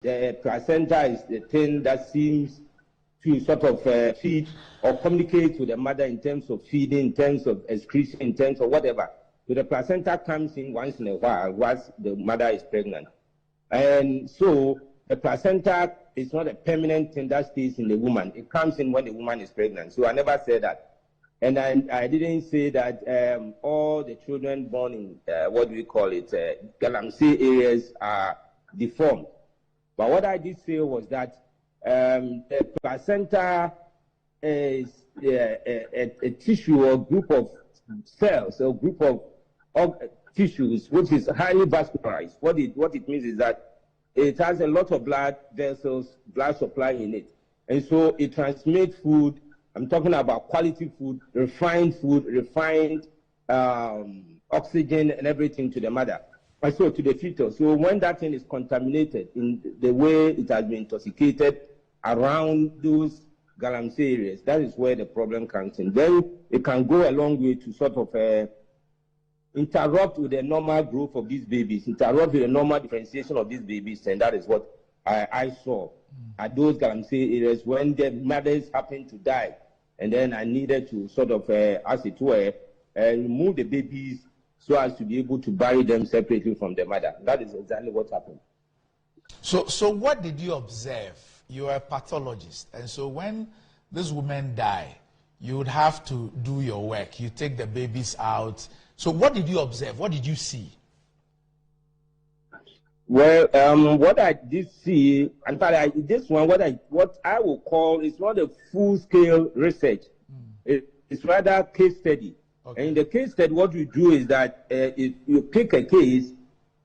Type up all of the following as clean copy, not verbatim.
the placenta is the thing that seems to sort of feed or communicate with the mother in terms of feeding, in terms of excretion, in terms of whatever. So the placenta comes in once in a while once the mother is pregnant. And so the placenta is not a permanent thing that stays in the woman. It comes in when the woman is pregnant. So I never said that. And I didn't say that all the children born in, galamsey areas are deformed. But what I did say was that the placenta is a tissue or group of cells or group of tissues which is highly vascularized. What it means is that it has a lot of blood vessels, blood supply in it. And so it transmits food. I'm talking about quality food, refined oxygen and everything to the mother, and so to the fetus. So when that thing is contaminated in the way it has been intoxicated around those galamsey areas, that is where the problem comes in. Then it can go a long way to sort of interrupt with the normal growth of these babies, interrupt with the normal differentiation of these babies, and that is what I saw at those galamsey areas when the mothers happened to die. And then I needed to sort of, as it were, remove the babies so as to be able to bury them separately from the mother. That is exactly what happened. So what did you observe? You are a pathologist, and so when this woman died, you would have to do your work. You take the babies out. So what did you observe? What did you see? Well, what I did see, in fact, this one, what I will call, is not a full-scale research. It's rather case study. Okay. And in the case study, what we do is that you pick a case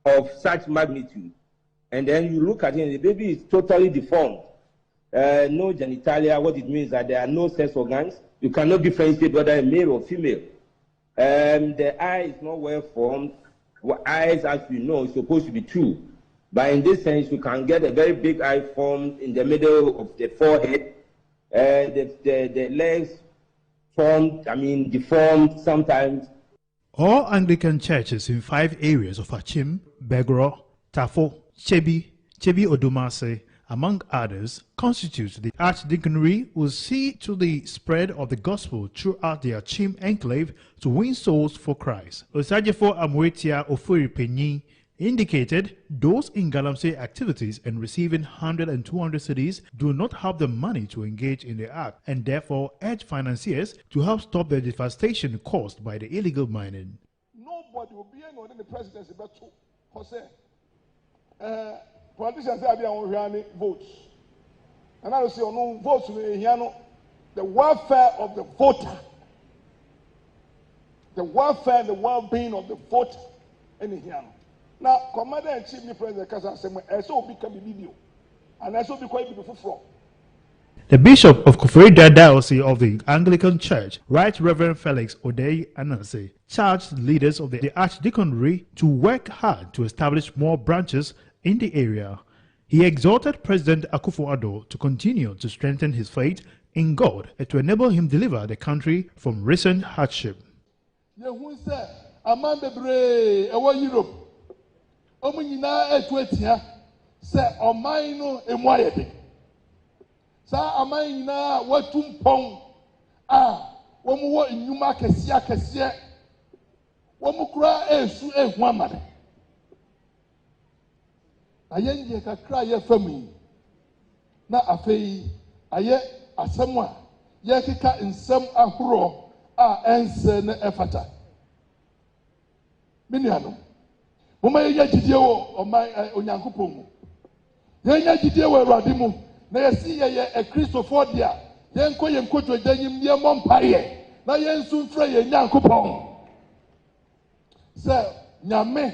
of such magnitude, and then you look at it, and the baby is totally deformed. No genitalia. What it means is that there are no sex organs. You cannot differentiate whether a male or female. The eye is not well formed. Eyes, as we know, is supposed to be two. But in this sense, you can get a very big eye formed in the middle of the forehead, and the legs formed, deformed sometimes. All Anglican churches in 5 areas of Achim, Begro, Tafo, Chebi Odumase, among others, constitute the Archdeaconry will see to the spread of the gospel throughout the Achim enclave to win souls for Christ. Osajefo Amwetia Ofuri Penyi indicated those in galamsey activities and receiving 100 and 200 cedis do not have the money to engage in the act and therefore urge financiers to help stop the devastation caused by the illegal mining. Nobody will be in the presidency but Jose. Politicians say they votes. And I will say no votes the welfare of the voter. The welfare, the well-being of the voter in the now, Commander-in-Chief, the President, I saw become a video, and I saw be quite beautiful from. The Bishop of Koforidua Diocese of the Anglican Church, Right Reverend Felix Odei Ananse, charged leaders of the Archdeaconry to work hard to establish more branches in the area. He exhorted President Akufo-Addo to continue to strengthen his faith in God and to enable him deliver the country from recent hardship. Europe. Omunyina etuetia se omaino emwayede sa amayina watumpon womu wo nyuma kese womu kura esu ehwamade ayenje kakra ye fami na afei aye asemwa ye keka nsem ahoro ense na efata miniano Mama ye jidie wo onyankopon mu. Ye jidie wo Awurade mu. Na ye si ye e Christopher dia. Ye nkoto danyim ye mompaye. Na ye nsu mfra ye nyankopon. Se nyame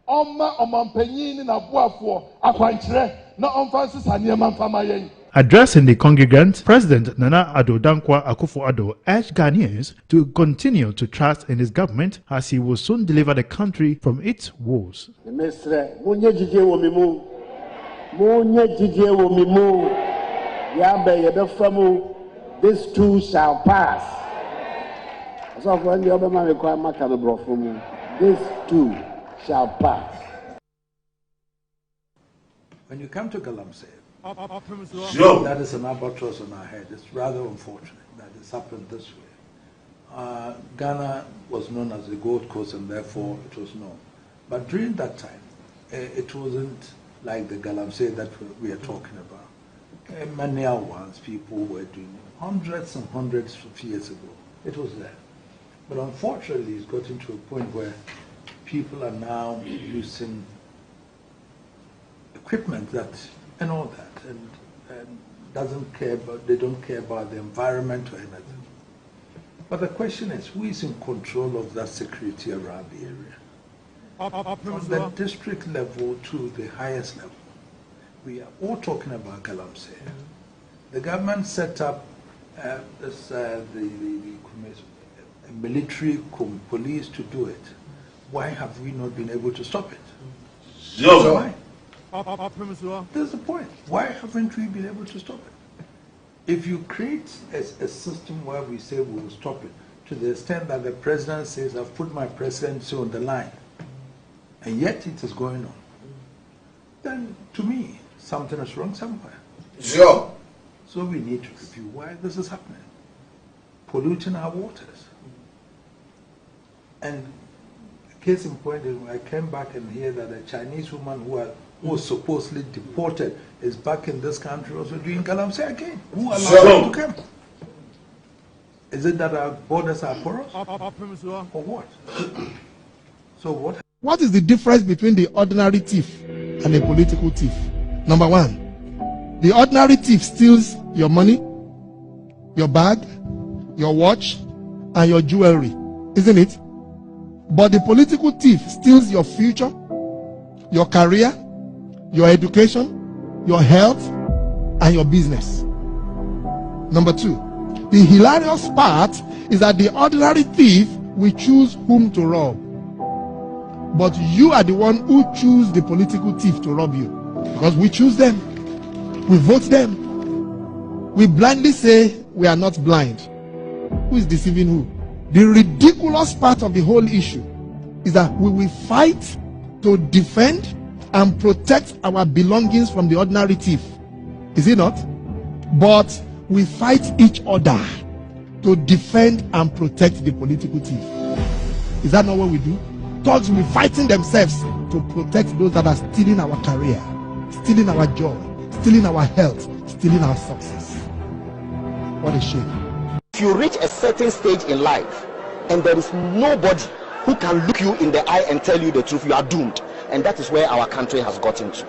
omma omampanyin ni na boafo akwankyere na omfa nsesa ne mfama yen. Addressing the congregants, President Nana Addo Dankwa Akufo-Addo urged Ghanaians to continue to trust in his government as he will soon deliver the country from its woes. This too shall pass. This too shall pass. When you come to Galamsey, Sure. that is an albatross on our head. It's rather unfortunate that it's happened this way. Ghana was known as the Gold Coast, and therefore it was known. But during that time, it wasn't like the Galamsey that we are talking about. Many ones people were doing hundreds and hundreds of years ago. It was there. But unfortunately, it's gotten to a point where people are now using equipment and all that, and doesn't care about, they don't care about the environment or anything. But the question is, who is in control of that security around the area? From the district level to the highest level. We are all talking about Galamsey. The government set up the military police to do it. Why have we not been able to stop it? Sure. Why? That's the point. Why haven't we been able to stop it? If you create a system where we say we will stop it, to the extent that the president says, I've put my presidency on the line, and yet it is going on, then to me, something is wrong somewhere. Sure. So we need to review why this is happening. Polluting our waters. And case in point, I came back and hear that a Chinese woman who was supposedly deported is back in this country also doing Galamsey again. Who allowed her to come? Is it that our borders are porous? Or what? So what is the difference between the ordinary thief and a political thief? Number one, the ordinary thief steals your money, your bag, your watch, and your jewelry, isn't it? But the political thief steals your future, your career, your education, your health, and your business. Number two, the hilarious part is that the ordinary thief will choose whom to rob. But you are the one who choose the political thief to rob you. Because we choose them. We vote them. We blindly say we are not blind. Who is deceiving who? The ridiculous part of the whole issue is that we will fight to defend and protect our belongings from the ordinary thief. Is it not? But we fight each other to defend and protect the political thief. Is that not what we do? Thugs will be fighting themselves to protect those that are stealing our career, stealing our joy, stealing our health, stealing our success. What a shame. If you reach a certain stage in life and there is nobody who can look you in the eye and tell you the truth, you are doomed. And that is where our country has gotten to.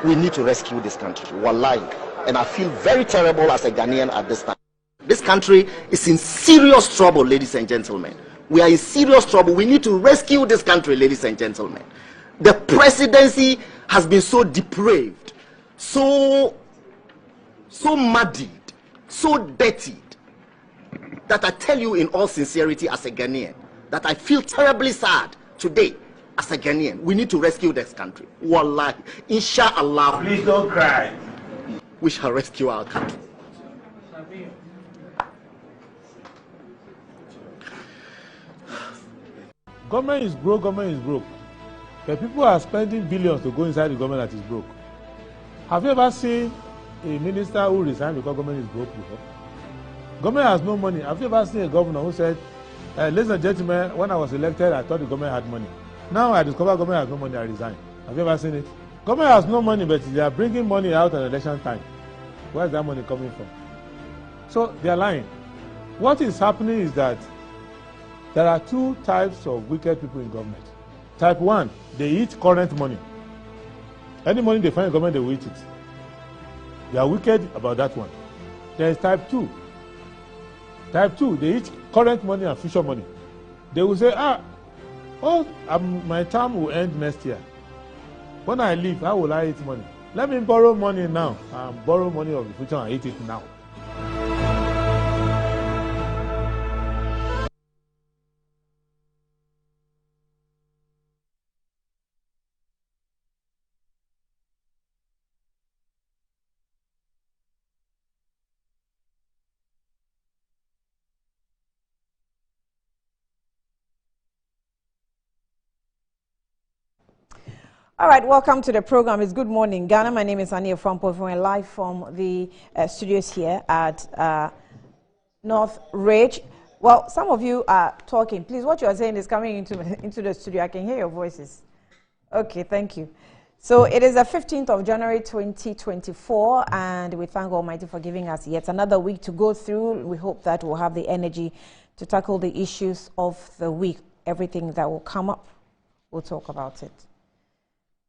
We need to rescue this country. Wallahi. And I feel very terrible as a Ghanaian at this time. This country is in serious trouble, ladies and gentlemen. We are in serious trouble. We need to rescue this country, ladies and gentlemen. The presidency has been so depraved, so muddied, so dirtied, that I tell you in all sincerity as a Ghanaian, that I feel terribly sad today as a Ghanaian. We need to rescue this country. Wallahi. Inshallah. Please don't cry. We shall rescue our country. Government is broke, government is broke. The people are spending billions to go inside the government that is broke. Have you ever seen a minister who resigned because government is broke before? Government has no money. Have you ever seen a governor who said, ladies and gentlemen, when I was elected, I thought the government had money. Now I discover government has no money, I resign. Have you ever seen it? Government has no money, but they are bringing money out at election time. Where is that money coming from? So they are lying. What is happening is that there are two types of wicked people in government. Type 1, they eat current money. Any money they find in government, they will eat it. They are wicked about that one. There is type 2. Type 2, they eat current money and future money. They will say, my term will end next year. When I leave, how will I eat money? Let me borrow money now and borrow money of the future and eat it now. All right, welcome to the program. It's Good Morning Ghana. My name is Ania Frampo. We're live from the studios here at North Ridge. Well, some of you are talking. Please, what you are saying is coming into the studio. I can hear your voices. Okay, thank you. So it is the 15th of January 2024, and we thank Almighty for giving us yet another week to go through. We hope that we'll have the energy to tackle the issues of the week. Everything that will come up, we'll talk about it.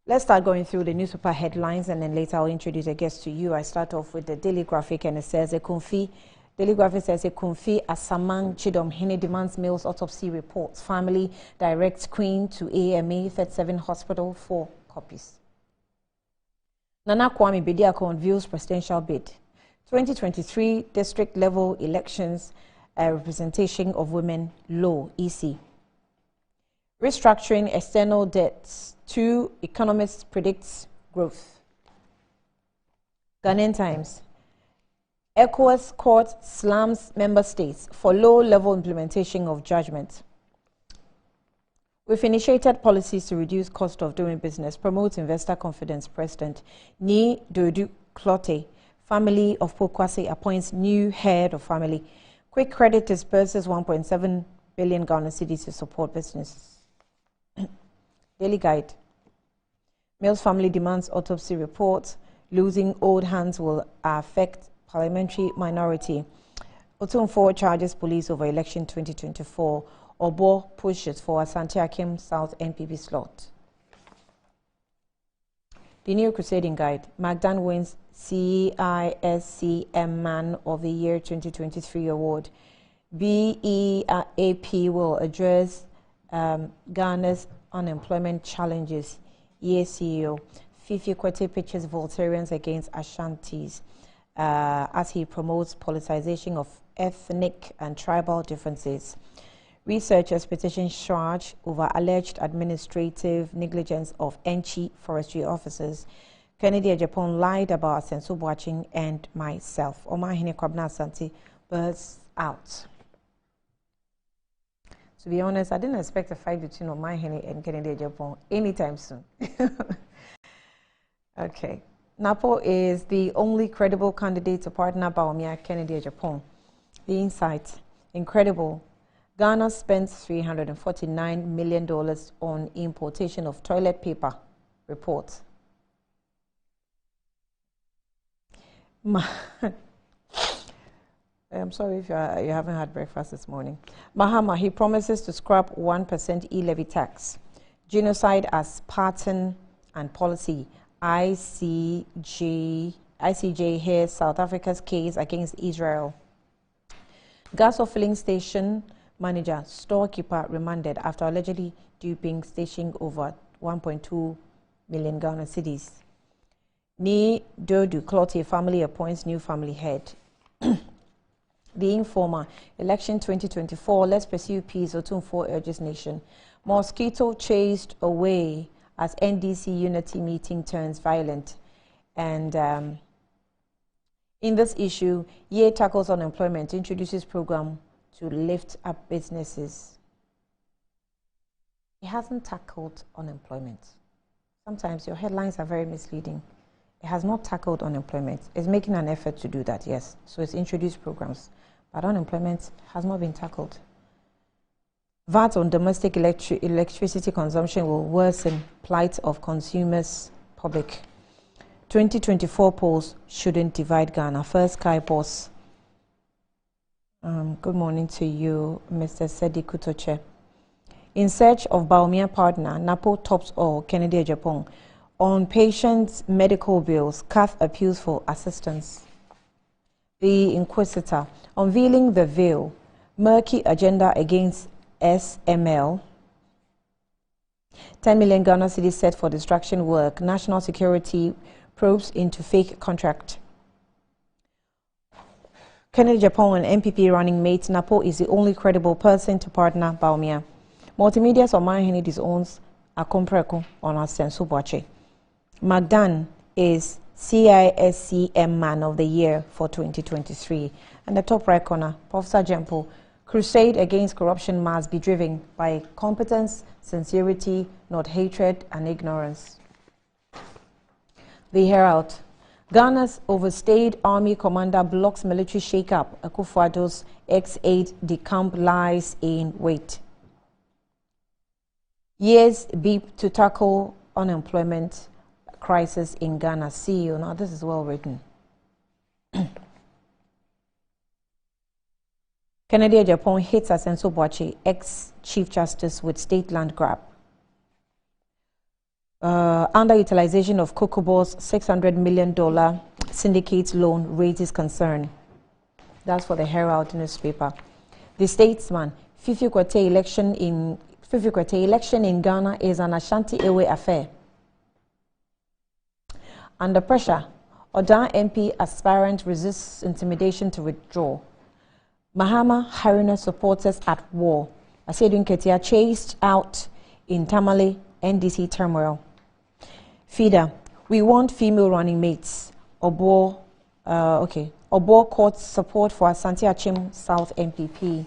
Let's start going through the newspaper headlines, and then later I'll introduce a guest to you. I start off with the Daily Graphic, and it says Daily Graphic says a Kumfi Asamang Chidom Hene demands Mills autopsy reports. Family directs Queen to AMA 37 hospital for copies. Nana Kwame Bediako unveils presidential bid. 2023 district level elections, representation of women low, EC. Restructuring external debts. 2 economists predicts growth. Ghanaian Times. ECOWAS court slams member states for low-level implementation of judgment. We've initiated policies to reduce cost of doing business, promote investor confidence. President Ni Dodu Clote, family of Pokwase, appoints new head of family. Quick credit disperses 1.7 billion Ghana cedis to support businesses. Daily Guide. Mills family demands autopsy report. Losing old hands will affect parliamentary minority. Otumfor charges police over election 2024. Obo pushes for Asante Akim South NPP slot. The New Crusading Guide. Magdan wins CISCM Man of the Year 2023 award. BEAP will address Ghana's unemployment challenges. CEO Fifi Kwete pitches Voltarians against Ashantis as he promotes politicization of ethnic and tribal differences. Researchers petition charge over alleged administrative negligence of Enchi forestry officers. Kennedy Japan lied about Senso watching and myself. Omahine Kwabna Asante bursts out. To be honest, I didn't expect a fight between Omahine and Kennedy Japan anytime soon. Okay. Napo is the only credible candidate to partner Bawumia Kennedy Japan. The insight, incredible. Ghana spent $349 million on importation of toilet paper. Report. I'm sorry if you haven't had breakfast this morning. Mahama, he promises to scrap 1% e-levy tax. Genocide as pattern and policy. ICJ hears South Africa's case against Israel. Gas or filling station manager, storekeeper remanded after allegedly duping station over 1.2 million Ghana cedis. Ni Dodu Clote family appoints new family head. The Informer, election 2024, let's pursue peace, Otumfor urges nation. Mosquito chased away as NDC unity meeting turns violent. And in this issue, Ye tackles unemployment, introduces program to lift up businesses. It hasn't tackled unemployment. Sometimes your headlines are very misleading. It has not tackled unemployment. It's making an effort to do that, yes. So it's introduced programs. But unemployment has not been tackled. VAT on domestic electricity consumption will worsen plight of consumers public. 2024 polls shouldn't divide Ghana. First Sky Boss. Good morning to you, Mr. Sedi Kutoche. In search of Bawumia partner, Napo tops all, Kennedy Japan. On patients' medical bills, CAF appeals for assistance. The Inquisitor, unveiling the veil, murky agenda against SML. 10 million Ghana cedis set for distraction work. National security probes into fake contract. Kennedy Japan and MPP running mate Napo is the only credible person to partner Bawumia. Multimedia's Omahene disowns Akompreko on Asenso Boache. Magdan is CISCM Man of the Year for 2023. And the top right corner, Professor Jempo, crusade against corruption must be driven by competence, sincerity, not hatred and ignorance. The Herald. Ghana's overstayed army commander blocks military shake-up. Akufo-Addo's ex-aide de camp lies in wait. Years beep to tackle unemployment crisis in Ghana. CEO. Now this is well written. Kennedy Japan hits Asenso Boachi, ex-Chief Justice, with state land grab. Underutilization of Kokobo's $600 million syndicate loan raises concern. That's for the Herald newspaper. The Statesman, Fifi Kwete election in Ghana is an Ashanti Ewe affair. Under pressure, Odan MP aspirant resists intimidation to withdraw. Mahama Haruna supporters at war. Asedun Ketia chased out in Tamale NDC turmoil. Feeder, we want female running mates. Obo courts support for Asante Achim South MPP.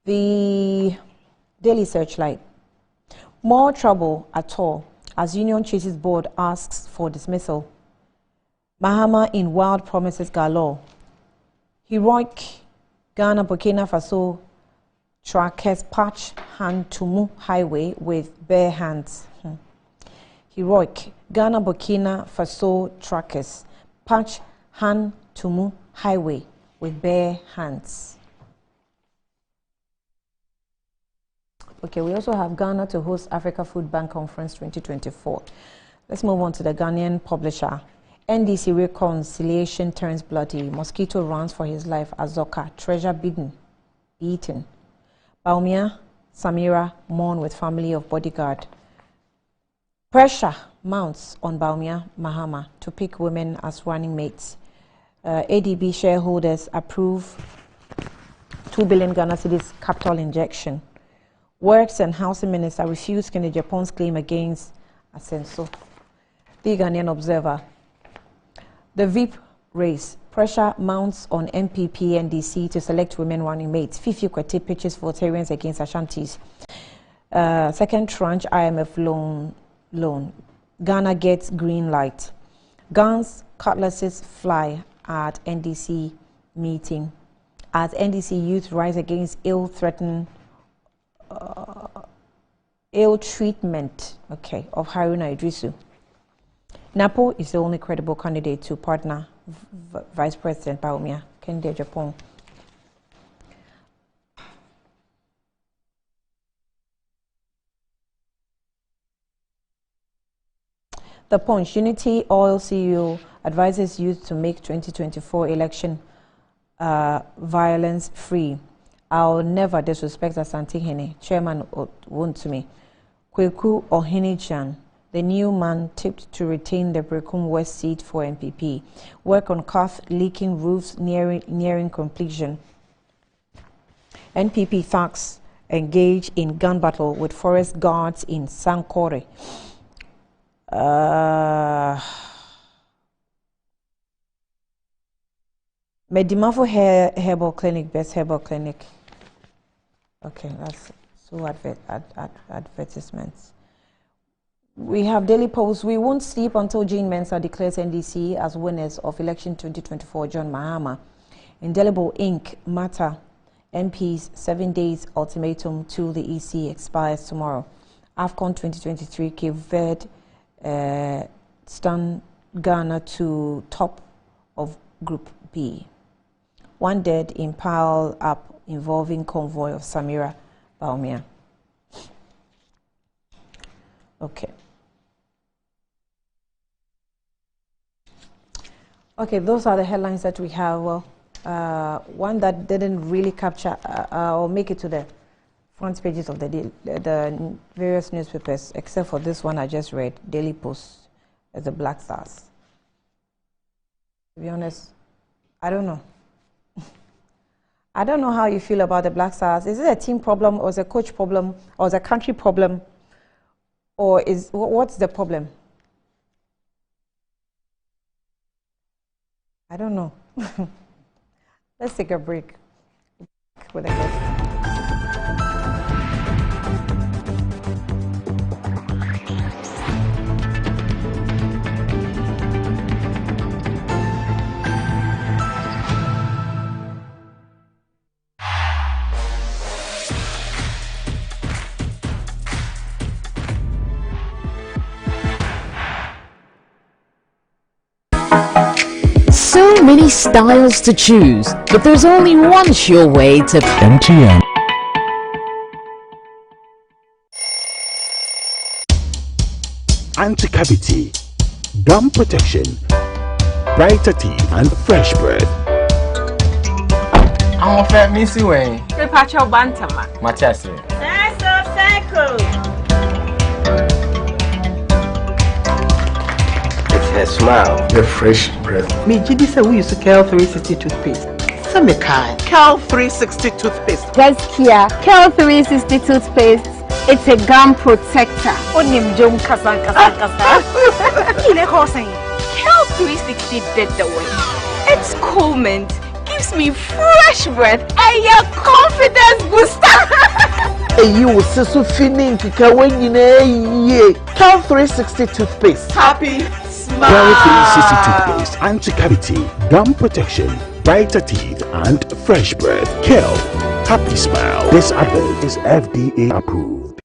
The Daily Searchlight. More trouble at all as Union Chases Board asks for dismissal. Mahama in wild promises galore. Heroic Ghana Burkina Faso trackers patch Han Tumu highway with bare hands. Heroic Ghana Burkina Faso trackers patch Han Tumu highway with bare hands. Okay, we also have Ghana to host Africa Food Bank Conference 2024. Let's move on to the Ghanaian publisher. NDC reconciliation turns bloody. Mosquito runs for his life. Azoka, treasure beaten. Baumia, Samira mourn with family of bodyguard. Pressure mounts on Baumia Mahama to pick women as running mates. ADB shareholders approve 2 billion Ghana cedis capital injection. Works and Housing Minister refused Kennedy Japan's claim against Asenso. The Ghanaian Observer. The VIP race. Pressure mounts on MPP NDC to select women running mates. Fifi Kwete pitches for Votarians against Ashantis. Second tranche IMF loan. Ghana gets green light. Guns, cutlasses fly at NDC meeting. As NDC youth rise against ill treatment of Haruna Idrisu. Napo is the only credible candidate to partner Vice President Baumia, Kennedy Japan. The Punch, Unity Oil CEO advises youth to make 2024 election violence-free. I'll never disrespect Asante Hene. Chairman Wontumi. Kweku Ohene-Chan, the new man tipped to retain the Brekum West seat for MPP. Work on Kath leaking roofs nearing completion. NPP thugs engage in gun battle with forest guards in Sankore. Medimafo Herbal Clinic, best herbal clinic. Okay, that's so advertisements. We have Daily Post. We won't sleep until Jean Mensah declares NDC as winners of election 2024. John Mahama. Indelible ink matter. MPs 7 days ultimatum to the EC expires tomorrow. AFCON 2023 Cape Verde stun Ghana to top of Group B. One dead in pile up involving convoy of Samira Baumia. Okay. Okay, those are the headlines that we have. Well, one that didn't really capture or make it to the front pages of the various newspapers, except for this one I just read, Daily Post, as the Black Stars. To be honest, I don't know. I don't know how you feel about the Black Stars. Is it a team problem, or is it a coach problem, or is it a country problem, or what's the problem? I don't know. Let's take a break with a guest. many styles to choose, but there's only one sure way to MTN. Anti-cavity, gum protection, brighter teeth, and fresh breath. I'm a fair missy way. Prepare bantama. Machasi. It's her smile. The fresh breath. Me, Gidi said we used to Cal 360 toothpaste. Some kind. Cal 360 toothpaste. Guys, here, Cal 360 toothpaste. It's a gum protector. Onim jom kasa. Kile hosing. Cal 360 did the way. It's cool mint. Gives me fresh breath and your confidence booster. You will see so feeling ye. Cal 360 toothpaste. Happy smile. Cal 360 toothpaste, anti-cavity, gum protection, brighter teeth, and fresh breath. Cal, happy smile. This advert is FDA approved.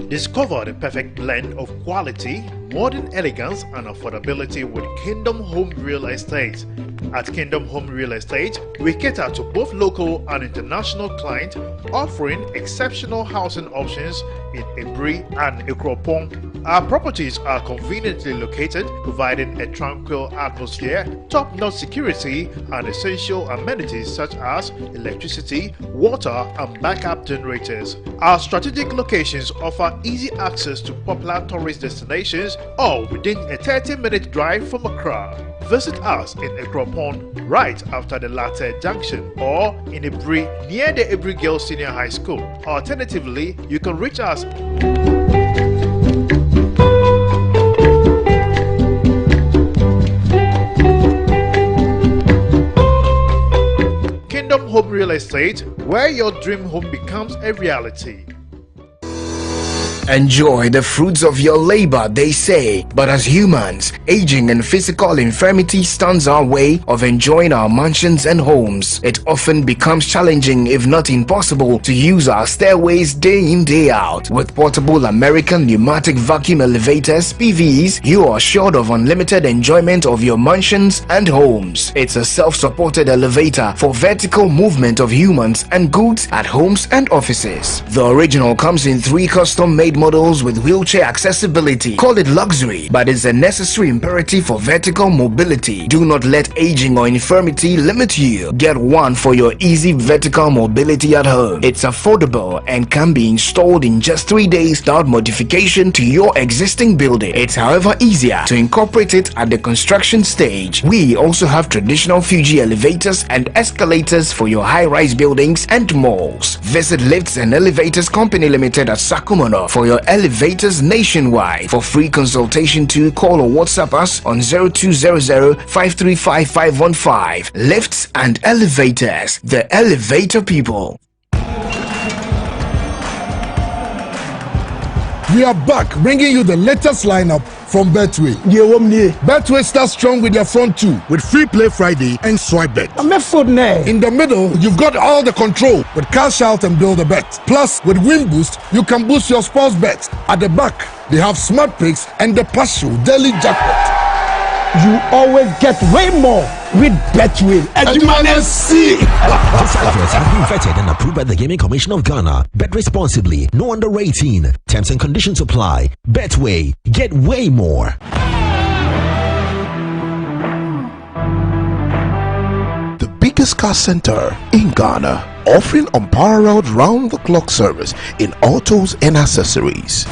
Discover the perfect blend of quality, modern elegance, and affordability with Kingdom Home Real Estate. At Kingdom Home Real Estate, we cater to both local and international clients, offering exceptional housing options in Ebri and Ikropong. Our properties are conveniently located, providing a tranquil atmosphere, top-notch security, and essential amenities such as electricity, water, and backup generators. Our strategic locations offer easy access to popular tourist destinations, all within a 30-minute drive from Accra. Visit us in Ikropong right after the Latte Junction, or in Ebri near the Ebri Girls Senior High School. Alternatively, you can reach us Kingdom Home Real Estate, where your dream home becomes a reality. Enjoy the fruits of your labor, they say, but as humans, aging and physical infirmity stands our way of enjoying our mansions and homes. It often becomes challenging, if not impossible, to use our stairways day in, day out. With portable American pneumatic vacuum elevators, PVs, you are assured of unlimited enjoyment of your mansions and homes. It's a self-supported elevator for vertical movement of humans and goods at homes and offices. The original comes in 3 custom-made models with wheelchair accessibility. Call it luxury, but it's a necessary imperative for vertical mobility. Do not let aging or infirmity limit you. Get one for your easy vertical mobility at home. It's affordable and can be installed in just 3 days without modification to your existing building. It's however easier to incorporate it at the construction stage. We also have traditional Fuji elevators and escalators for your high-rise buildings and malls. Visit Lifts and Elevators Company Limited at Sakumono for your elevators nationwide. For free consultation to call or WhatsApp us on 0200-535-515. Lifts and Elevators, the elevator people. We are back bringing you the latest lineup from Betway. Betway starts strong with their front 2 with Free Play Friday and Swipe Bet. In the middle, you've got all the control with Cash Out and Build a Bet. Plus, with Win Boost, you can boost your sports bets. At the back, they have Smart Picks and the Partial Daily Jackpot. You always get way more with Betway. This advert has been vetted and approved by the Gaming Commission of Ghana. Bet responsibly. No under 18. Terms and conditions apply. Betway. Get way more. The biggest car center in Ghana, offering unparalleled round-the-clock service in autos and accessories.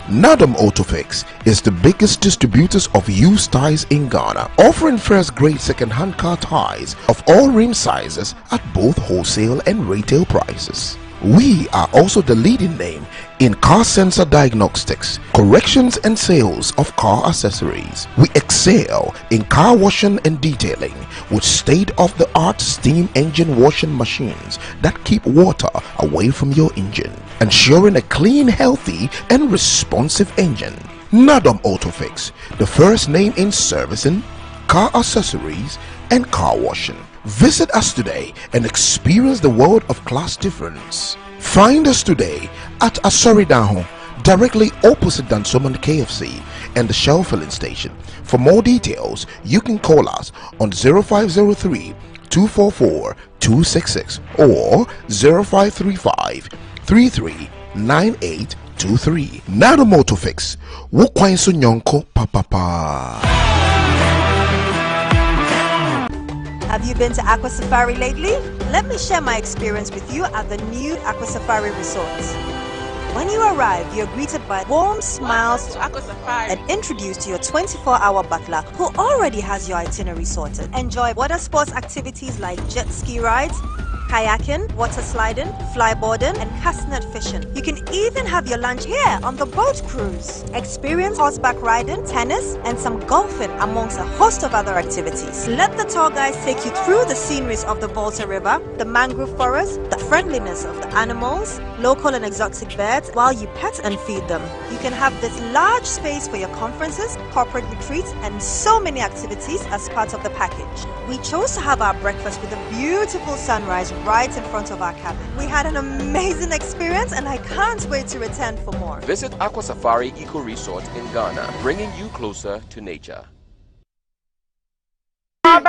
Nadam Autofix is the biggest distributors of used tires in Ghana, offering first-grade second-hand car tires of all rim sizes at both wholesale and retail prices. We are also the leading name in car sensor diagnostics, corrections and sales of car accessories. We excel in car washing and detailing with state-of-the-art steam engine washing machines that keep water away from your engine, ensuring a clean, healthy and responsive engine. Nadam Autofix, the first name in servicing, car accessories and car washing. Visit us today and experience the world of class difference. Find us today at Asoridaho, directly opposite Dansoman KFC and the Shell filling station. For more details, you can call us on 0503 244 266 or 0535 339823. Nado Motor Fix. Wukwain Sunyonko Papa. Have you been to Aqua Safari lately? Let me share my experience with you at the new Aqua Safari Resort. When you arrive, you're greeted by warm smiles and introduced to your 24-hour butler who already has your itinerary sorted. Enjoy water sports activities like jet ski rides, kayaking, water sliding, flyboarding, and castnet fishing. You can even have your lunch here on the boat cruise. Experience horseback riding, tennis, and some golfing amongst a host of other activities. Let the tour guides take you through the sceneries of the Volta River, the mangrove forest, the friendliness of the animals, local and exotic birds, while you pet and feed them. You can have this large space for your conferences, corporate retreats, and so many activities as part of the package. We chose to have our breakfast with a beautiful sunrise right in front of our cabin. We had an amazing experience and I can't wait to return for more. Visit Aqua Safari Eco Resort in Ghana, bringing you closer to nature. Customer.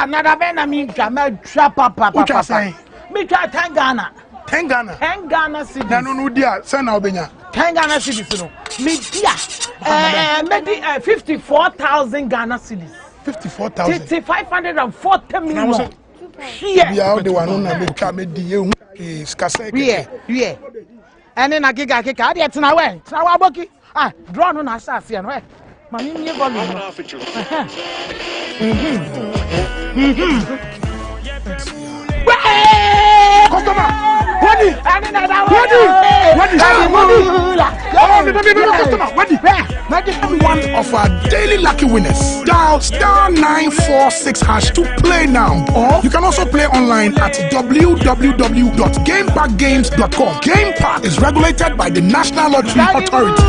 Nadabena minka me trapa papa. Me try 10 Ghana. 10 Ghana. 10 Ghana cities. No dia, send now benya. 10 Ghana cities no. Me dia. Maybe 54,000 Ghana cities. 54,000. 540 million. Yeah. Yeah, the one on me come di you is kase. Yeah. And then I kika ade tina we. Tina wa boki. Draw no na asase no eh. Mami me volume. Customer. One of our daily lucky winners. Dial *946# to play now. Or you can also play online at www.gamepackgames.com. Game Park is regulated by the National Lottery Authority.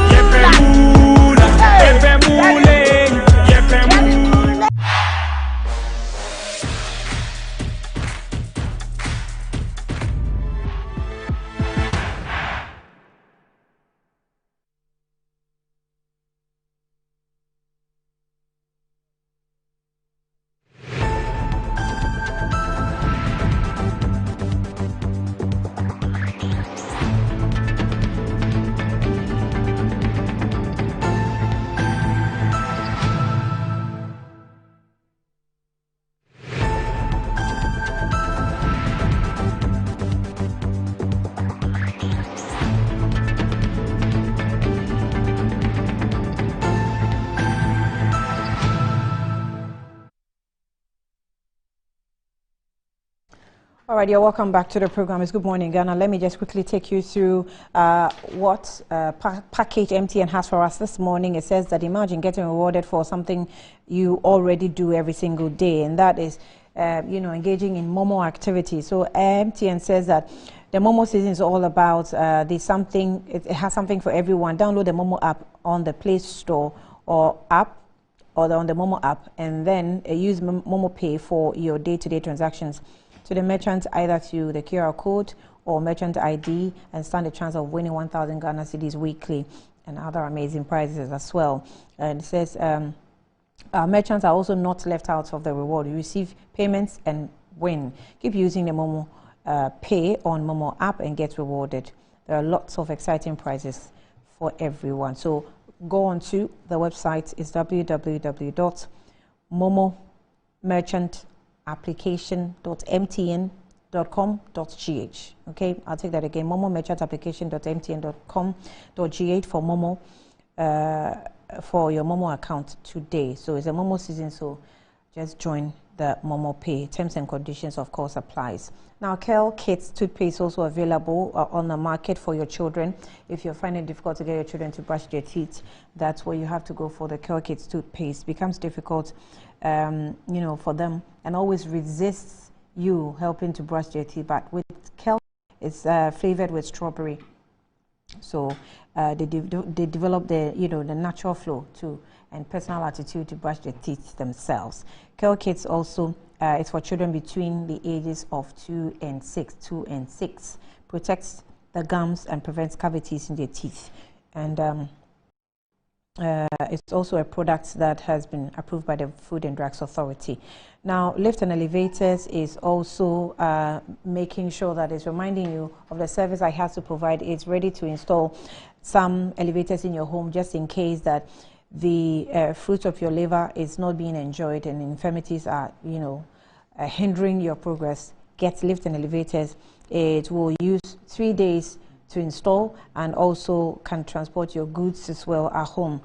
All right, you're welcome back to the program. It's Good Morning Ghana. Let me just quickly take you through what package MTN has for us this morning. It says that imagine getting rewarded for something you already do every single day, and that is, engaging in Momo activities. So MTN says that the Momo season is all about it has something for everyone. Download the Momo app on the Play Store or on the Momo app, and then use Momo Pay for your day-to-day transactions. To the merchant, either to the QR code or merchant ID, and stand a chance of winning 1,000 Ghana cedis weekly and other amazing prizes as well. And it says merchants are also not left out of the reward. You receive payments and win. Keep using the Momo Pay on Momo app and get rewarded. There are lots of exciting prizes for everyone. So go on to the website. It's www.momomerchantapplication.mtn.com.gh. Okay, I'll take that again. momomerchantapplication.mtn.com.gh for Momo, for your Momo account today. So it's a Momo season, so just join the Momo Pay. Terms and conditions, of course, applies. Now, Kel Kids toothpaste is also available on the market for your children. If you're finding it difficult to get your children to brush their teeth, that's where you have to go for the Kel Kids toothpaste. It becomes difficult, for them, and always resists you helping to brush their teeth. But with Kel, it's flavored with strawberry. So they develop the natural flow and personal attitude to brush their teeth themselves. Kel Kids also It's for children between the ages of 2 and 6. Protects the gums and prevents cavities in their teeth. And it's also a product that has been approved by the Food and Drugs Authority. Now, Lift and Elevators is also making sure that it's reminding you of the service I have to provide. It's ready to install some elevators in your home just in case that the fruit of your labor is not being enjoyed and infirmities are, hindering your progress. Get Lift and Elevators. It will use 3 days to install and also can transport your goods as well at home.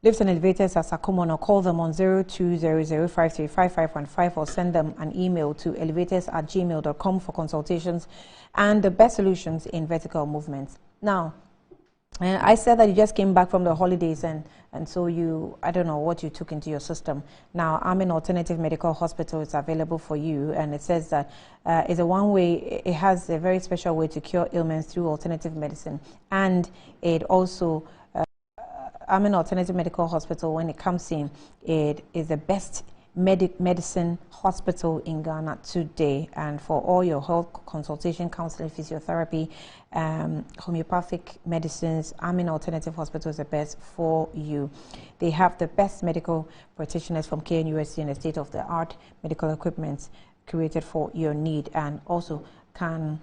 Lifts and Elevators at Sakomon, or call them on 0200535515 or send them an email to elevators@gmail.com for consultations and the best solutions in vertical movements. Now, I said that you just came back from the holidays and so I don't know what you took into your system. Now, Amin Alternative Medical Hospital is available for you, and it says that it's a one-way, it has a very special way to cure ailments through alternative medicine. And it also, Amin Alternative Medical Hospital, when it comes in, it is the best medicine hospital in Ghana today, and for all your health consultation, counseling, physiotherapy, homeopathic medicines, Amin Alternative Hospital is the best for you. They have the best medical practitioners from KNUSC and the state-of-the-art medical equipment created for your need, and also can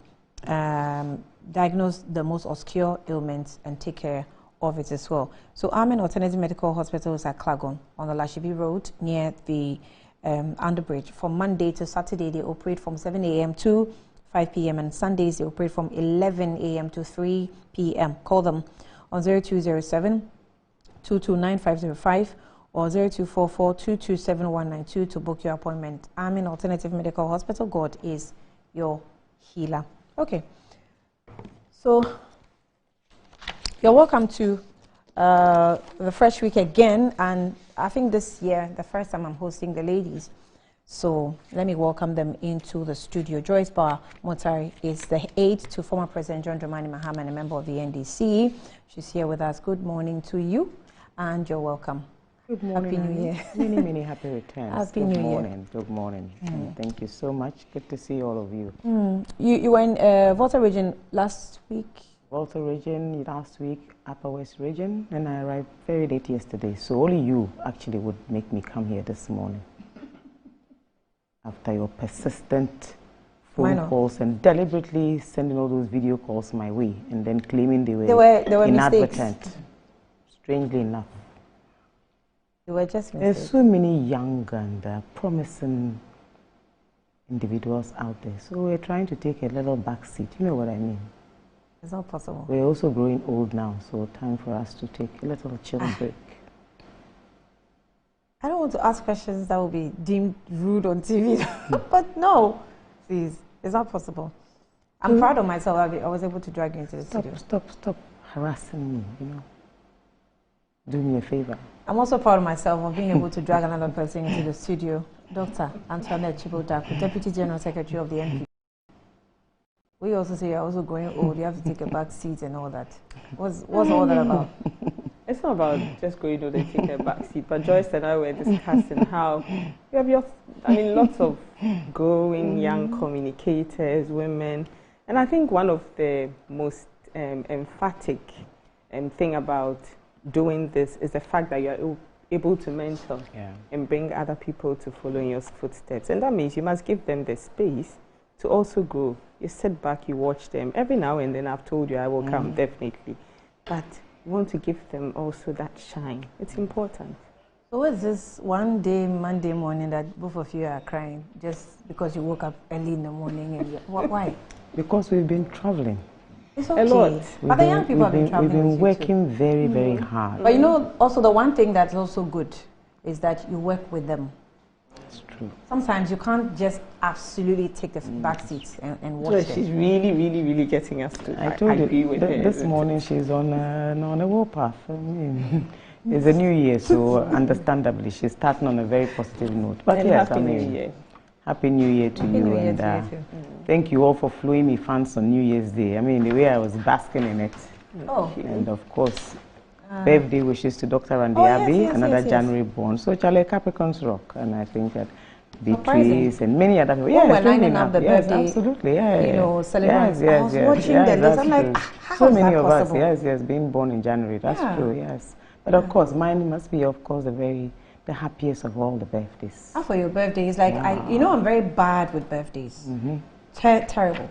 diagnose the most obscure ailments and take care of it as well. So Amin Alternative Medical Hospital is at Klagon on the Lashibi Road near the underbridge. From Monday to Saturday, they operate from 7 a.m. to 5 p.m. and Sundays they operate from 11 a.m. to 3 p.m. Call them on 0207-229-505 or 0244-227-192 to book your appointment. Amin Alternative Medical Hospital. God is your healer. Okay. So you're welcome to the Fresh Week again, and I think this year, the first time I'm hosting the ladies. So let me welcome them into the studio. Joyce Bar Motari is the aide to former President John Dramani Mahama and a member of the NDC. She's here with us. Good morning to you, and you're welcome. Good morning. Happy New Year. Many, many happy returns. Happy Good New Year. morning. Good morning. And thank you so much. Good to see all of you. You were in Volta region last week. Volta region last week, Upper West region, and I arrived very late yesterday. So only you actually would make me come here this morning. After your persistent phone calls and deliberately sending all those video calls my way and then claiming they were inadvertent. Strangely enough. They were just mistakes. There's so many young and promising individuals out there. So we're trying to take a little back seat. You know what I mean? It's not possible. We're also growing old now, so time for us to take a little chill break. I don't want to ask questions that will be deemed rude on TV, but no, please, it's not possible. I'm proud of myself. I was able to drag you into the studio. Stop harassing me, you know. Do me a favor. I'm also proud of myself of being able to drag another person into the studio. Dr. Antoinette Chibodaku, Deputy General Secretary of the NP. We also say you're also growing old, you have to take a back seat and all that. What's all that about? It's not about just going old and taking a back seat, but Joyce and I were discussing how you have lots of growing young communicators, women, and I think one of the most emphatic thing about doing this is the fact that you're able to mentor and bring other people to follow in your footsteps, and that means you must give them the space to also grow. You sit back, you watch them. Every now and then I've told you I will come, definitely. But you want to give them also that shine. It's important. So what's this one day, Monday morning, that both of you are crying just because you woke up early in the morning? And why? Because we've been traveling. It's okay. A lot. But the young people have been traveling. We've been working very, very hard. But you know, also the one thing that's also good is that you work with them. It's true. Sometimes you can't just absolutely take the back seats and watch them. She's really getting us to agree with her. This morning she's on a warpath. I mean, it's a new year, so understandably she's starting on a very positive note. But and yes, Happy New Year. Happy New Year to you, and thank you all for flowing me fans on New Year's Day. I mean, the way I was basking in it. Oh. And of course, birthday wishes to Dr. Randy Abbey, another January born. So Charlie, Capricorns rock, and I think that Beatrice and many other people. Yes, we're lining up the birthday. Absolutely, yeah. You know, celebrants. Yes, I was watching this. I'm like, how so is many that of possible? us, yes, being born in January. That's true, yes. But of course, mine must be, of course, the happiest of all the birthdays. For your birthday, it's like, I'm very bad with birthdays. Terrible.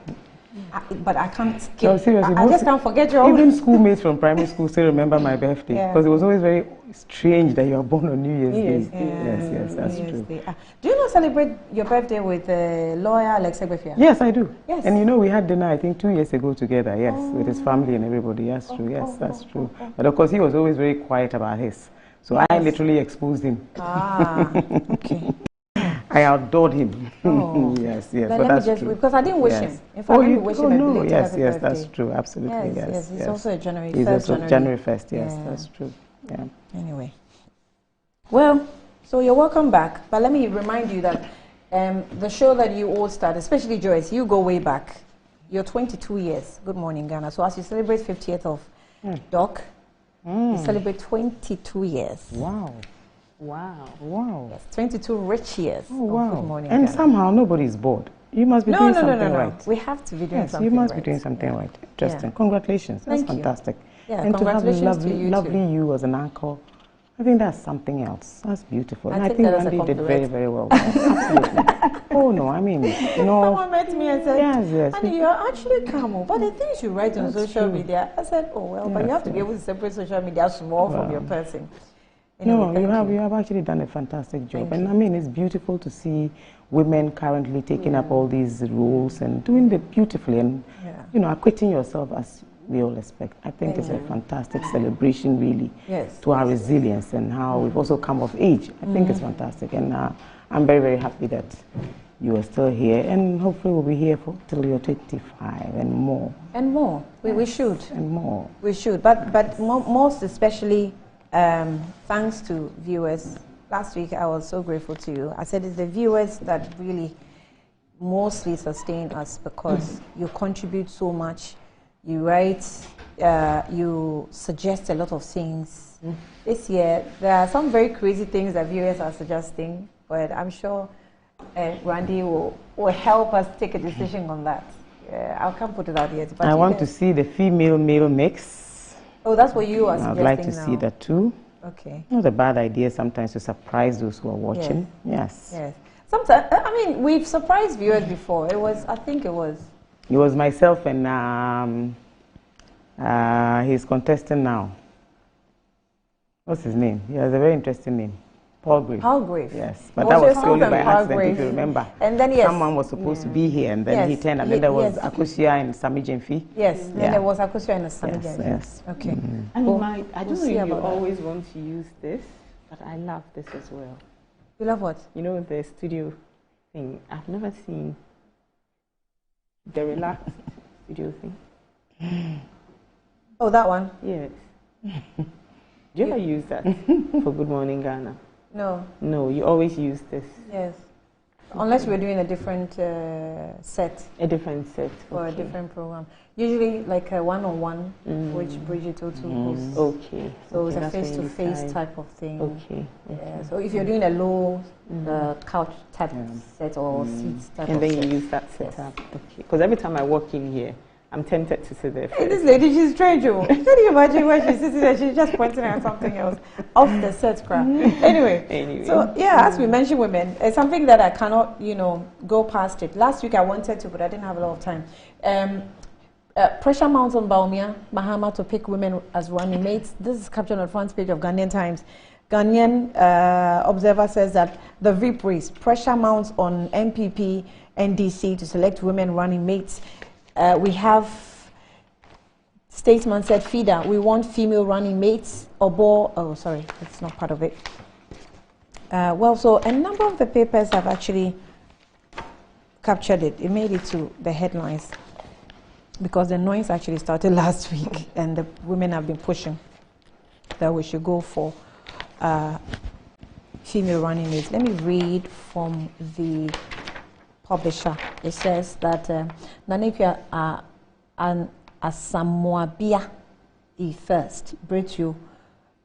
But I can't skip. No, seriously, I just can't forget your own. Even schoolmates from primary school still remember my birthday because it was always very strange that you are born on New Year's Day. Yes, that's true. Do you not celebrate your birthday with lawyer Alex Egbefia? Yes, I do. Yes. And we had dinner, I think, 2 years ago together, with his family and everybody. That's true, that's true. But of course, he was always very quiet about his. So I literally exposed him. Okay. I adored him. Yes. But that's true. Because I didn't wish him. In fact, I didn't wish him. Yes, that's true. Absolutely, yes. He's also a January 1st. He's also January 1st, yes, that's true. Yeah. Anyway. Well, so you're welcome back. But let me remind you that the show that you all started, especially Joyce, you go way back. You're 22 years. Good morning, Ghana. So as you celebrate 50th of Doc, you celebrate 22 years. Wow. Yes, 22 rich years. Oh, wow. Good morning, and Ghana. somehow nobody's bored. You must be doing something right. We have to be doing something right. You must be doing something right. Interesting. Congratulations. That's fantastic. Yeah, and to have you lovely you as an uncle, I think that's something else. That's beautiful. And I think Randy did very, very well. Absolutely. Oh, no, I mean, Someone met me and said, yes. Annie, you're actually calm, but the things you write on social media, I said, oh, well, but you have to be able to separate social media small from your person. Anyway, you have actually done a fantastic job. And I mean, it's beautiful to see women currently taking up all these roles and doing it beautifully and, acquitting yourself as we all expect. I think it's a fantastic celebration, really, to our resilience and how we've also come of age. I think it's fantastic. And I'm very, very happy that you are still here. And hopefully we'll be here till you're 25 and more. And more. We should. And more. We should. But most especially, thanks to viewers. Last week I was so grateful to you. I said it's the viewers that really mostly sustain us because you contribute so much. You write, you suggest a lot of things. This year there are some very crazy things that viewers are suggesting, but I'm sure Randy will help us take a decision on that. I can't put it out yet. But I want to see the female-male mix. Oh, that's what you are suggesting. I'd like to see that too. Okay. Not a bad idea sometimes to surprise those who are watching. Yes. Sometimes, I mean, we've surprised viewers before. It was myself and he's contesting now. What's his name? He has a very interesting name. Paul Grave. Yes, but that was purely by accident, if you remember. And then someone was supposed to be here, and then he turned, and then there was Akosia and Sami Jemfi. Yes, then there was Akosia and Sami Jemfi. Yes. Okay. I don't know if you always want to use this, but I love this as well. You love what? You know, the studio thing. I've never seen the relaxed studio thing. Oh, that one? Yes. Do you ever use that for Good Morning Ghana? No. No, you always use this. Yes. Unless we're doing a different set. A different set. For a different program. Usually like a one-on-one, which Bridget Otu hosts. Okay. So it's a face-to-face type of thing. Okay. Yeah. So if you're doing a low couch type set or seats type and of then set. you use that setup. Okay. Because every time I walk in here, I'm tempted to sit there first. Hey, this lady, she's strange. Can you imagine when she's sitting there, she's just pointing at something else off the set crap. Anyway. So, as we mentioned women, it's something that I cannot, go past it. Last week I wanted to, but I didn't have a lot of time. Pressure mounts on Baumia Mahama to pick women as running mates. This is captured on the front page of Ghanaian Times. Ghanaian Observer says that the VIP race, pressure mounts on MPP, NDC to select women running mates. We have Statesman said, FIDA, we want female running mates. Sorry, it's not part of it. So a number of the papers have actually captured it. It made it to the headlines because the noise actually started last week and the women have been pushing that we should go for female running mates. Let me read from the publisher. It says that Nanekua and Asamoah Bia the first, Bretio,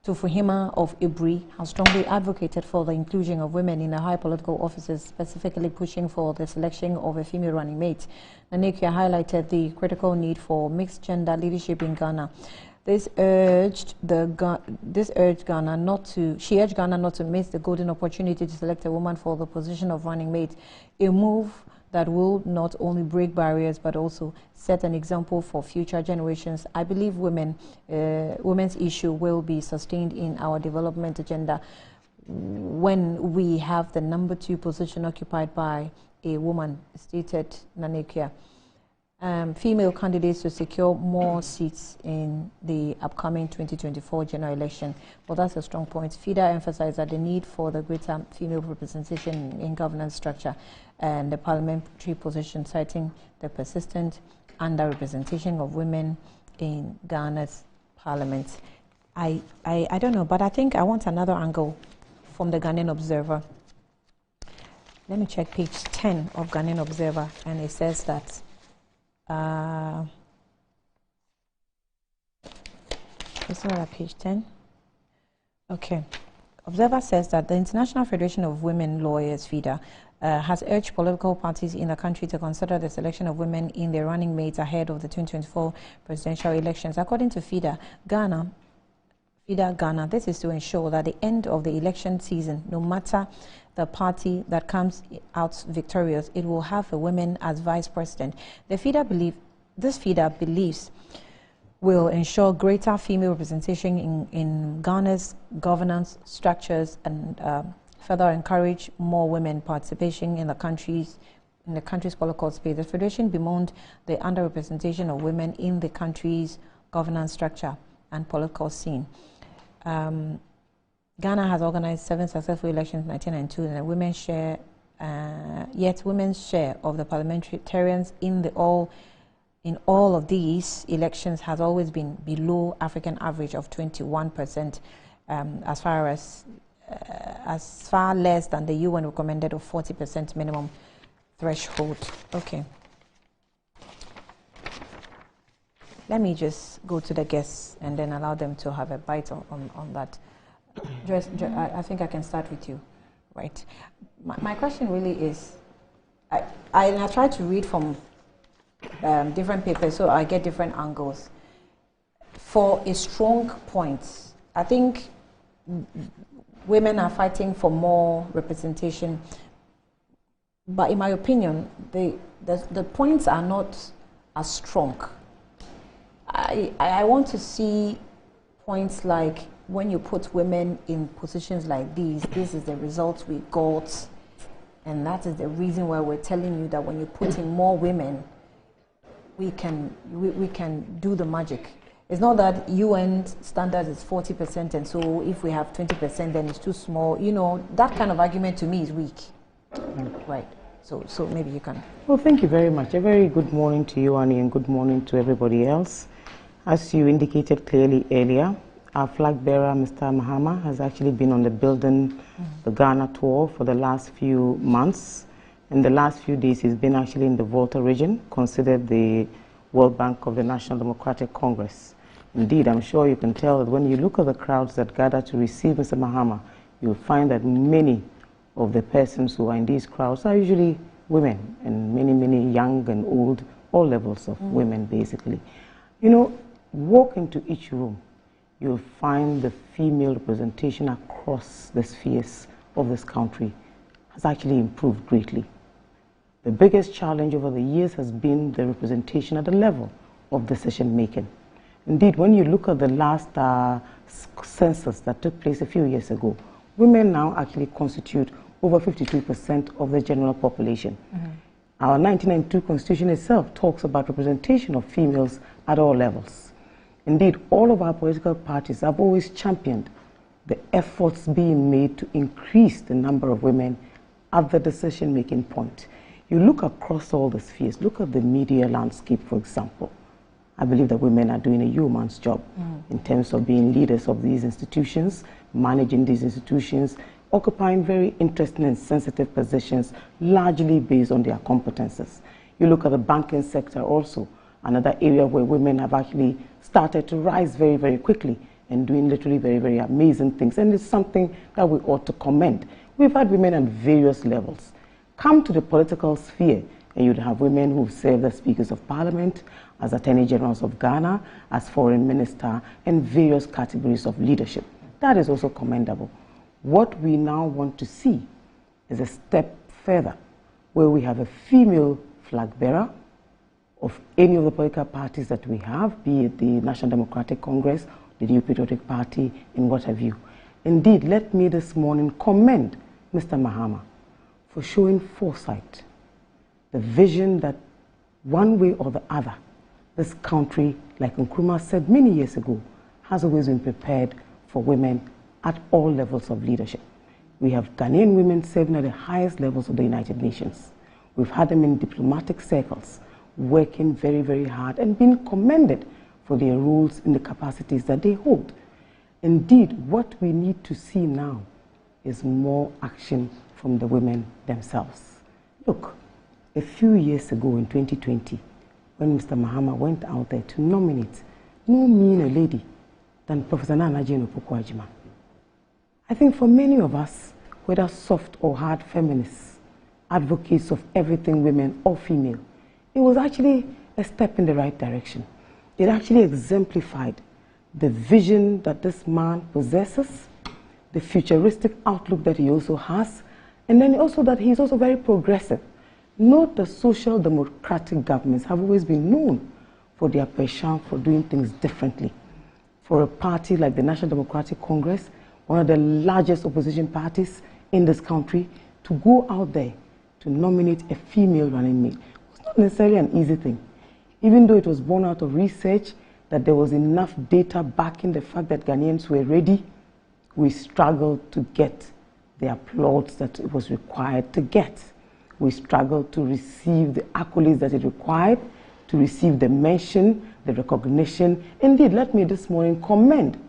Tufahima of Ibri has strongly advocated for the inclusion of women in the high political offices, specifically pushing for the selection of a female running mate. Nanekia highlighted the critical need for mixed gender leadership in Ghana. She urged Ghana not to miss the golden opportunity to select a woman for the position of running mate, a move that will not only break barriers but also set an example for future generations. I believe women's issue will be sustained in our development agenda when we have the number 2 position occupied by a woman, stated Nanekia. Female candidates to secure more seats in the upcoming 2024 general election. Well, that's a strong point. FIDA emphasized that the need for the greater female representation in governance structure and the parliamentary position, citing the persistent underrepresentation of women in Ghana's parliament. I don't know, but I think I want another angle from the Ghanaian Observer. Let me check page 10 of Ghanaian Observer, and it says that it's not at page 10. Okay. Observer says that the International Federation of Women Lawyers, FIDA, has urged political parties in the country to consider the selection of women in their running mates ahead of the 2024 presidential elections. According to FIDA Ghana, this is to ensure that the end of the election season, no matter the party that comes out victorious, it will have a woman as vice president. This FIDA believes will ensure greater female representation in Ghana's governance structures and further encourage more women participation in the country's political space. The Federation bemoaned the underrepresentation of women in the country's governance structure and political scene. Ghana has organized 7 successful elections in 1992, and yet women's share of the parliamentarians in all of these elections has always been below African average of 21%, as far less than the UN recommended of 40% minimum threshold. Okay. Let me just go to the guests and then allow them to have a bite on that. Joyce, I think I can start with you, right? My question really is, I try to read from different papers so I get different angles. For a strong point, I think women are fighting for more representation, but in my opinion, the points are not as strong. I want to see points like, when you put women in positions like these, this is the results we got, and that is the reason why we're telling you that when you put in more women, we can do the magic. It's not that UN standard is 40%, and so if we have 20%, then it's too small. You know, that kind of argument to me is weak. Right. So maybe you can. Well, thank you very much. A very good morning to you, Annie, and good morning to everybody else. As you indicated clearly earlier, our flag bearer, Mr. Mahama, has actually been on the Building the Ghana tour for the last few months. In the last few days, he's been actually in the Volta region, considered the World Bank of the National Democratic Congress. Indeed, I'm sure you can tell that when you look at the crowds that gather to receive Mr. Mahama, you'll find that many of the persons who are in these crowds are usually women, and many young and old, all levels of women, basically. You know, walk into each room, you'll find the female representation across the spheres of this country has actually improved greatly. The biggest challenge over the years has been the representation at the level of decision making. Indeed, when you look at the last census that took place a few years ago, women now actually constitute over 52% of the general population. Our 1992 Constitution itself talks about representation of females at all levels. Indeed, all of our political parties have always championed the efforts being made to increase the number of women at the decision-making point. You look across all the spheres, look at the media landscape, for example. I believe that women are doing a yeoman's job in terms of being leaders of these institutions, managing these institutions, occupying very interesting and sensitive positions, largely based on their competences. You look at the banking sector also, another area where women have actually started to rise very quickly, and doing literally very, very amazing things. And it's something that we ought to commend. We've had women at various levels. Come to the political sphere, and you'd have women who served as Speakers of Parliament, as Attorney Generals of Ghana, as Foreign Minister, and various categories of leadership. That is also commendable. What we now want to see is a step further, where we have a female flag bearer of any of the political parties that we have, be it the National Democratic Congress, the New Patriotic Party, and what have you. Indeed, let me this morning commend Mr. Mahama for showing foresight, the vision that one way or the other, this country, like Nkrumah said many years ago, has always been prepared for women at all levels of leadership. We have Ghanaian women serving at the highest levels of the United Nations. We've had them in diplomatic circles, working very, very hard and being commended for their roles in the capacities that they hold. Indeed, what we need to see now is more action from the women themselves. Look, a few years ago in 2020, when Mr. Mahama went out there to nominate no meaner lady than Professor Nana Jane Opoku-Agyeman. I think for many of us, whether soft or hard feminists, advocates of everything women or female, it was actually a step in the right direction. It actually exemplified the vision that this man possesses, the futuristic outlook that he also has, and then also that he is also very progressive. Note the social democratic governments have always been known for their penchant for doing things differently. For a party like the National Democratic Congress, one of the largest opposition parties in this country, to go out there to nominate a female running mate was not necessarily an easy thing. Even though it was born out of research that there was enough data backing the fact that Ghanaians were ready, we struggled to get the applause that it was required to get. We struggled to receive the accolades that it required, to receive the mention, the recognition. Indeed, let me this morning commend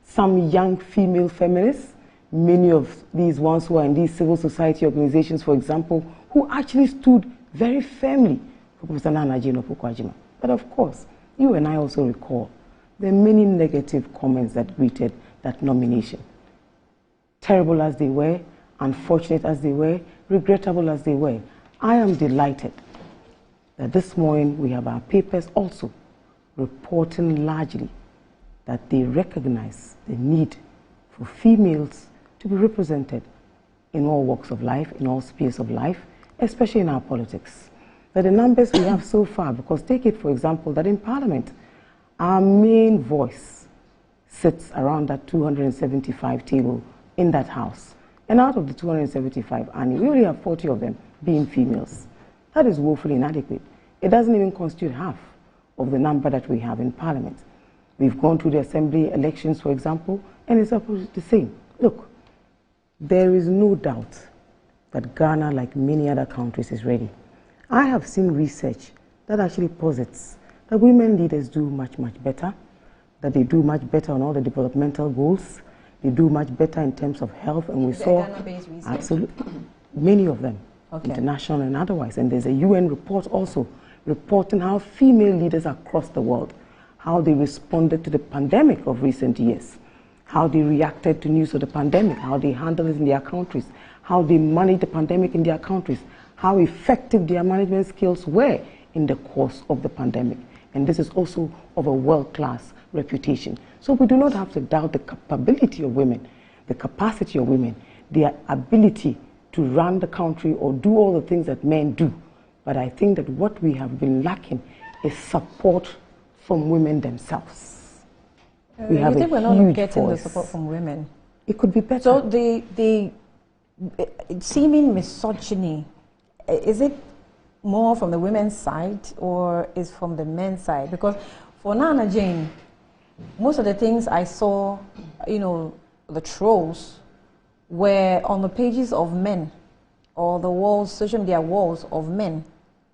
some young female feminists, many of these ones who are in these civil society organizations, for example, who actually stood very firmly for Professor Nana Jane Opoku-Agyeman. But of course, you and I also recall the many negative comments that greeted that nomination. Terrible as they were, unfortunate as they were, regrettable as they were, I am delighted that this morning we have our papers also reporting largely that they recognize the need for females to be represented in all walks of life, in all spheres of life, especially in our politics. That the numbers we have so far, because take it for example that in Parliament, our main voice sits around that 275 table in that house. And out of the 275, Annie, we only have 40 of them being females. That is woefully inadequate. It doesn't even constitute half of the number that we have in Parliament. We've gone through the assembly elections, for example, and it's about the same. Look, there is no doubt that Ghana, like many other countries, is ready. I have seen research that actually posits that women leaders do much, much better, that they do much better on all the developmental goals, they do much better in terms of health, and we saw absolutely many of them, international and otherwise. And there's a UN report also reporting how female leaders across the world, how they responded to the pandemic of recent years, how they reacted to news of the pandemic, how they handled it in their countries, how they managed the pandemic in their countries, how effective their management skills were in the course of the pandemic. And this is also of a world-class reputation. So we do not have to doubt the capability of women, the capacity of women, their ability to run the country or do all the things that men do. But I think that what we have been lacking is support from women themselves. We have you think we're not getting the support from women? It could be better. So the seeming misogyny, is it more from the women's side or is from the men's side? Because for Nana Jane, most of the things I saw, the trolls, were on the pages of men or the walls, social media walls of men,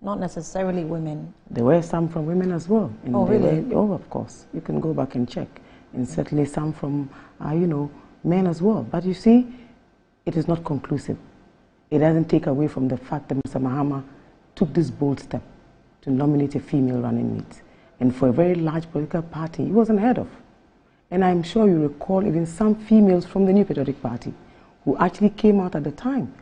not necessarily women. There were some from women as well. Oh, really? Oh, of course. You can go back and check. And certainly some from, men as well. But you see, it is not conclusive. It doesn't take away from the fact that Mr. Mahama took this bold step to nominate a female running mate. And for a very large political party, he was unheard of. And I'm sure you recall even some females from the New Patriotic Party who actually came out at the time.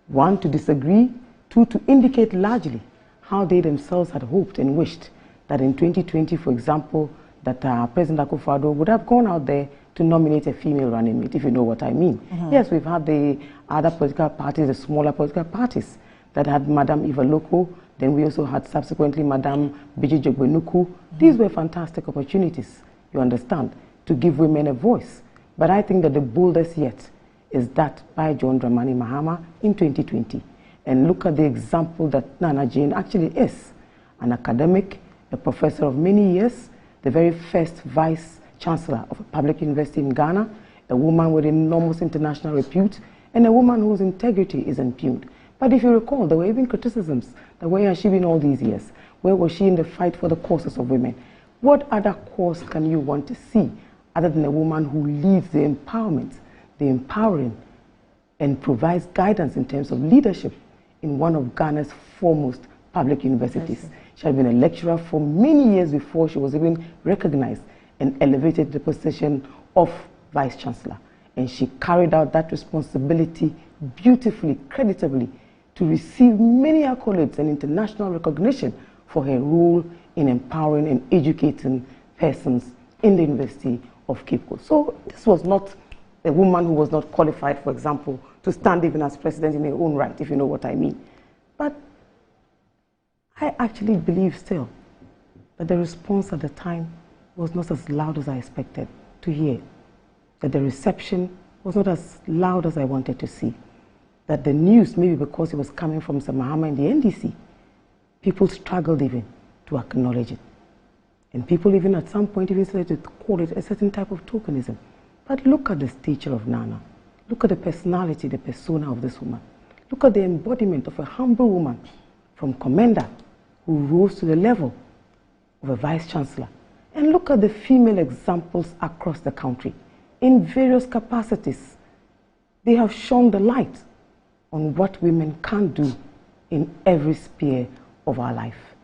One, to disagree. Two, to indicate largely how they themselves had hoped and wished that in 2020, for example, that President Akufo-Addo would have gone out there to nominate a female running mate, if you know what I mean. Yes, we've had the other political parties, the smaller political parties, that had Madam Eva Loko. Then we also had subsequently Madam Biji Jogbenuku. These were fantastic opportunities, you understand, to give women a voice. But I think that the boldest yet is that by John Dramani Mahama in 2020. And look at the example that Nana Jane actually is. An academic, a professor of many years, the very first vice chancellor of a public university in Ghana, a woman with enormous international repute, and a woman whose integrity is impugned. But if you recall, there were even criticisms that where has she been all these years? Where was she in the fight for the causes of women? What other cause can you want to see other than a woman who leads the empowerment, the empowering, and provides guidance in terms of leadership in one of Ghana's foremost public universities? She had been a lecturer for many years before she was even recognized and elevated to the position of vice chancellor. And she carried out that responsibility beautifully, creditably, to receive many accolades and international recognition for her role in empowering and educating persons in the University of Cape Coast. So this was not a woman who was not qualified, for example, to stand even as president in her own right, if you know what I mean. But I actually believe still that the response at the time was not as loud as I expected to hear, that the reception was not as loud as I wanted to see, that the news, maybe because it was coming from Sir Mahama and the NDC, people struggled even to acknowledge it. And people even at some point even started to call it a certain type of tokenism. But look at the stature of Nana. Look at the personality, the persona of this woman. Look at the embodiment of a humble woman from commander who rose to the level of a vice chancellor. And look at the female examples across the country in various capacities. They have shone the light on what women can do in every sphere of our life.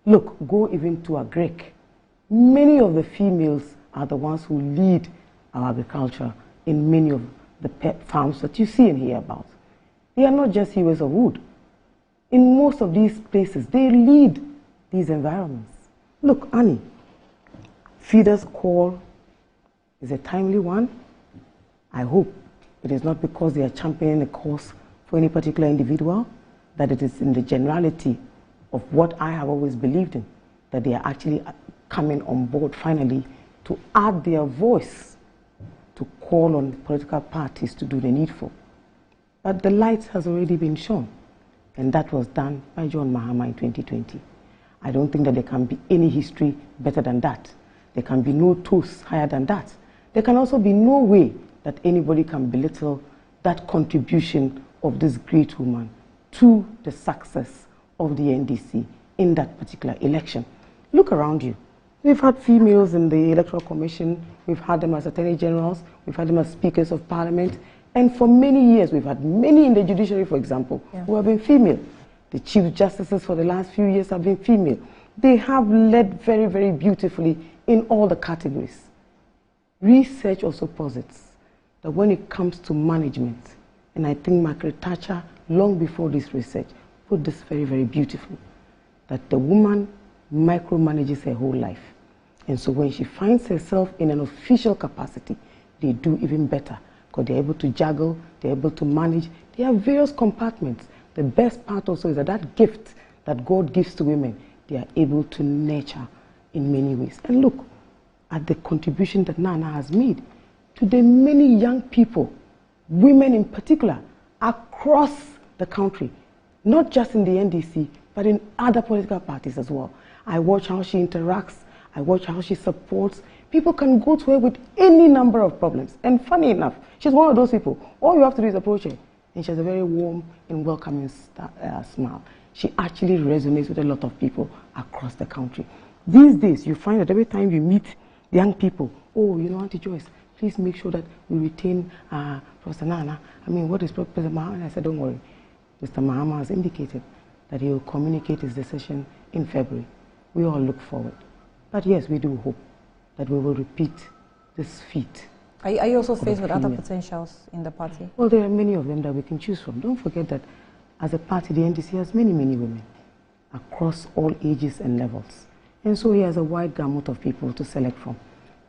Look, go even to Agrek. Many of the females are the ones who lead our agriculture in many of the farms that you see and hear about. They are not just hewers of wood. In most of these places, they lead these environments. Look, Annie, Feeder's call is a timely one. I hope it is not because they are championing a cause for any particular individual, that it is in the generality of what I have always believed in, that they are actually coming on board finally to add their voice to call on political parties to do the needful. But the light has already been shown, and that was done by John Mahama in 2020. I don't think that there can be any history better than that. There can be no toast higher than that. There can also be no way that anybody can belittle that contribution of this great woman to the success of the NDC in that particular election. Look around you. We've had females in the Electoral Commission, we've had them as Attorney Generals, we've had them as Speakers of Parliament, and for many years we've had many in the judiciary, for example, who have been female. The Chief Justices for the last few years have been female. They have led very, very beautifully in all the categories. Research also posits that when it comes to management, and I think Margaret Thatcher, long before this research, put this very, very beautifully, that the woman micromanages her whole life. And so when she finds herself in an official capacity, they do even better, because they're able to juggle, they're able to manage, they have various compartments. The best part also is that that gift that God gives to women, they are able to nurture in many ways. And look at the contribution that Nana has made to the many young people, women in particular, across the country, not just in the NDC, but in other political parties as well. I watch how she interacts, I watch how she supports. People can go to her with any number of problems. And funny enough, she's one of those people. All you have to do is approach her, and she has a very warm and welcoming smile. She actually resonates with a lot of people across the country. These days, you find that every time you meet young people, oh, you know, Auntie Joyce, please make sure that we retain Professor Nana. I mean, what is Professor Mahama? And I said, don't worry. Mr. Mahama has indicated that he will communicate his decision in February. We all look forward. But yes, we do hope that we will repeat this feat. Are you also faced with other potentials in the party? Well, there are many of them that we can choose from. Don't forget that as a party, the NDC has many, many women across all ages and levels. And so he has a wide gamut of people to select from.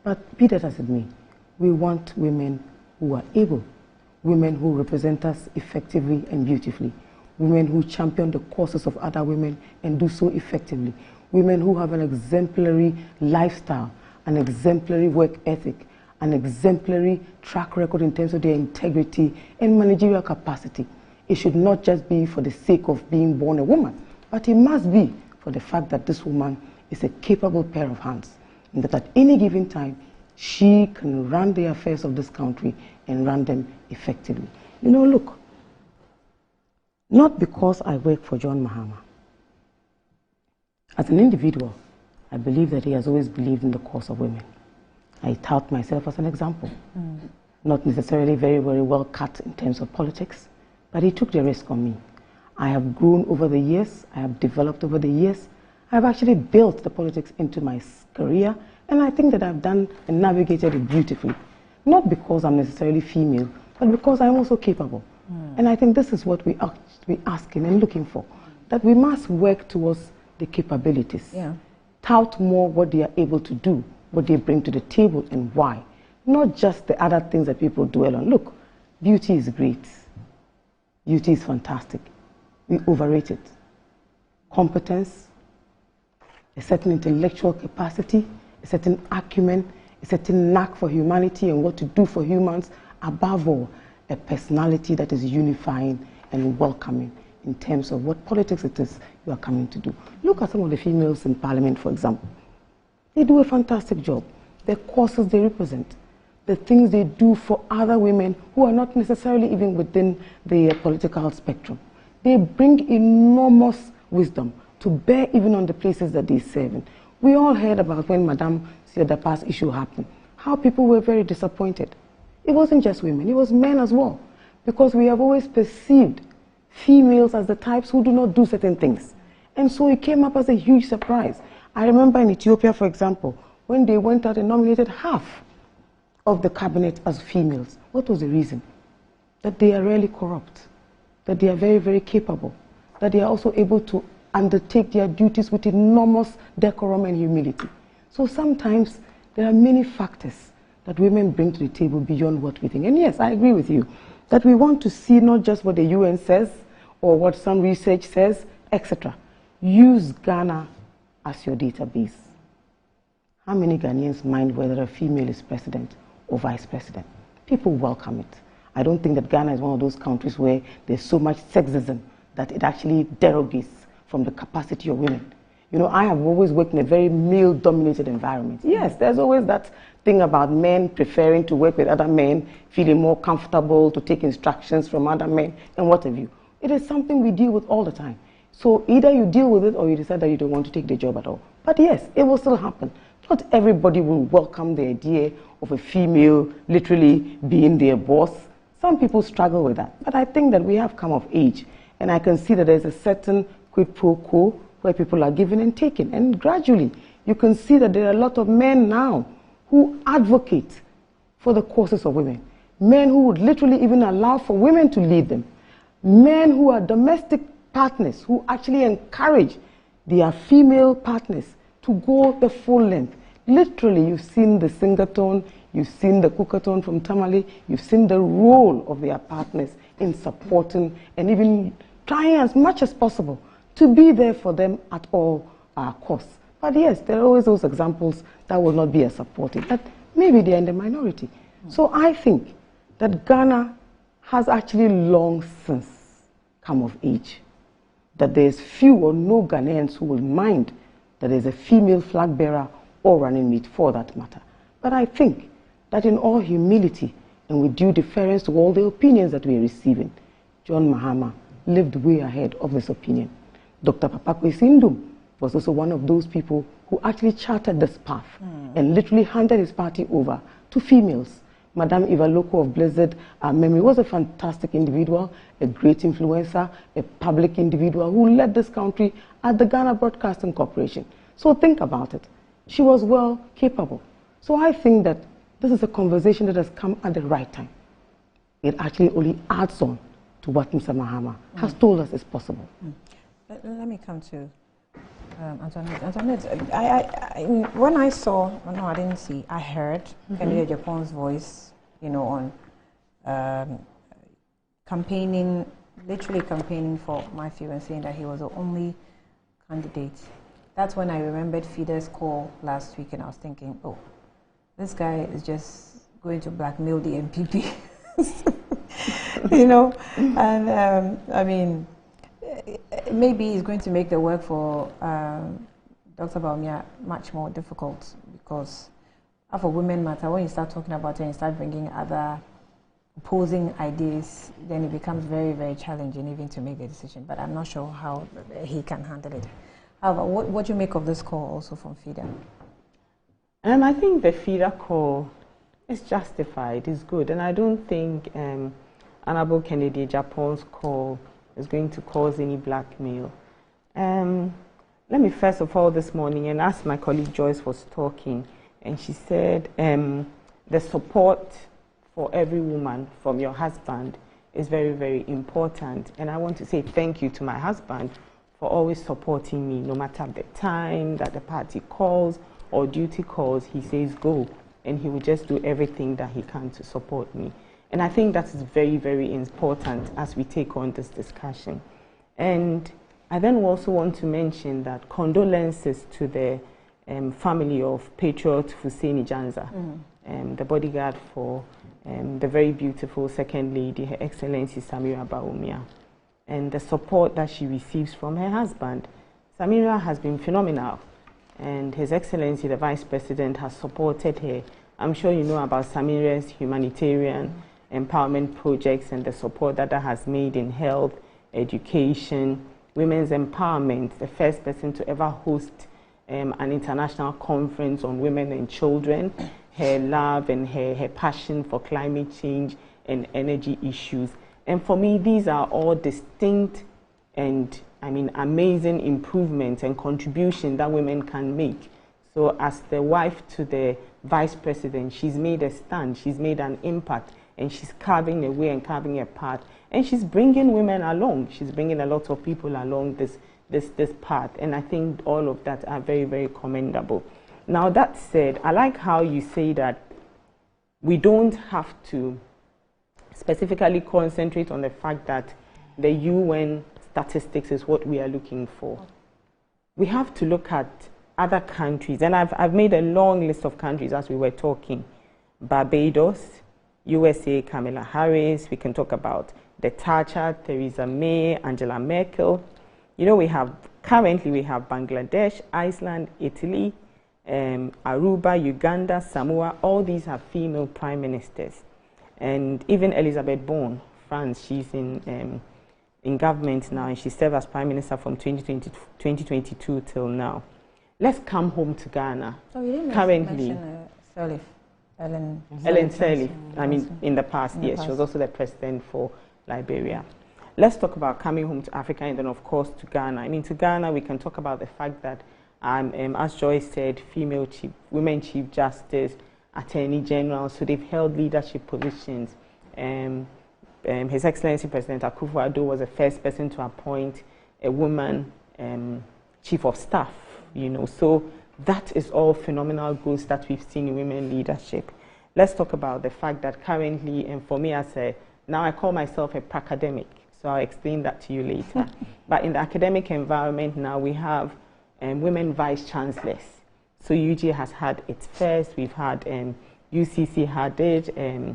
But be that as it may, we want women who are able, women who represent us effectively and beautifully, women who champion the causes of other women and do so effectively, women who have an exemplary lifestyle, an exemplary work ethic, an exemplary track record in terms of their integrity and managerial capacity. It should not just be for the sake of being born a woman, but it must be for the fact that this woman is a capable pair of hands, and that at any given time, she can run the affairs of this country and run them effectively. You know, look, not because I work for John Mahama. As an individual, I believe that he has always believed in the cause of women. I tout myself as an example. Not necessarily very, very well cut in terms of politics, but he took the risk on me. I have grown over the years, I have developed over the years, I've actually built the politics into my career, and I think that I've done and navigated it beautifully. Not because I'm necessarily female, but because I'm also capable. And I think this is what we're asking and looking for, that we must work towards the capabilities. Tout more what they are able to do, what they bring to the table and why. Not just the other things that people dwell on. Look, beauty is great. Beauty is fantastic. We overrate it. Competence, a certain intellectual capacity, a certain acumen, a certain knack for humanity and what to do for humans, above all, a personality that is unifying and welcoming in terms of what politics it is you are coming to do. Look at some of the females in Parliament, for example. They do a fantastic job. The causes they represent, the things they do for other women who are not necessarily even within the political spectrum. They bring enormous wisdom to bear even on the places that they serve in. We all heard about when Madame Siadapa's issue happened, how people were very disappointed. It wasn't just women, it was men as well, because we have always perceived females as the types who do not do certain things. And so it came up as a huge surprise. I remember in Ethiopia, for example, when they went out and nominated half of the cabinet as females. What was the reason? That they are rarely corrupt, that they are very, very capable, that they are also able to undertake their duties with enormous decorum and humility. So sometimes there are many factors that women bring to the table beyond what we think. And yes, I agree with you, that we want to see not just what the UN says or what some research says, etc. Use Ghana as your database. How many Ghanaians mind whether a female is president or vice president? People welcome it. I don't think that Ghana is one of those countries where there's so much sexism that it actually derogates from the capacity of women. You know, I have always worked in a very male-dominated environment. Yes, there's always that thing about men preferring to work with other men, feeling more comfortable to take instructions from other men, and what have you. It is something we deal with all the time. So either you deal with it or you decide that you don't want to take the job at all. But yes, it will still happen. Not everybody will welcome the idea of a female literally being their boss. Some people struggle with that. But I think that we have come of age, and I can see that there's a certain quid pro quo where people are giving and taking. And gradually, you can see that there are a lot of men now who advocate for the causes of women. Men who would literally even allow for women to lead them. Men who are domestic partners who actually encourage their female partners to go the full length. Literally, you've seen the Singaton, you've seen the Cookaton from Tamale, you've seen the role of their partners in supporting and even trying as much as possible to be there for them at all costs. But yes, there are always those examples that will not be as supportive, but maybe they're in the minority. So I think that Ghana has actually long since come of age, that there's few or no Ghanaians who will mind that there's a female flag bearer or running mate for that matter. But I think that in all humility and with due deference to all the opinions that we're receiving, John Mahama lived way ahead of this opinion. Dr. Papakwe Sindum was also one of those people who actually charted this path and literally handed his party over to females. Madame Ivaloko of blessed memory was a fantastic individual, a great influencer, a public individual who led this country at the Ghana Broadcasting Corporation. So think about it. She was well capable. So I think that This is a conversation that has come at the right time. It actually only adds on to what Mr. Mahama has told us is possible. Let me come to Antoinette. Antoinette, when I saw, no, I didn't see, I heard Kennedy Japon's voice, you know, on campaigning, literally campaigning for Matthew and saying that he was the only candidate. That's when I remembered Fide's call last week, and I was thinking, oh, this guy is just going to blackmail the MPP. You know, and I mean, maybe he's going to make the work for Dr. Bawumia much more difficult, because for women matter, when you start talking about it and you start bringing other opposing ideas, then it becomes very, very challenging even to make the decision. But I'm not sure how he can handle it. However, what do you make of this call also from FIDA? I think the FIDA call is justified, is good, and I don't think Honorable Kennedy Japon's call is going to cause any blackmail. Let me first of all this morning, and as my colleague Joyce was talking, and she said the support for every woman from your husband is very, very important. And I want to say thank you to my husband for always supporting me, no matter the time that the party calls or duty calls, he says go, and he will just do everything that he can to support me. And I think that is very, very important as we take on this discussion. And I then also want to mention that condolences to the family of Patriot Husseini Janza, the bodyguard for the very beautiful Second Lady, Her Excellency Samira Bawumia, and the support that she receives from her husband. Samira has been phenomenal, and His Excellency, the Vice President, has supported her. I'm sure you know about Samira's humanitarian empowerment projects and the support that has made in health, education, women's empowerment, the first person to ever host an international conference on women and children, her love and her passion for climate change and energy issues. And for me, these are all distinct and, I mean, amazing improvements and contributions that women can make. So as the wife to the Vice President, she's made a stand, she's made an impact, and she's carving a way and carving a path. And she's bringing women along. She's bringing a lot of people along this path. And I think all of that are very, very commendable. Now, that said, I like how you say that we don't have to specifically concentrate on the fact that the UN statistics is what we are looking for. We have to look at other countries. And I've made a long list of countries as we were talking. Barbados, USA, Kamala Harris. We can talk about the Thatcher, Theresa May, Angela Merkel. You know, currently we have Bangladesh, Iceland, Italy, Aruba, Uganda, Samoa. All these have female prime ministers. And even Elizabeth Borne, France, she's in government now, and she served as prime minister from 2022 till now. Let's come home to Ghana. So you didn't currently mention Sirleaf. Ellen Sirleaf, I mean, in the past, yes, she was also the president for Liberia. Let's talk about coming home to Africa and then, of course, to Ghana. I mean, to Ghana, we can talk about the fact that, as Joyce said, women chief justice, attorney general, so they've held leadership positions. His Excellency President Akufo-Addo was the first person to appoint a woman chief of staff, you know, so that is all phenomenal growth that we've seen in women leadership. Let's talk about the fact that currently, and for me now I call myself a pracademic, so I'll explain that to you later. But in the academic environment now, we have women vice chancellors. So UG has had its first, we've had UCC had it, the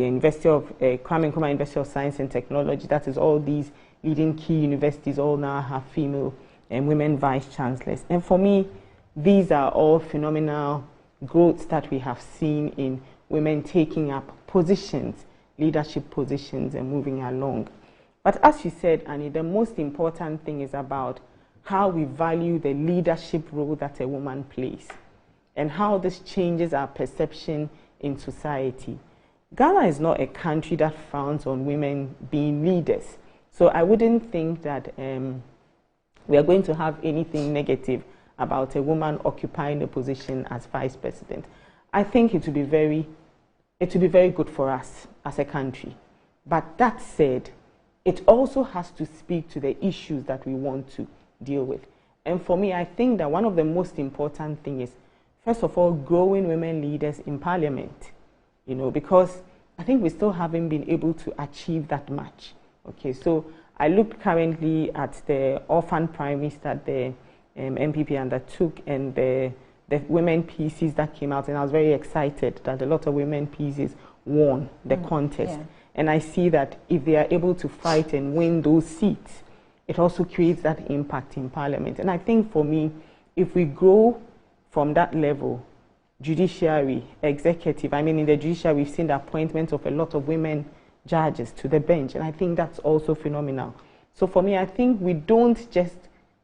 University of Kwame Nkrumah University of Science and Technology, that is all these leading key universities all now have female and women vice chancellors. And for me, these are all phenomenal growths that we have seen in women taking up positions, leadership positions, and moving along. But as you said, Annie, the most important thing is about how we value the leadership role that a woman plays and how this changes our perception in society. Ghana is not a country that frowns on women being leaders. So I wouldn't think that we are going to have anything negative about a woman occupying a position as vice president. I think it would be very good for us as a country. But that said, it also has to speak to the issues that we want to deal with. And for me, I think that one of the most important things is, first of all, growing women leaders in parliament, you know, because I think we still haven't been able to achieve that much. Okay, so I look currently at the orphan primaries that the MPP undertook and the women PCs that came out, and I was very excited that a lot of women PCs won the contest. Yeah. And I see that if they are able to fight and win those seats, it also creates that impact in parliament. And I think for me, if we grow from that level, judiciary, executive, I mean in the judiciary we've seen the appointment of a lot of women judges to the bench, and I think that's also phenomenal. So for me, I think we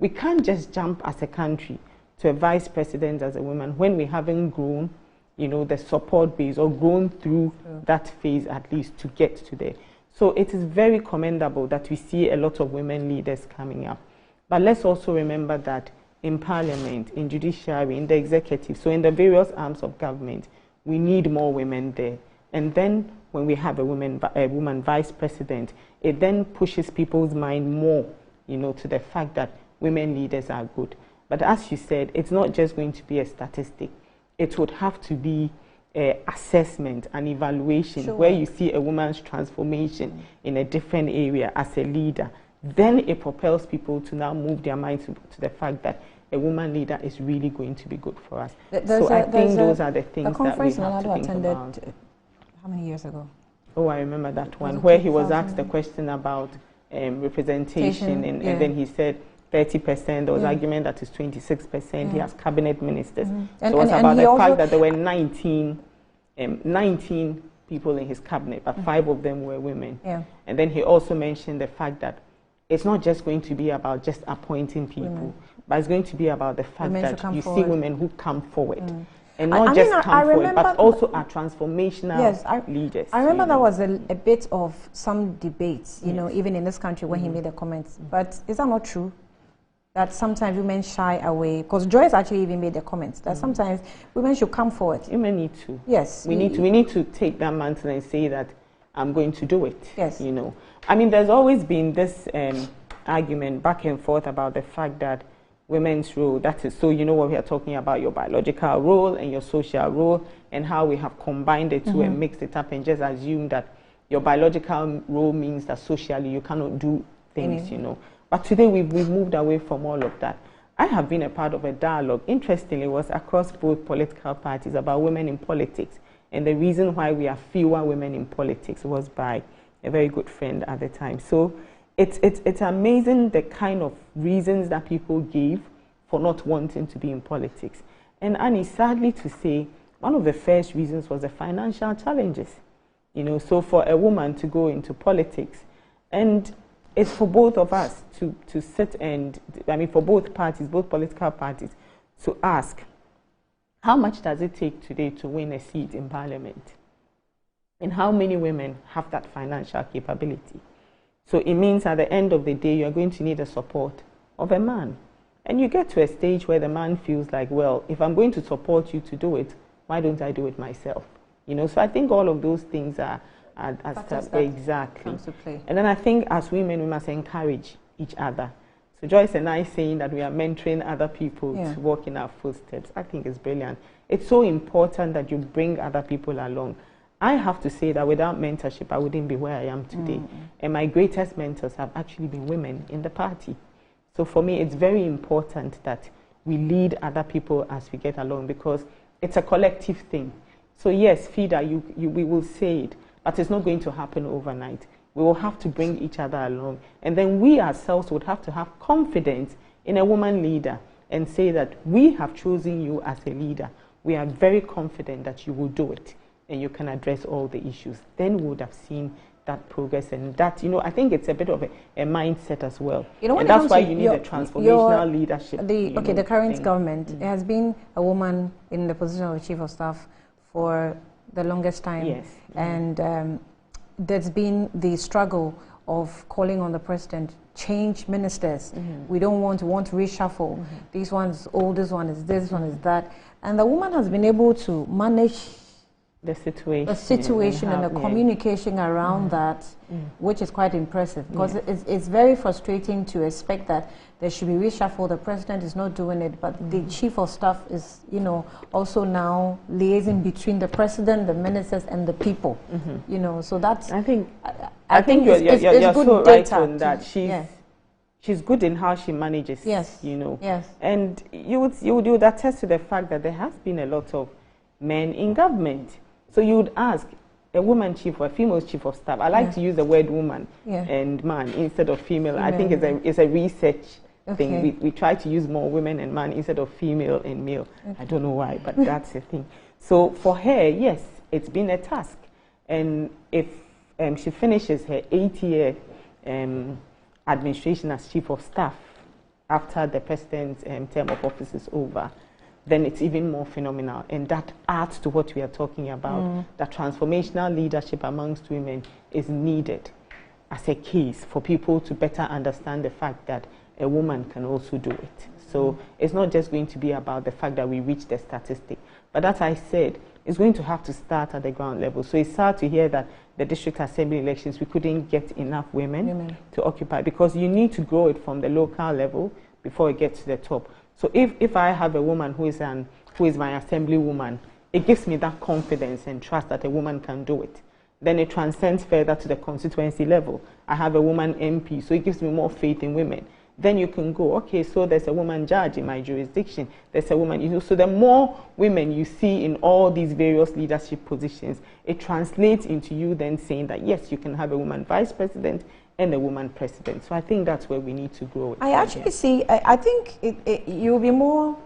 can't just jump as a country to a vice president as a woman when we haven't grown, you know, the support base or grown through that phase at least to get to there. So it is very commendable that we see a lot of women leaders coming up. But let's also remember that in parliament, in judiciary, in the executive, so in the various arms of government, we need more women there. And then when we have a woman vice president, it then pushes people's mind more, you know, to the fact that women leaders are good. But as you said, it's not just going to be a statistic. It would have to be assessment and evaluation where you see a woman's transformation in a different area as a leader. Then it propels people to now move their minds to the fact that a woman leader is really going to be good for us. So I think those are the things that we have to think about. How many years ago? Oh, I remember that one, where he was asked a question about representation, and then he said 30%. There was argument that is 26%. He has cabinet ministers. So it was about the fact that there were 19 people in his cabinet, but 5 of them were women. And then he also mentioned the fact that it's not just going to be about just appointing people, but it's going to be about the fact that you see women who come forward. And not just come forward, but also are transformational leaders. I remember there was a bit of some debates, you know, even in this country when he made the comments. But is that not true? That sometimes women shy away? Because Joyce actually even made the comments that sometimes women should come forward. Women need to. Yes. We need to take that mantle and say that I'm going to do it. Yes. You know, I mean, there's always been this argument back and forth about the fact that women's role, that is, so you know what we are talking about, your biological role and your social role, and how we have combined the two and mixed it up and just assumed that your biological role means that socially you cannot do things, you know. But today we've moved away from all of that. I have been a part of a dialogue, interestingly, it was across both political parties about women in politics. And the reason why we have fewer women in politics was by a very good friend at the time. So it's amazing the kind of reasons that people gave for not wanting to be in politics. And Annie, sadly to say, one of the first reasons was the financial challenges. You know, so for a woman to go into politics, and it's for both of us to sit and, I mean, for both parties, both political parties, to ask, how much does it take today to win a seat in parliament? And how many women have that financial capability? So it means at the end of the day, you're going to need the support of a man. And you get to a stage where the man feels like, well, if I'm going to support you to do it, why don't I do it myself? You know, so I think all of those things are exactly. And then I think as women, we must encourage each other. So Joyce and I saying that we are mentoring other people to walk in our footsteps, I think is brilliant. It's so important that you bring other people along. I have to say that without mentorship, I wouldn't be where I am today. And my greatest mentors have actually been women in the party. So for me, it's very important that we lead other people as we get along, because it's a collective thing. So yes, FIDA, we will say it, but it's not going to happen overnight. We will have to bring each other along. And then we ourselves would have to have confidence in a woman leader and say that we have chosen you as a leader. We are very confident that you will do it and you can address all the issues. Then we would have seen that progress, and that, you know, I think it's a bit of a mindset as well. You know, and that's why you need a transformational leadership. The current government, there has been a woman in the position of Chief of Staff for the longest time. Yes. And there's been the struggle of calling on the president change ministers. We don't want to reshuffle. This one is old, this one is this one is that. And the woman has been able to manage the situation, and the communication around that, which is quite impressive, because it's very frustrating to expect that there should be reshuffle. The president is not doing it, but the chief of staff is, you know, also now liaising between the president, the ministers, and the people. You know, so that's. I think you're so right on that. She's good in how she manages. Yes. You know. Yes. And you would attest to the fact that there has been a lot of men in government. So you would ask a woman chief or a female chief of staff. I like to use the word woman and man instead of female. I think it's a research thing. We try to use more women and man instead of female and male. I don't know why, but that's the thing. So for her, yes, it's been a task. And if she finishes her 8-year administration as chief of staff after the president's term of office is over, then it's even more phenomenal. And that adds to what we are talking about, that transformational leadership amongst women is needed as a case for people to better understand the fact that a woman can also do it. So it's not just going to be about the fact that we reach the statistic, but as I said, it's going to have to start at the ground level. So it's sad to hear that the district assembly elections, we couldn't get enough women to occupy, because you need to grow it from the local level before it gets to the top. So if I have a woman who is my assembly woman, it gives me that confidence and trust that a woman can do it. Then it transcends further to the constituency level. I have a woman MP, so it gives me more faith in women. Then you can go, okay, so there's a woman judge in my jurisdiction. There's a woman, you know, so the more women you see in all these various leadership positions, it translates into you then saying that, yes, you can have a woman vice president and a woman president. So I think that's where we need to grow. I actually see, I think you'll be more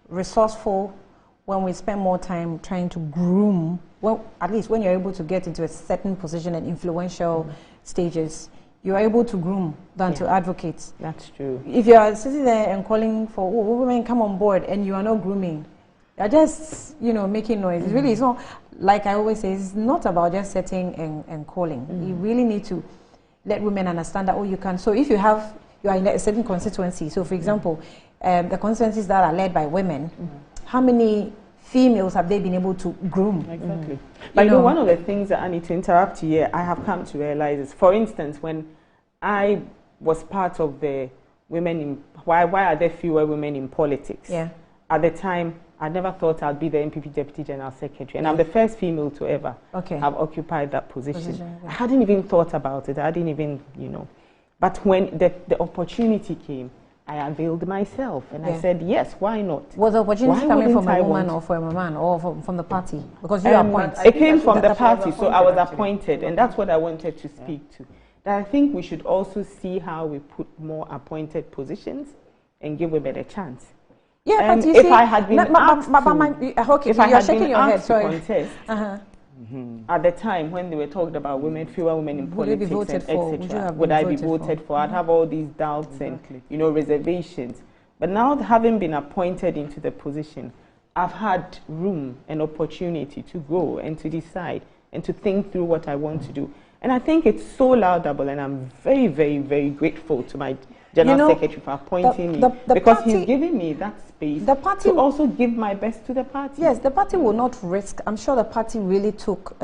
resourceful when we spend more time trying to groom, well, at least when you're able to get into a certain position and influential stages, you're able to groom than to advocate. That's true. If you are sitting there and calling for, oh, women come on board, and you are not grooming, you're just, you know, making noise. It's really, it's not, like I always say, it's not about just setting and calling. You really need to let women understand that, oh, you can. So if you are in a certain constituency, so for example, the constituencies that are led by women, how many females have they been able to groom? Exactly. But you know, one of the things that I need to interrupt you here, I have come to realize is, for instance, when I was part of the women in, why are there fewer women in politics? Yeah. At the time, I never thought I'd be the NPP Deputy General Secretary, and I'm the first female to ever have occupied that position. I hadn't even thought about it. I didn't even, you know. But when the opportunity came, I availed myself, and I said, yes, why not? Was the opportunity coming from a woman or from a man, or from the party? Because you are appointed. It came from the party, so I was appointed, and that's what I wanted to speak to. That I think we should also see how we put more appointed positions and give women a chance. Yeah, but you if see, I had been asked to contest, at the time when they were talking about women, fewer women in politics, etc., would I be voted for? I'd have all these doubts and, you know, reservations. But now, having been appointed into the position, I've had room and opportunity to go and to decide and to think through what I want to do. And I think it's so laudable, and I'm very, very, very grateful to my General Secretary for appointing me, because he's giving me that space to also give my best to the party. Yes, the party will not risk. I'm sure the party really took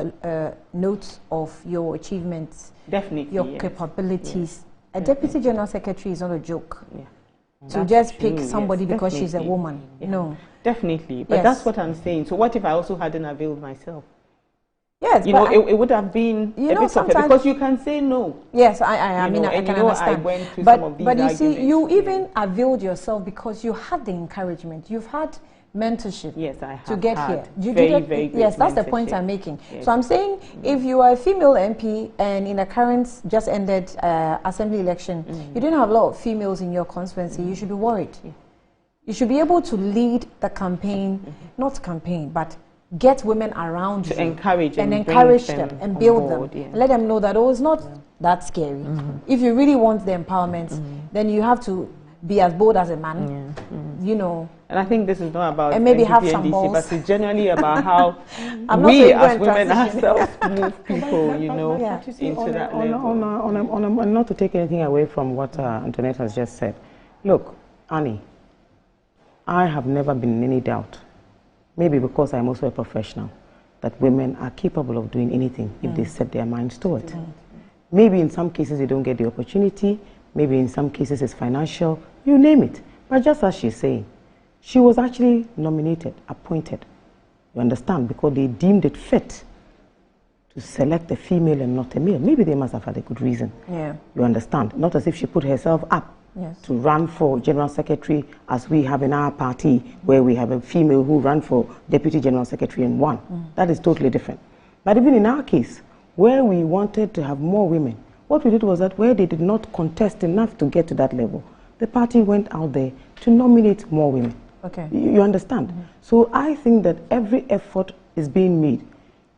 note of your achievements, definitely, your capabilities. Yes. A Deputy General Secretary is not a joke. Yeah. To just pick somebody because she's a woman. Yeah. No. Definitely. But that's what I'm saying. So what if I also hadn't availed myself? Yes, you know, it would have been a bit of it, because you can say no. Yes, I mean, I can understand. I went through some of these but you see, you even availed yourself because you had the encouragement. You've had mentorship. Yes, I have to get here. Very yes, that's the point I'm making. Yes. So I'm saying, if you are a female MP and in the current just ended assembly election, you didn't have a lot of females in your constituency, you should be worried. You should be able to lead the campaign, not campaign, but get women around you, encourage them and build them, and let them know that it's not that scary. If you really want the empowerment, then you have to be as bold as a man, you know. And I think this is not about and maybe have some NDC, balls. but it's generally about how we as women ourselves move people, you know, into that level. Not to take anything away from what Antoinette has just said. Look, Annie, I have never been in any doubt, maybe because I'm also a professional, that women are capable of doing anything if they set their minds to it. Maybe in some cases they don't get the opportunity, maybe in some cases it's financial, you name it. But just as she's saying, she was actually nominated, appointed, you understand, because they deemed it fit to select a female and not a male. Maybe they must have had a good reason. Yeah. You understand? Not as if she put herself up to run for General Secretary, as we have in our party, where we have a female who ran for Deputy General Secretary and won. That is totally different. But even in our case, where we wanted to have more women, what we did was that where they did not contest enough to get to that level, the party went out there to nominate more women. Okay. You understand? So I think that every effort is being made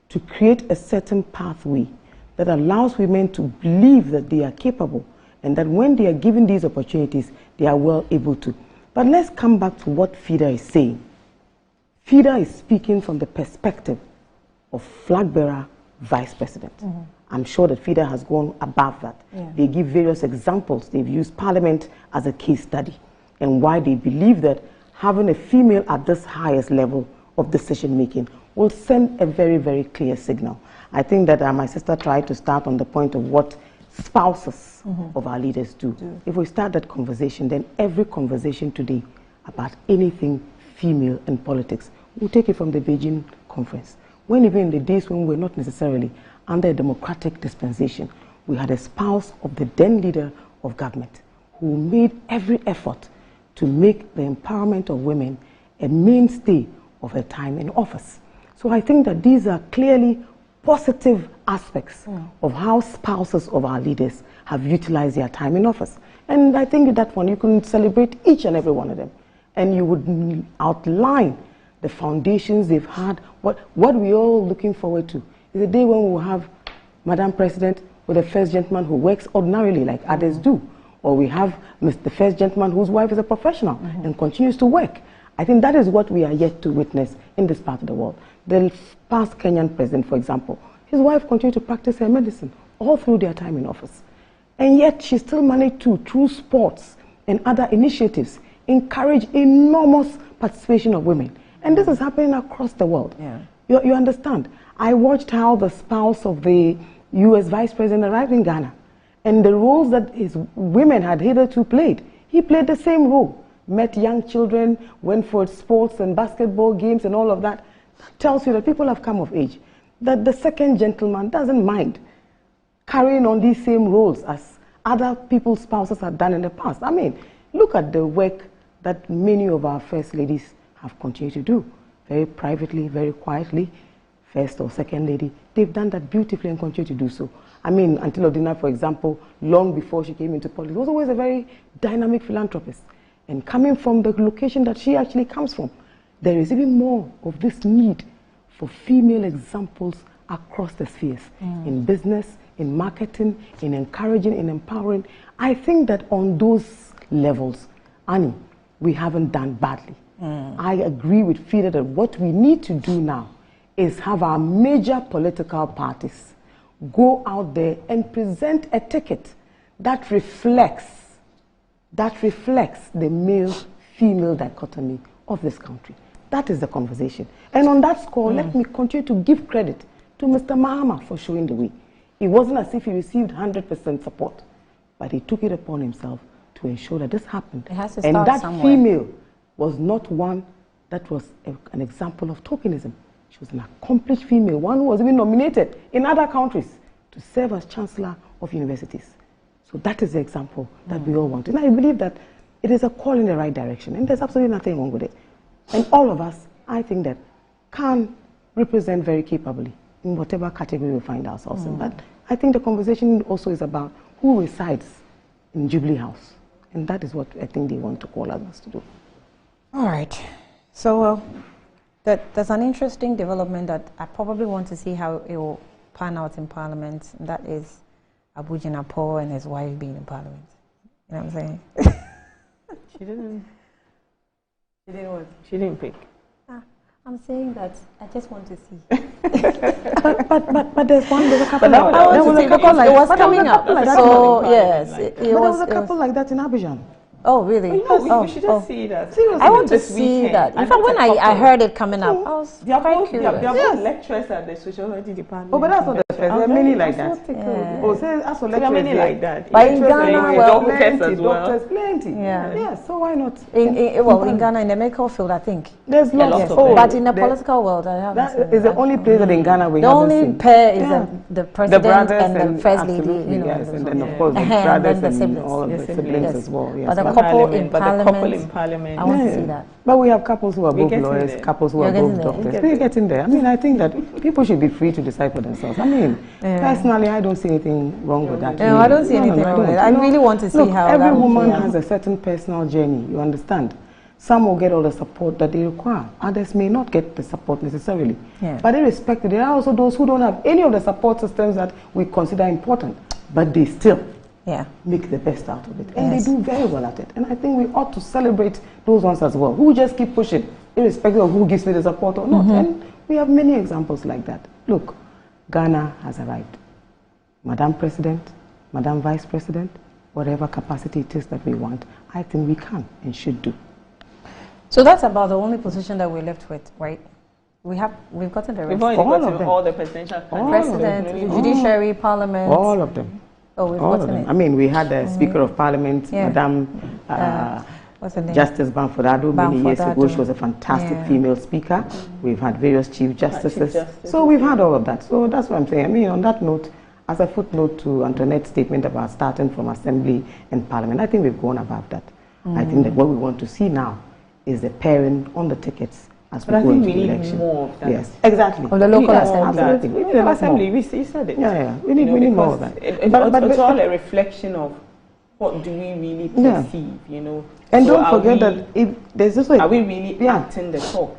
to create a certain pathway that allows women to believe that they are capable and that when they are given these opportunities, they are well able to. But let's come back to what FIDA is saying. FIDA is speaking from the perspective of flag bearer vice president. I'm sure that FIDA has gone above that. They give various examples. They've used Parliament as a case study and why they believe that having a female at this highest level of decision making will send a very, very clear signal. I think that my sister tried to start on the point of what spouses of our leaders do. If we start that conversation, then every conversation today about anything female in politics, we'll take it from the Beijing conference. When even in the days when we were not necessarily under a democratic dispensation, we had a spouse of the then leader of government who made every effort to make the empowerment of women a mainstay of her time in office. So I think that these are clearly positive aspects of how spouses of our leaders have utilized their time in office. And I think that one, you can celebrate each and every one of them. And you would outline the foundations they've had. What we're all looking forward to is the day when we will have Madam President with the first gentleman who works ordinarily like others do. Or we have the first gentleman whose wife is a professional and continues to work. I think that is what we are yet to witness in this part of the world. The past Kenyan president, for example, his wife continued to practice her medicine all through their time in office. And yet she still managed to, through sports and other initiatives, encourage enormous participation of women. And this is happening across the world. You understand? I watched how the spouse of the US vice president arrived in Ghana. And the roles that his women had hitherto played, he played the same role. Met young children, went for sports and basketball games and all of that. That tells you that people have come of age. That the second gentleman doesn't mind carrying on these same roles as other people's spouses have done in the past. I mean, look at the work that many of our first ladies have continued to do. Very privately, very quietly, first or second lady. They've done that beautifully and continue to do so. I mean, Auntie Odina, for example, long before she came into politics, was always a very dynamic philanthropist. And coming from the location that she actually comes from, there is even more of this need for female examples across the spheres, in business, in marketing, in encouraging, in empowering. I think that on those levels, Annie, we haven't done badly. I agree with FIDA that what we need to do now is have our major political parties go out there and present a ticket that reflects the male-female dichotomy of this country. That is the conversation. And on that score, let me continue to give credit to Mr. Mahama for showing the way. It wasn't as if he received 100% support, but he took it upon himself to ensure that this happened. It has to and start that somewhere. female was not one that was an example of tokenism. She was an accomplished female, one who was even nominated in other countries to serve as Chancellor of universities. So that is the example that we all want. And I believe that it is a call in the right direction, and there's absolutely nothing wrong with it. And all of us, I think that, can represent very capably in whatever category we find ourselves in. But I think the conversation also is about who resides in Jubilee House. And that is what I think they want to call us to do. All right. So there's an interesting development that I probably want to see how it will pan out in Parliament. And that is Abu Jinapo and his wife being in Parliament. You know what I'm saying? She didn't. She didn't pick. I'm saying that I just want to see. but there's a couple. There was a couple like it was coming up. So yes, there was a couple like that in Abidjan. Oh, really? We should just see that. Seriously, I want to see that. In fact, when I heard it coming up, I was quite curious. They are both lecturers at the sociology department. Oh, but that's not the first. There are many like that. Oh, there are many like that. But in Ghana, doctors, plenty. Yeah. So why not? In Ghana, in the medical field, I think there's lots of. But in the political world, I haven't seen. That is the only place that in Ghana we haven't seen. The only pair is the president and the first lady. Yes, and then of course the brothers and all of the siblings as well. But the couple in parliament, I want to see that. But we have couples who are both lawyers, couples who are both doctors. We're getting there. I mean, I think that people should be free to decide for themselves. I mean, personally, I don't see anything wrong with that. No, I don't see anything wrong with it. I really want to see how every woman has a certain personal journey, you understand? Some will get all the support that they require. Others may not get the support necessarily. But irrespective, there are also those who don't have any of the support systems that we consider important, but they still make the best out of it. And they do very well at it. And I think we ought to celebrate those ones as well, who just keep pushing, irrespective of who gives me the support or not. And we have many examples like that. Look, Ghana has arrived. Madam President, Madam Vice President, whatever capacity it is that we want, I think we can and should do. So that's about the only position that we're left with, right? We've gotten the rest. All the presidential president, judiciary, parliament. All of them. Oh, we've gotten it. I mean, we had the Speaker of Parliament, Madam Justice Banfordado, many years ago. She was a fantastic female speaker. We've had various Chief Justices. So we've had all of that. So that's what I'm saying. I mean, on that note, as a footnote to Antoinette's statement about starting from Assembly and Parliament, I think we've gone above that. I think that what we want to see now is the pairing on the tickets as we go into the election. Need more of that. Yes, exactly. Of the local assembly. Absolutely. We need assembly. You said it. Yeah. We need more of that. But it's all a reflection of what do we really perceive, you know. And so don't forget that if there's also are we really acting the talk,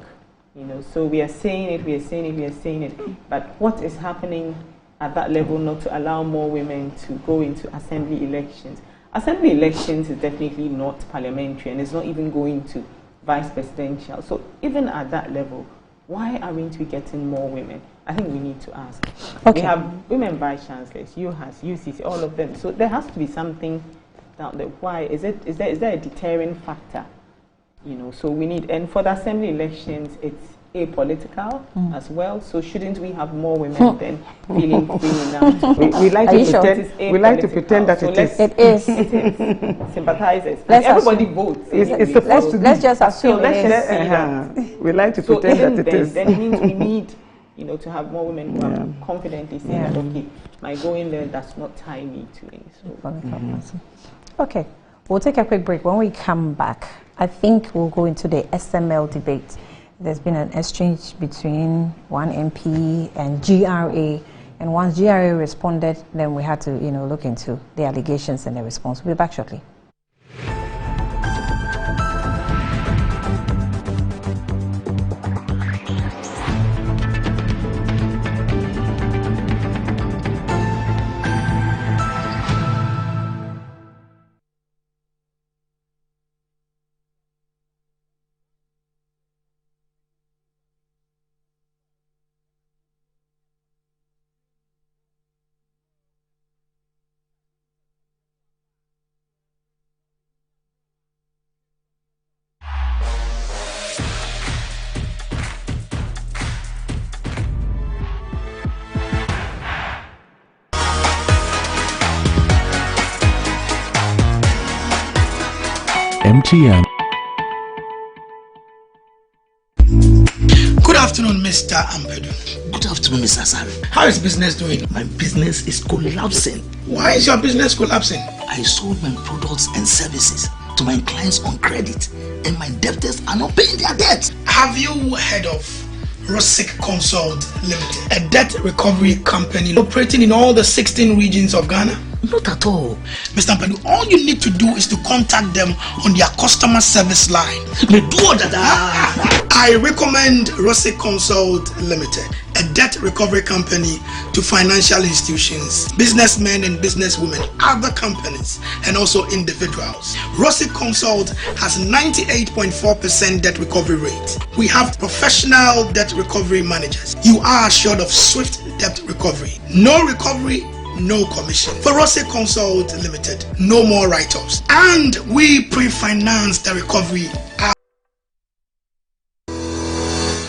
you know? So we are saying it, but what is happening at that level not to allow more women to go into assembly elections? Assembly elections is definitely not parliamentary, and it's not even going to vice presidential. So even at that level, why aren't we getting more women? I think we need to ask. We have women vice chancellors, UHAS, UCC, all of them. So there has to be something down there. Why is there a deterring factor? You know, so we need, and for the assembly elections, it's apolitical as well. So shouldn't we have more women than feeling free enough? we like to pretend that it is. It is. Sympathizers. Everybody votes. It's supposed to be. Let's just assume we like to pretend that it is. Then it means we need, you know, to have more women who are confidently saying that, okay, my going there does not tie me to any. So. Okay, we'll take a quick break. When we come back, I think we'll go into the SML debate. There's been an exchange between one MP and GRA, and once GRA responded, then we had to, you know, look into the allegations and the response. We'll be back shortly. MTN. Good afternoon, Mr. Ambedu. Good afternoon, Mr. Asari. How is business doing? My business is collapsing. Why is your business collapsing? I sold my products and services to my clients on credit, and my debtors are not paying their debts. Have you heard of Rosic Consult Limited, a debt recovery company operating in all the 16 regions of Ghana? Not at all. Mr. Ampedu, all you need to do is to contact them on their customer service line. I recommend Rossi Consult Limited, a debt recovery company to financial institutions, businessmen and businesswomen, other companies, and also individuals. Rossi Consult has 98.4% debt recovery rate. We have professional debt recovery managers. You are assured of swift debt recovery. No recovery, no commission. For Rossi Consult Limited, no more write-offs. And we pre-finance the recovery.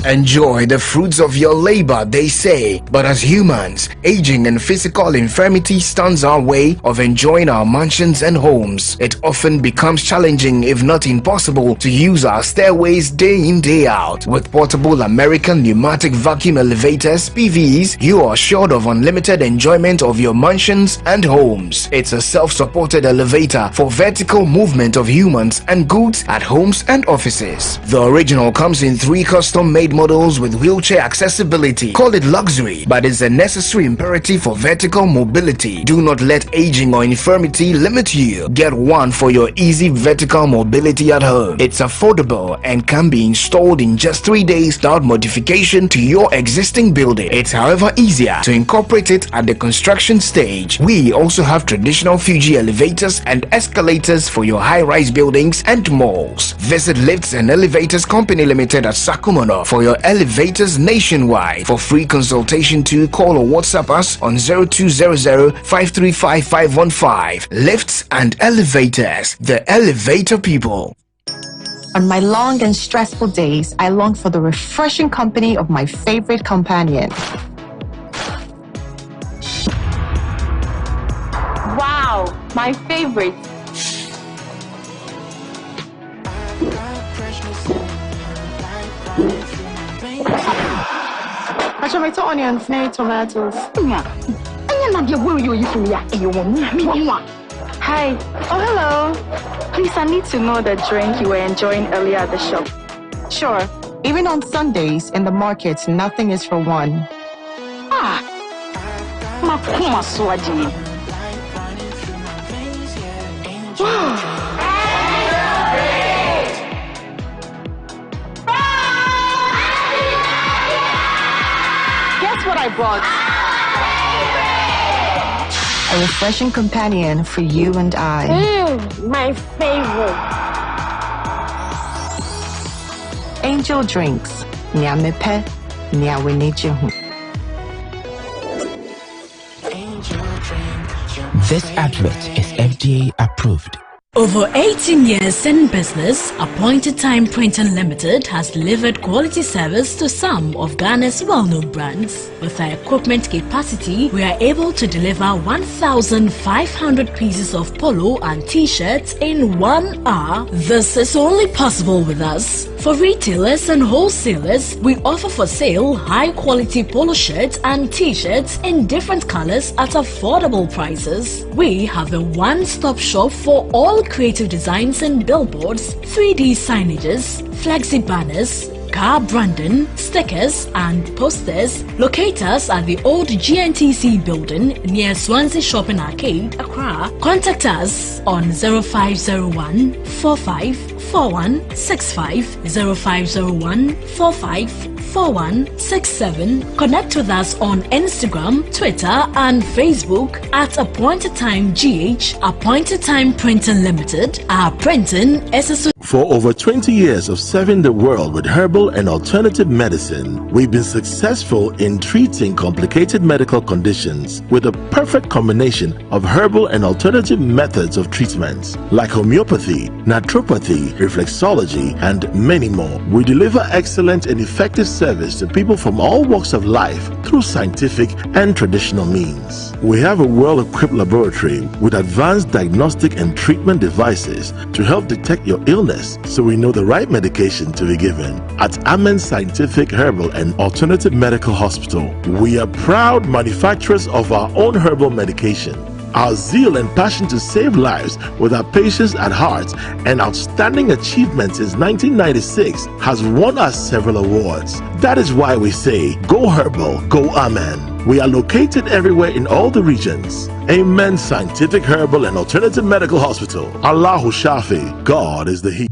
Enjoy the fruits of your labor, they say. But as humans, aging and physical infirmity stands our way of enjoying our mansions and homes. It often becomes challenging, if not impossible, to use our stairways day in, day out. With portable American pneumatic vacuum elevators, PVs, you are assured of unlimited enjoyment of your mansions and homes. It's a self-supported elevator for vertical movement of humans and goods at homes and offices. The original comes in 3 custom-made models with wheelchair accessibility. Call it luxury, but it's a necessary imperative for vertical mobility. Do not let aging or infirmity limit you. Get one for your easy vertical mobility at home. It's affordable and can be installed in just 3 days without modification to your existing building. It's however easier to incorporate it at the construction stage. We also have traditional Fuji elevators and escalators for your high-rise buildings and malls. Visit Lifts and Elevators Company Limited at Sakumono for your elevators nationwide. For free consultation to call or WhatsApp us on 0200-535-515. Lifts and Elevators, the elevator people. On my long and stressful days, I long for the refreshing company of my favorite companion. Wow, my favorite. Tomato onions, no tomatoes. Hi. Oh, hello. Please, I need to know the drink you were enjoying earlier at the shop. Sure. Even on Sundays in the market, nothing is for one. Makuma swaji. What I brought. A refreshing companion for you and I. My favorite. Angel Drinks. Nyamepe, nyawenijehu. This advert is FDA approved. Over 18 years in business, Appointed Time Printing Limited has delivered quality service to some of Ghana's well-known brands. With our equipment capacity, we are able to deliver 1,500 pieces of polo and t-shirts in 1 hour. This is only possible with us. For retailers and wholesalers, we offer for sale high-quality polo shirts and t-shirts in different colors at affordable prices. We have a one-stop shop for all creative designs and billboards, 3D signages, flexi banners, car branding, stickers and posters. Locate us at the old GNTC building near Swansea Shopping Arcade, Accra. Contact us on 0501 454165, 0501 454167. Connect with us on Instagram, Twitter and Facebook at Appointed Time GH. Appointed Time Printing Limited. Our printing is For over 20 years of serving the world with herbal and alternative medicine, we've been successful in treating complicated medical conditions with a perfect combination of herbal and alternative methods of treatments like homeopathy, naturopathy, reflexology, and many more. We deliver excellent and effective service to people from all walks of life through scientific and traditional means. We have a well-equipped laboratory with advanced diagnostic and treatment devices to help detect your illness, so we know the right medication to be given. At Amen Scientific Herbal and Alternative Medical Hospital, we are proud manufacturers of our own herbal medication. Our zeal and passion to save lives with our patients at heart and outstanding achievements since 1996 has won us several awards. That is why we say, go herbal, go amen. We are located everywhere in all the regions. Amen Scientific Herbal and Alternative Medical Hospital. Allahu Shafi, God is the healer.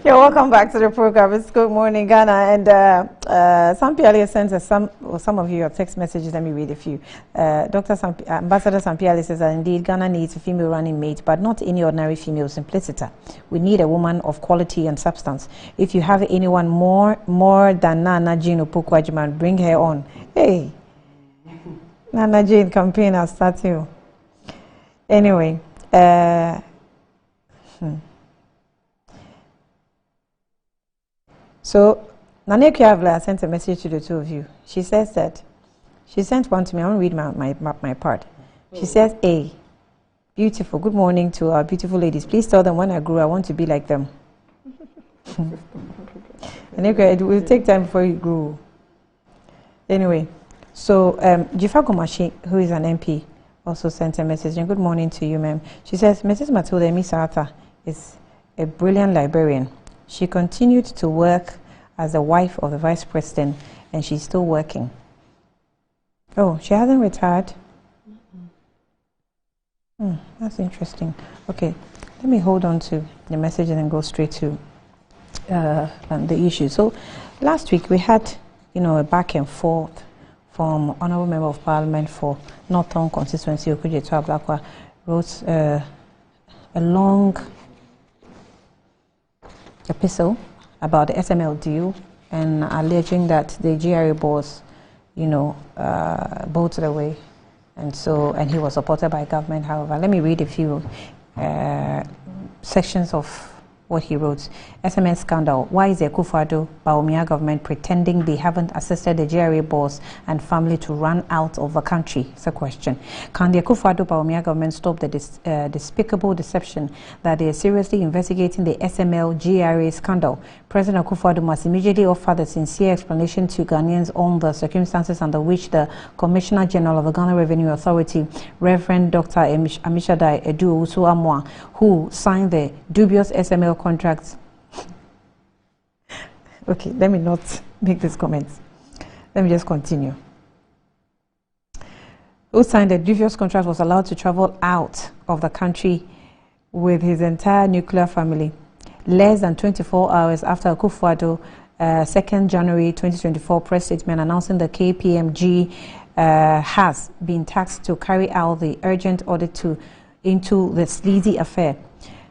Yeah, welcome back to the program. It's Good Morning Ghana, and Sampiali sent us some of your text messages. Let me read a few. Ambassador Sampiali says that indeed Ghana needs a female running mate, but not any ordinary female simpliciter. We need a woman of quality and substance. If you have anyone more than Nana Jane Opoku-Agyeman, bring her on. Hey, Nana Jane campaign has started. Anyway, So, Nane Kiavla sent a message to the two of you. She says that, she sent one to me. I want to read my part. She says, A, beautiful. Good morning to our beautiful ladies. Please tell them when I grow, I want to be like them. It will take time before you grow. Anyway, so Jifa Gomashi, who is an MP, also sent a message. And good morning to you, ma'am. She says, Mrs. Matilda Misata is a brilliant librarian. She continued to work as the wife of the vice president, and she's still working. Oh, she hasn't retired? That's interesting. Okay, let me hold on to the message and then go straight to the issue. So, last week we had, a back and forth from Honourable Member of Parliament for Northern Constituency, Okudzeto Ablakwa, wrote a long epistle about the SML deal and alleging that the GRA boss, voted away, and he was supported by government. However, let me read a few sections of what he wrote. SMS scandal. Why is the Akufo-Addo Bawumia government pretending they haven't assisted the GRA boss and family to run out of the country? It's a question. Can the Akufo-Addo Bawumia government stop the despicable deception that they are seriously investigating the SML GRA scandal? President Akufo-Addo must immediately offer the sincere explanation to Ghanaians on the circumstances under which the Commissioner General of the Ghana Revenue Authority, Reverend Dr. Amishadai Edu-Owusu-Amoah, who signed the dubious SML contracts. Okay, let me not make these comments. Let me just continue. Who signed the dubious contract was allowed to travel out of the country with his entire nuclear family less than 24 hours after Akufo-Addo 2nd January 2024 press statement announcing the KPMG has been tasked to carry out the urgent audit into the sleazy affair.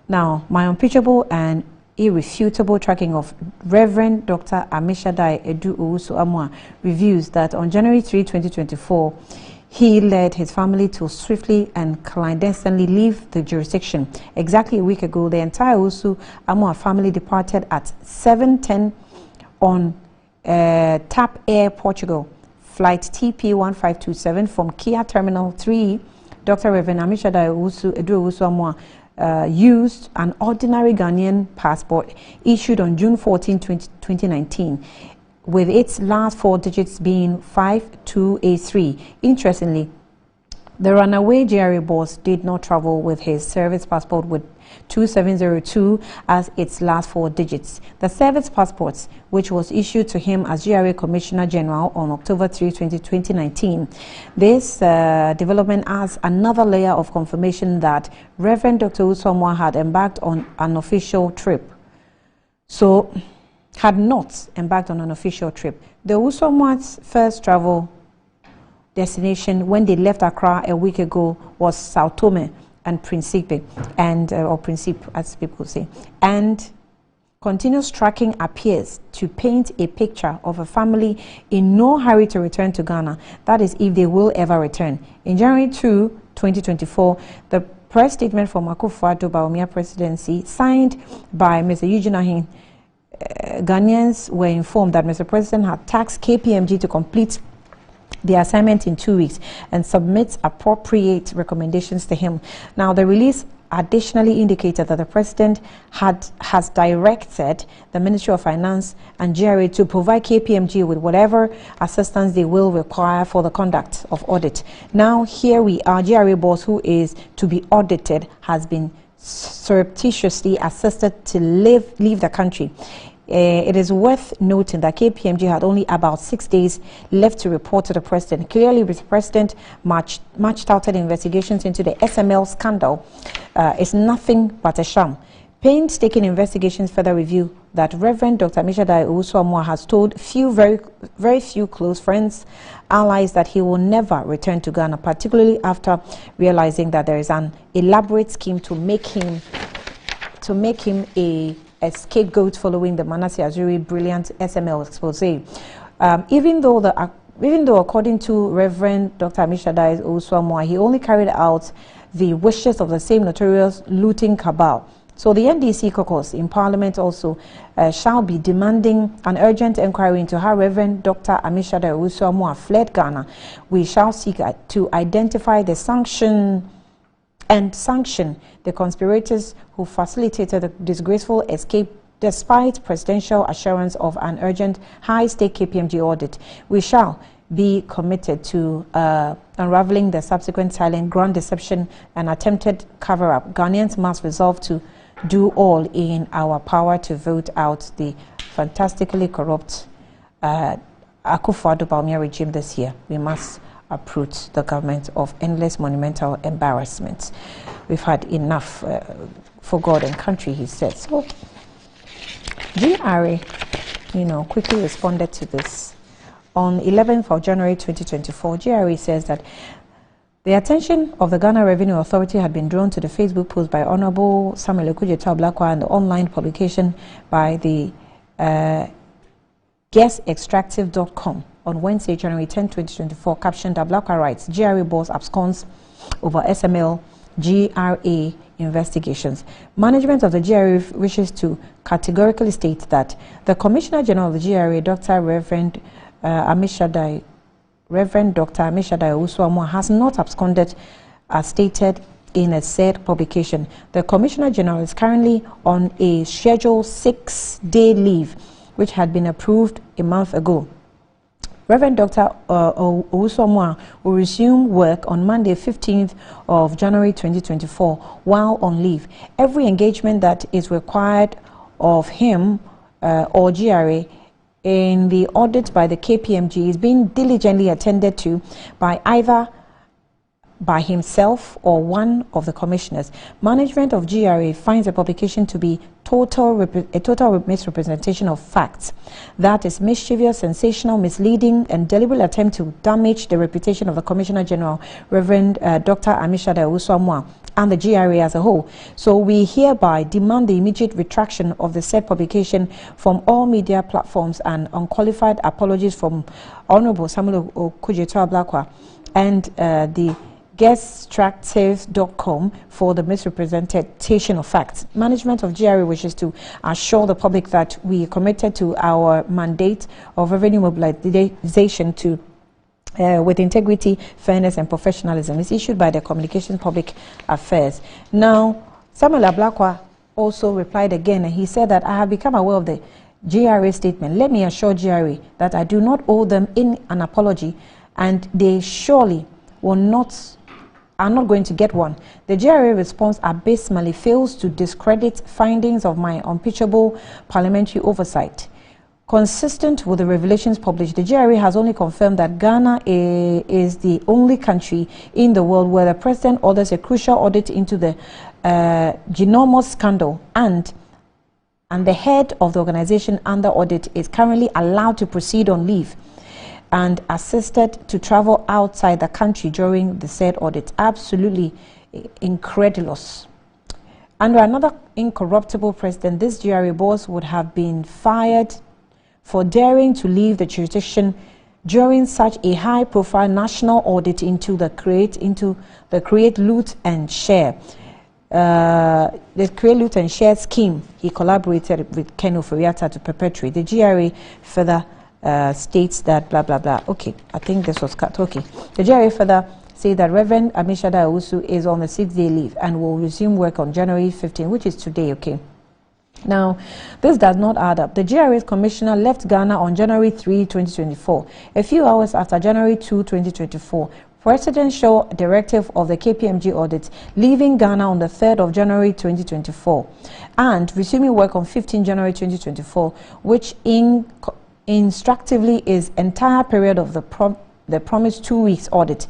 Now, my unimpeachable and irrefutable tracking of Reverend Dr. Amishadai Edu-Owusu-Amoah reveals that on January 3, 2024, he led his family to swiftly and clandestinely leave the jurisdiction. Exactly a week ago, the entire Owusu-Amoah family departed at 7:10 on TAP Air Portugal, flight TP1527 from Kia Terminal 3. Dr. Reverend Amishadai Edu-Owusu-Amoah used an ordinary Ghanaian passport issued on June 14, 2019, with its last 4 digits being 5283. Interestingly, the runaway GRA boss did not travel with his service passport with 2702 as its last 4 digits. The service passport, which was issued to him as GRA Commissioner General on October 3, 2019. This development adds another layer of confirmation that Reverend Dr. Owusu-Amoah had embarked on an official trip. So, had not embarked on an official trip. The Owusu-Amoah's first travel destination when they left Accra a week ago was Sao Tome and Principe, or Principe as people say. And continuous tracking appears to paint a picture of a family in no hurry to return to Ghana. That is, if they will ever return. In January 2, 2024, the press statement from Akufo-Addo Bawumia presidency, signed by Mr. Eugene Ahin, Ghanaians were informed that Mr. President had tasked KPMG to complete the assignment in 2 weeks and submit appropriate recommendations to him. Now, the release additionally indicated that the President has directed the Ministry of Finance and GRA to provide KPMG with whatever assistance they will require for the conduct of audit. Now, here we are. GRA boss, who is to be audited, has been surreptitiously assisted to leave the country. It is worth noting that KPMG had only about 6 days left to report to the President. Clearly, the President much touted investigations into the SML scandal is nothing but a sham. Painstaking investigations further reveal that Reverend Dr. Amishadai Owusu-Amoah has told very few close friends, allies, that he will never return to Ghana, particularly after realizing that there is an elaborate scheme to make him a scapegoat following the Manasseh Azuri brilliant SML expose. Even though according to Reverend Dr. Amishadai Owusu-Amoah, he only carried out the wishes of the same notorious looting cabal. So the NDC caucus in Parliament also shall be demanding an urgent inquiry into how Reverend Dr. Amishadai Owusu-Amoah fled Ghana. We shall seek to identify the sanction the conspirators who facilitated the disgraceful escape despite presidential assurance of an urgent high-stake KPMG audit. We shall be committed to unraveling the subsequent silent grand deception and attempted cover-up. Ghanaians must resolve to do all in our power to vote out the fantastically corrupt Akufo-Addo Bawumia regime this year. We must uproot the government of endless monumental embarrassments. We've had enough for God and country, he said. So, GRA, quickly responded to this. On 11th of January 2024, GRA says that the attention of the Ghana Revenue Authority had been drawn to the Facebook post by Honorable Samuel Ekudzeto Ablakwa and the online publication by the guestextractive.com on Wednesday, January 10, 2024, captioned Ablakwa writes, GRA boss absconds over SML GRA investigations. Management of the GRA wishes to categorically state that the Commissioner General of the GRA, Reverend Dr. Amishadai Owusu-Amoah, has not absconded as stated in a said publication. The Commissioner General is currently on a scheduled 6-day leave, which had been approved a month ago. Reverend Dr. Owusu-Amoah will resume work on Monday, 15th of January 2024, while on leave. Every engagement that is required of him or GRA in the audit by the KPMG is being diligently attended to by either by himself or one of the commissioners. Management of GRA finds the publication to be a total misrepresentation of facts. That is mischievous, sensational, misleading, and deliberate attempt to damage the reputation of the Commissioner General, Reverend Dr. Amishadai Owusu-Amoah, and the GRA as a whole. So we hereby demand the immediate retraction of the said publication from all media platforms and unqualified apologies from Honorable Samuel Ekudzeto Ablakwa and the guestextractive.com for the misrepresentation of facts. Management of GRA wishes to assure the public that we are committed to our mandate of revenue mobilization to with integrity, fairness, and professionalism. It's issued by the Communications Public Affairs. Now, Samuel Ablakwa also replied again, and he said that I have become aware of the GRA statement. Let me assure GRA that I do not owe them in an apology, and they surely are not going to get one. The GRA response abysmally fails to discredit findings of my unimpeachable parliamentary oversight. Consistent with the revelations published, the GRA has only confirmed that Ghana is the only country in the world where the President orders a crucial audit into the ginormous scandal, and the head of the organization under audit is currently allowed to proceed on leave and assisted to travel outside the country during the said audit. Absolutely incredulous. Under another incorruptible president, this GRA boss would have been fired for daring to leave the jurisdiction during such a high-profile national audit into the create, loot and share. The create, loot and share scheme he collaborated with Ken Oforiatta to perpetrate. The GRA further states that blah blah blah. Okay, I think this was cut. Okay, the GRA further say that Reverend Amishada Owusu is on a 6-day leave and will resume work on January 15, which is today. Okay. Now, this does not add up. The GRA's commissioner left Ghana on January 3, 2024. A few hours after January 2, 2024, presidential directive of the KPMG audit, leaving Ghana on the 3rd of January 2024 and resuming work on 15 January 2024, which instructively is entire period of the promised 2 weeks audit,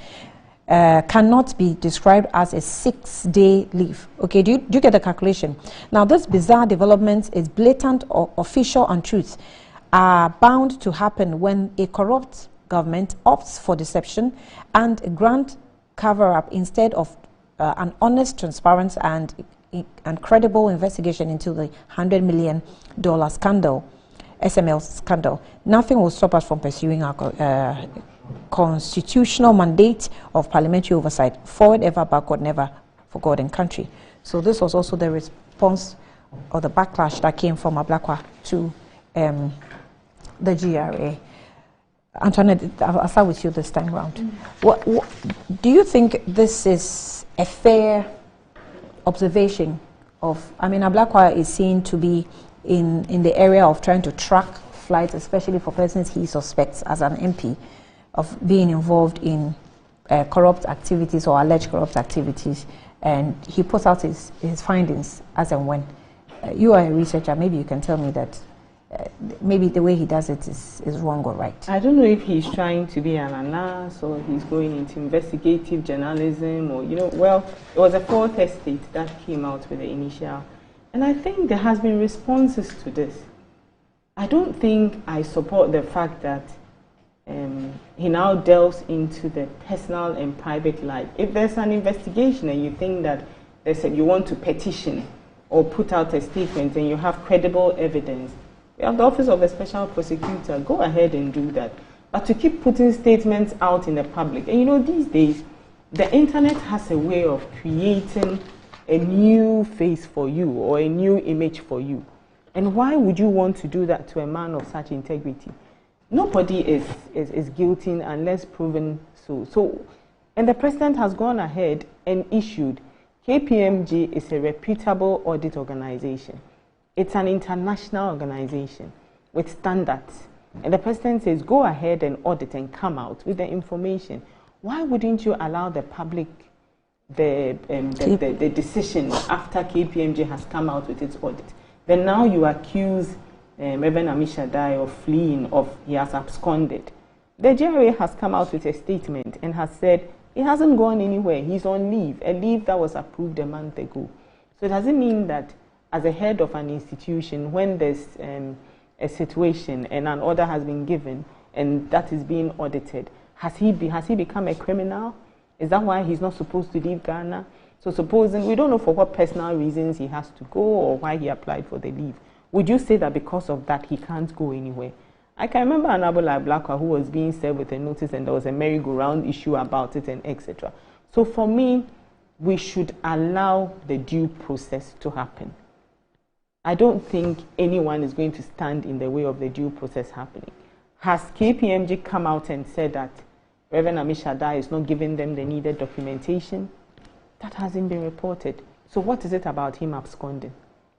cannot be described as a 6-day leave. Okay, do you get the calculation? Now, this bizarre development is blatant or official untruths are bound to happen when a corrupt government opts for deception and a grand cover-up instead of an honest, transparent, and credible investigation into the $100 million scandal, SML scandal. Nothing will stop us from pursuing our constitutional mandate of parliamentary oversight, forward ever, backward never, for God and country. So this was also the response or the backlash that came from Ablakwa to the GRA. Antoinette, I'll start with you this time around. What do you think this is a fair observation of? I mean, Ablakwa is seen to be in the area of trying to track flights, especially for persons he suspects as an MP of being involved in corrupt activities or alleged corrupt activities, and he puts out his findings as and when. You are a researcher, maybe you can tell me that maybe the way he does it is wrong or right. I don't know if he's trying to be an analyst or he's going into investigative journalism or, well, it was a fourth estate that came out with the initial, and I think there has been responses to this. I don't think I support the fact that he now delves into the personal and private life. If there's an investigation and you think that you want to petition or put out a statement and you have credible evidence, we have the Office of the Special Prosecutor, go ahead and do that. But to keep putting statements out in the public, and these days, the internet has a way of creating a new face for you or a new image for you. And why would you want to do that to a man of such integrity? Nobody is guilty unless proven so. And the president has gone ahead and issued, KPMG is a reputable audit organization. It's an international organization with standards. And the president says, go ahead and audit and come out with the information. Why wouldn't you allow the public the decision after KPMG has come out with its audit? Then now you accuse Reverend Amishadai of fleeing, he has absconded. The GRA has come out with a statement and has said he hasn't gone anywhere. He's on leave, a leave that was approved a month ago. So it doesn't mean that as a head of an institution, when there's a situation and an order has been given and that is being audited, has he become a criminal? Is that why he's not supposed to leave Ghana? So supposing, we don't know for what personal reasons he has to go or why he applied for the leave. Would you say that because of that he can't go anywhere? I can remember an Ablakwa who was being served with a notice and there was a merry-go-round issue about it and etc. So for me, we should allow the due process to happen. I don't think anyone is going to stand in the way of the due process happening. Has KPMG come out and said that Reverend Amishadai is not giving them the needed documentation? That hasn't been reported. So what is it about him absconding?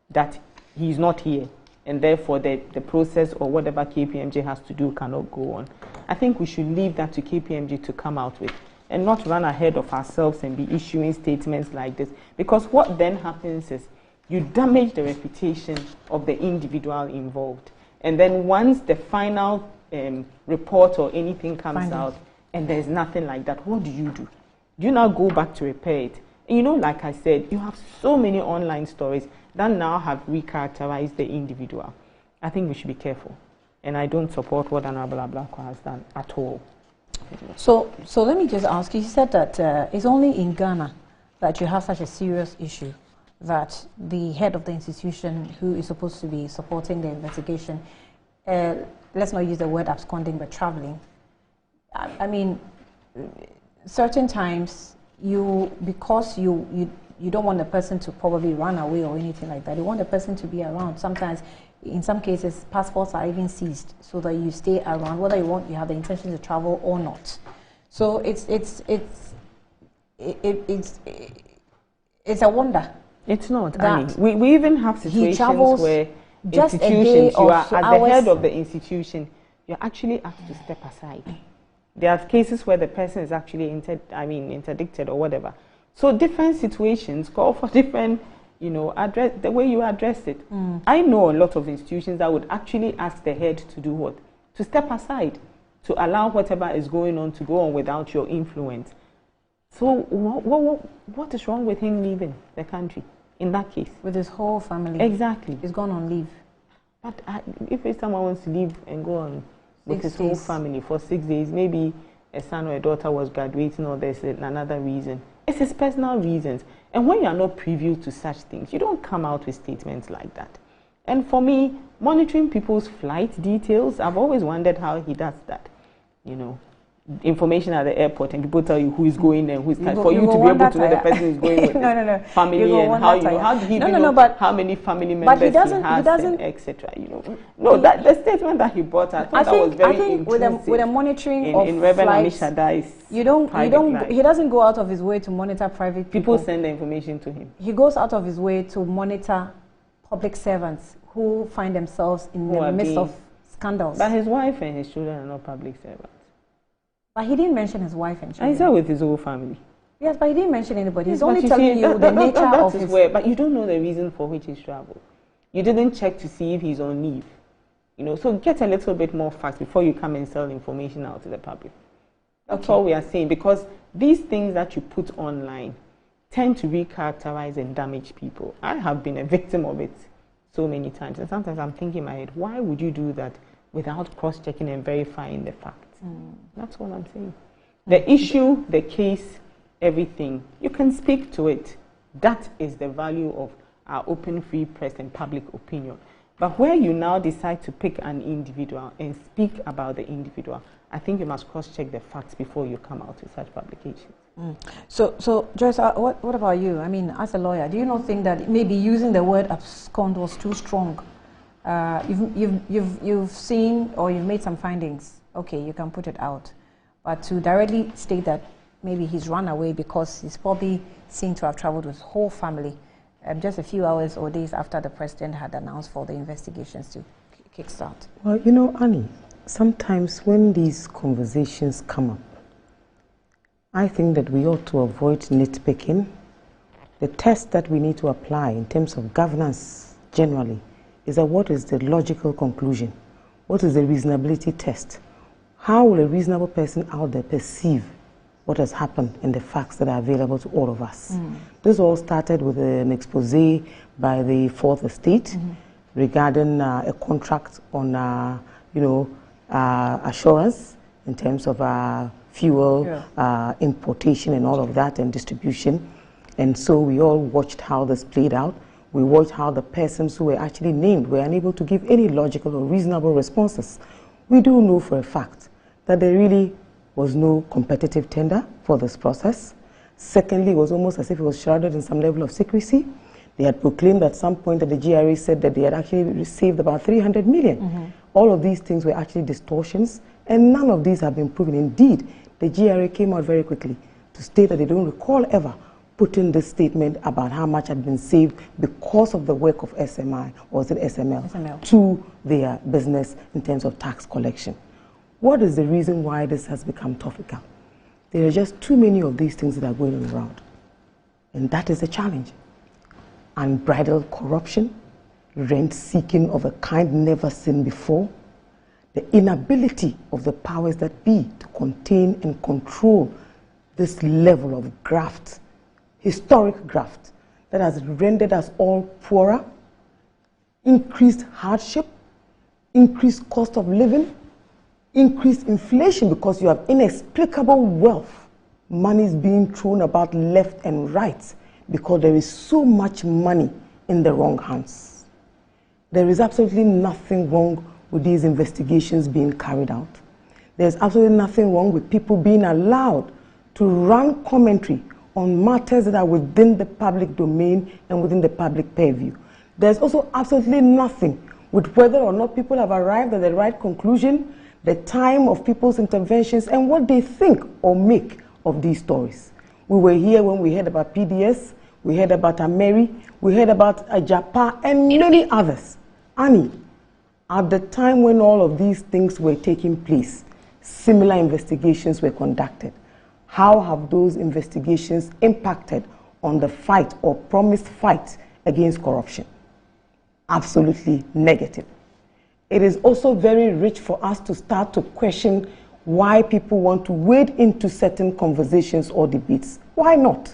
That he's not here, and therefore the process or whatever KPMG has to do cannot go on. I think we should leave that to KPMG to come out with and not run ahead of ourselves and be issuing statements like this. Because what then happens is you damage the reputation of the individual involved. And then once the final report or anything comes out and there's nothing like that, what do? Do you now go back to repair it? And like I said, you have so many online stories that now have recharacterized the individual. I think we should be careful. And I don't support what Honorable Ablakwa has done at all. So let me just ask you, said that it's only in Ghana that you have such a serious issue that the head of the institution who is supposed to be supporting the investigation, let's not use the word absconding, but traveling. I mean, certain times because you don't want the person to probably run away or anything like that. You want the person to be around. Sometimes, in some cases, passports are even seized so that you stay around, whether you have the intention to travel or not. So it's a wonder. It's not. I mean, we even have situations where just institutions, you are as the head of the institution, you're actually asked to step aside. There are cases where the person is actually interdicted or whatever. So different situations call for different, address the way you address it. I know a lot of institutions that would actually ask the head to do what? To step aside, to allow whatever is going on to go on without your influence. So what is wrong with him leaving the country in that case? With his whole family. Exactly. He's gone on leave. But if someone wants to leave and go on with his whole family for 6 days, maybe a son or a daughter was graduating or there's another reason. It's his personal reasons. And when you are not privy to such things, you don't come out with statements like that. And for me, monitoring people's flight details, I've always wondered how he does that. Information at the airport and people tell you who is going and who is coming. For you to be able to know the person who's going with family and how did he know how many family members he has and etc. No, the statement that he brought, I thought that was very intrusive. With the monitoring of Reverend flights, Amishadai's he doesn't go out of his way to monitor private people. People send the information to him. He goes out of his way to monitor public servants who find themselves in the midst of scandals. But his wife and his children are not public servants. But he didn't mention his wife and children. And he's with his whole family. Yes, but he didn't mention anybody. He's only telling you the nature of his... But you don't know the reason for which he's traveled. You didn't check to see if he's on leave. So get a little bit more facts before you come and sell information out to the public. That's all we are saying, because these things that you put online tend to recharacterize and damage people. I have been a victim of it so many times, and sometimes I'm thinking in my head, why would you do that without cross-checking and verifying the facts? That's all I'm saying. The issue, the case, everything, you can speak to it. That is the value of our open, free press and public opinion. But where you now decide to pick an individual and speak about the individual, I think you must cross-check the facts before you come out with such publications. So Joyce, what about you? I mean, as a lawyer, do you not think that maybe using the word abscond was too strong? You've seen or you've made some findings. Okay, you can put it out. But to directly state that maybe he's run away because he's probably seen to have traveled with his whole family just a few hours or days after the president had announced for the investigations to kickstart. Well, Annie, sometimes when these conversations come up, I think that we ought to avoid nitpicking. The test that we need to apply in terms of governance generally is that what is the logical conclusion? What is the reasonability test? How will a reasonable person out there perceive what has happened and the facts that are available to all of us? This all started with an expose by the Fourth Estate regarding a contract on, assurance in terms of fuel importation and all of that and distribution. And so we all watched how this played out. We watched how the persons who were actually named were unable to give any logical or reasonable responses. We do know for a fact that there really was no competitive tender for this process. Secondly, it was almost as if it was shrouded in some level of secrecy. They had proclaimed at some point that the GRA said that they had actually received about 300 million. All of these things were actually distortions, and none of these have been proven. Indeed, the GRA came out very quickly to state that they don't recall ever putting this statement about how much had been saved because of the work of SMI, or is it SML, to their business in terms of tax collection. What is the reason why this has become topical? There are just too many of these things that are going around. And that is a challenge. Unbridled corruption, rent-seeking of a kind never seen before, the inability of the powers that be to contain and control this level of graft, historic graft, that has rendered us all poorer, increased hardship, increased cost of living, increased inflation because you have inexplicable wealth. Money is being thrown about left and right. because there is so much money in the wrong hands. There is absolutely nothing wrong with these investigations being carried out. There's absolutely nothing wrong with people being allowed to run commentary on matters that are within the public domain and within the public purview. There's also absolutely nothing with whether or not people have arrived at the right conclusion, the time of people's interventions, and what they think or make of these stories. We were here when we heard about PDS, we heard about Ameri, we heard about Ajapa, and many others. Annie, at the time when all of these things were taking place, similar investigations were conducted. How have those investigations impacted on the fight or promised fight against corruption? Absolutely negative. It is also very rich for us to start to question why people want to wade into certain conversations or debates. Why not?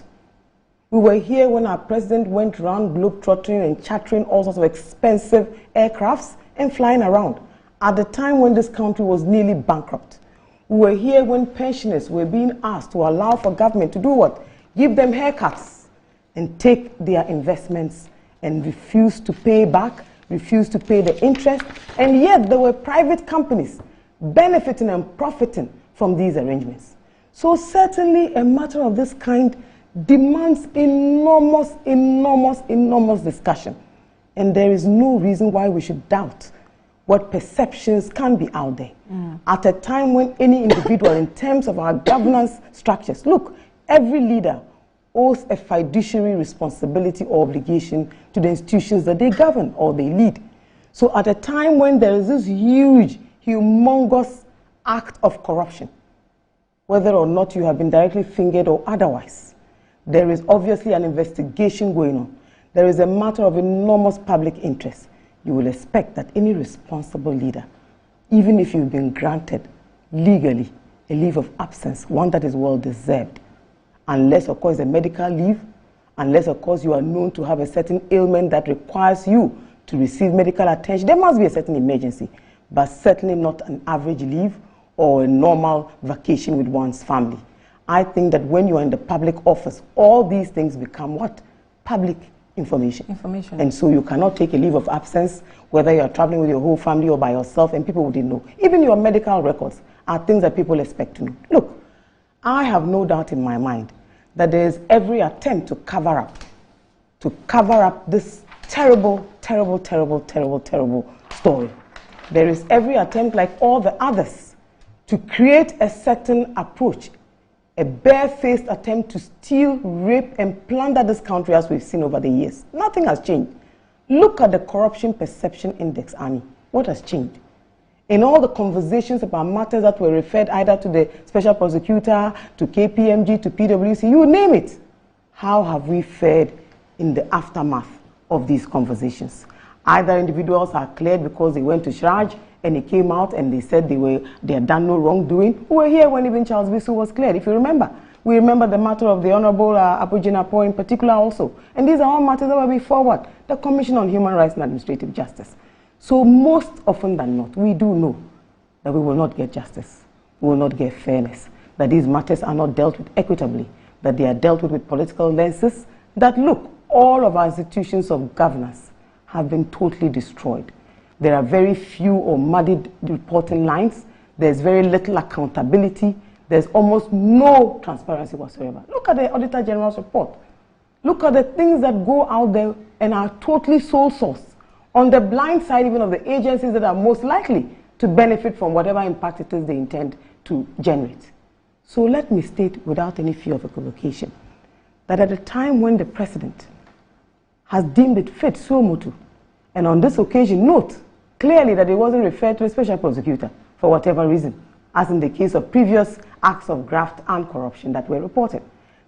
We were here when our president went around globe-trotting and chartering all sorts of expensive aircrafts and flying around at the time when this country was nearly bankrupt. We were here when pensioners were being asked to allow for government to do what? Give them haircuts and take their investments and refuse to pay back, refuse to pay the interest, and yet there were private companies benefiting and profiting from these arrangements. So certainly a matter of this kind demands enormous, enormous, enormous discussion. And there is no reason why we should doubt what perceptions can be out there. At a time when any individual, in terms of our governance structures, look, every leader owes a fiduciary responsibility or obligation to the institutions that they govern or they lead. So at a time when there is this huge, humongous act of corruption, whether or not you have been directly fingered or otherwise, there is obviously an investigation going on. There is a matter of enormous public interest. You will expect that any responsible leader, even if you've been granted legally a leave of absence, one that is well deserved, unless of course a medical leave, unless of course you are known to have a certain ailment that requires you to receive medical attention, there must be a certain emergency, but certainly not an average leave or a normal vacation with one's family. I think that when you are in the public office, all these things become what? Public information. And so you cannot take a leave of absence, whether you are traveling with your whole family or by yourself, and people wouldn't know. Even your medical records are things that people expect to know. Look, I have no doubt in my mind that there is every attempt to cover up this terrible, terrible, terrible, terrible, terrible story. There is every attempt, like all the others, to create a certain approach, a barefaced attempt to steal, rape, and plunder this country as we've seen over the years. Nothing has changed. Look at the Corruption Perception Index, Annie. What has changed? In all the conversations about matters that were referred either to the Special Prosecutor, to KPMG, to PwC, you name it. How have we fared in the aftermath of these conversations? Either individuals are cleared because they went to charge and they came out and they said they had done no wrongdoing. We were here when even Charles Bisu was cleared, if you remember. We remember the matter of the Honorable Apojinapo in particular also. And these are all matters that will be forward. The Commission on Human Rights and Administrative Justice. So most often than not, we do know that we will not get justice. We will not get fairness. That these matters are not dealt with equitably. That they are dealt with political lenses. That look, all of our institutions of governance have been totally destroyed. There are very few or muddied reporting lines. There's very little accountability. There's almost no transparency whatsoever. Look at the Auditor General's report. Look at the things that go out there and are totally sole source, on the blind side even of the agencies that are most likely to benefit from whatever impact it is they intend to generate. So let me state without any fear of equivocation that at a time when the President has deemed it fit suo motu, and on this occasion note clearly that it wasn't referred to a special prosecutor for whatever reason, as in the case of previous acts of graft and corruption that were reported.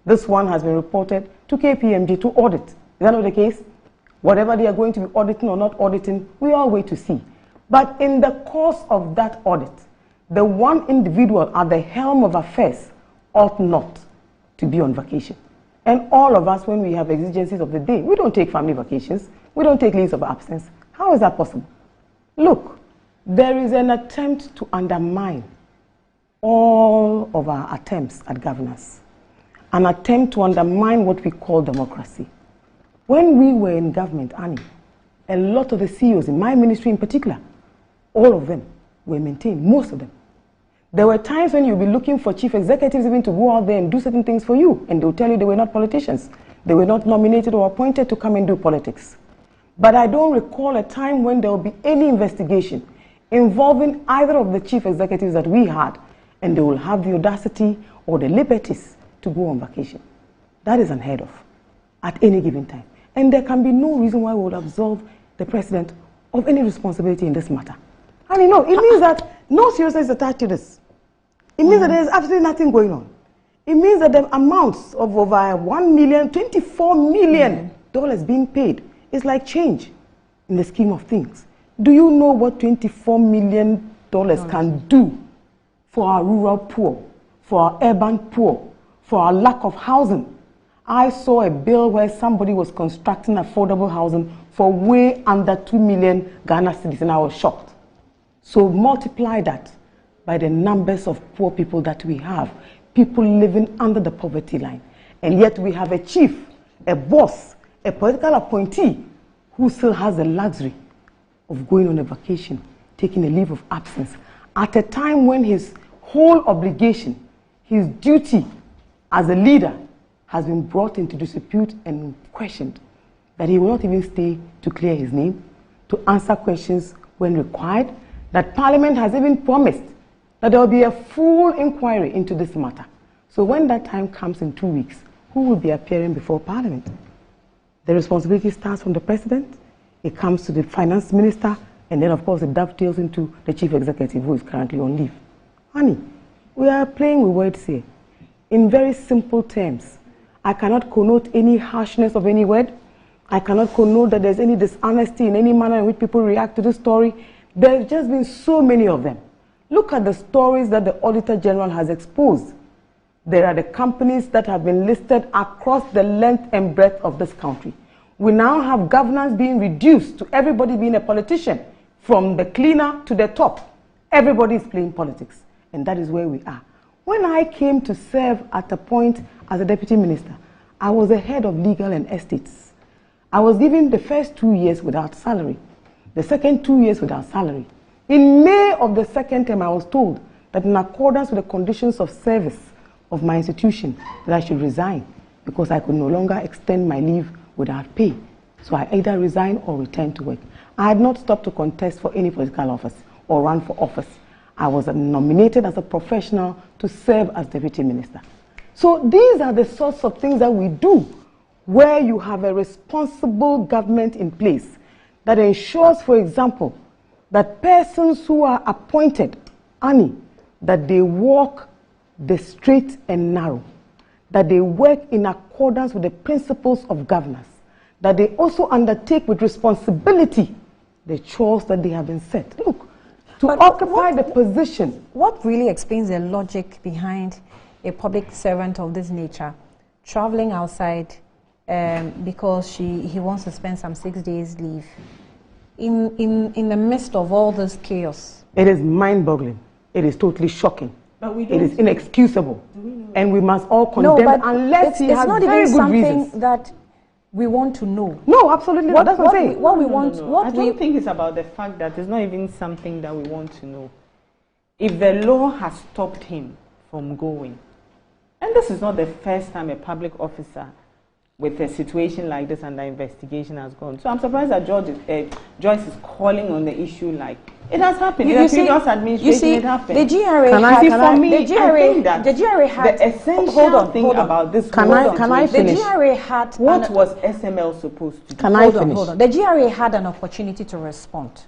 This one has been reported to KPMG to audit. Is that not the case? Whatever they are going to be auditing or not auditing, we all wait to see. But in the course of that audit, the one individual at the helm of affairs ought not to be on vacation. And all of us, when we have exigencies of the day, we don't take family vacations, we don't take leaves of absence. How is that possible? Look, there is an attempt to undermine all of our attempts at governance. an attempt to undermine what we call democracy. When we were in government, Annie, a lot of the CEOs, in my ministry in particular, all of them were maintained, most of them. There were times when you'll be looking for chief executives even to go out there and do certain things for you, and they'll tell you they were not politicians. They were not nominated or appointed to come and do politics. But I don't recall a time when there will be any investigation involving either of the chief executives that we had, and they will have the audacity or the liberties to go on vacation. That is unheard of at any given time. And there can be no reason why we would absolve the president of any responsibility in this matter. And you know, it means that no seriousness is attached to this. It means that there is absolutely nothing going on. It means that the amounts of over $1 million, $24 million being paid is like change in the scheme of things. Do you know what $24 million can do for our rural poor, for our urban poor, for our lack of housing? I saw a bill where somebody was constructing affordable housing for way under 2 million Ghana cedis, and I was shocked. So multiply that by the numbers of poor people that we have, people living under the poverty line. And yet we have a chief, a boss, a political appointee who still has the luxury of going on a vacation, taking a leave of absence, at a time when his whole obligation, his duty as a leader has been brought into dispute and questioned, that he will not even stay to clear his name, to answer questions when required, that Parliament has even promised that there will be a full inquiry into this matter. So when that time comes in 2 weeks, who will be appearing before Parliament? The responsibility starts from the President, it comes to the Finance Minister, and then of course it dovetails into the Chief Executive, who is currently on leave. Honey, we are playing with words here. In very simple terms, I cannot connote any harshness of any word. I cannot connote that there's any dishonesty in any manner in which people react to this story. There's just been so many of them. Look at the stories that the Auditor General has exposed. There are the companies that have been listed across the length and breadth of this country. We now have governance being reduced to everybody being a politician, from the cleaner to the top. Everybody is playing politics, and that is where we are. When I came to serve at a point as a deputy minister, I was the head of legal and estates. I was given the first 2 years without salary, the second 2 years without salary. In May of the second term, I was told that in accordance with the conditions of service of my institution, that I should resign because I could no longer extend my leave without pay. So I either resign or return to work. I had not stopped to contest for any political office or run for office. I was nominated as a professional to serve as deputy minister. So these are the sorts of things that we do where you have a responsible government in place that ensures, for example, that persons who are appointed, Annie, that they walk the straight and narrow, that they work in accordance with the principles of governance, that they also undertake with responsibility the chores that they have been set. Look, to occupy the position. What really explains the logic behind a public servant of this nature traveling outside because he wants to spend some 6 days leave in the midst of all this chaos? It is mind-boggling. It is totally shocking. But it is inexcusable. And we must all condemn unless he has very good reasons. It's not even something that we want to know. No, absolutely not. That's what I'm saying. What we want. I don't think it's about the fact that it's not even something that we want to know. If the law has stopped him from going, and this is not the first time a public officer with a situation like this under investigation has gone. So I'm surprised that Joyce is calling on the issue like it has happened. In the previous administration, it happened. The GRA the GRA had the essential thing about this. Can I finish? The GRA had what was SML supposed to do? Hold on. The GRA had an opportunity to respond.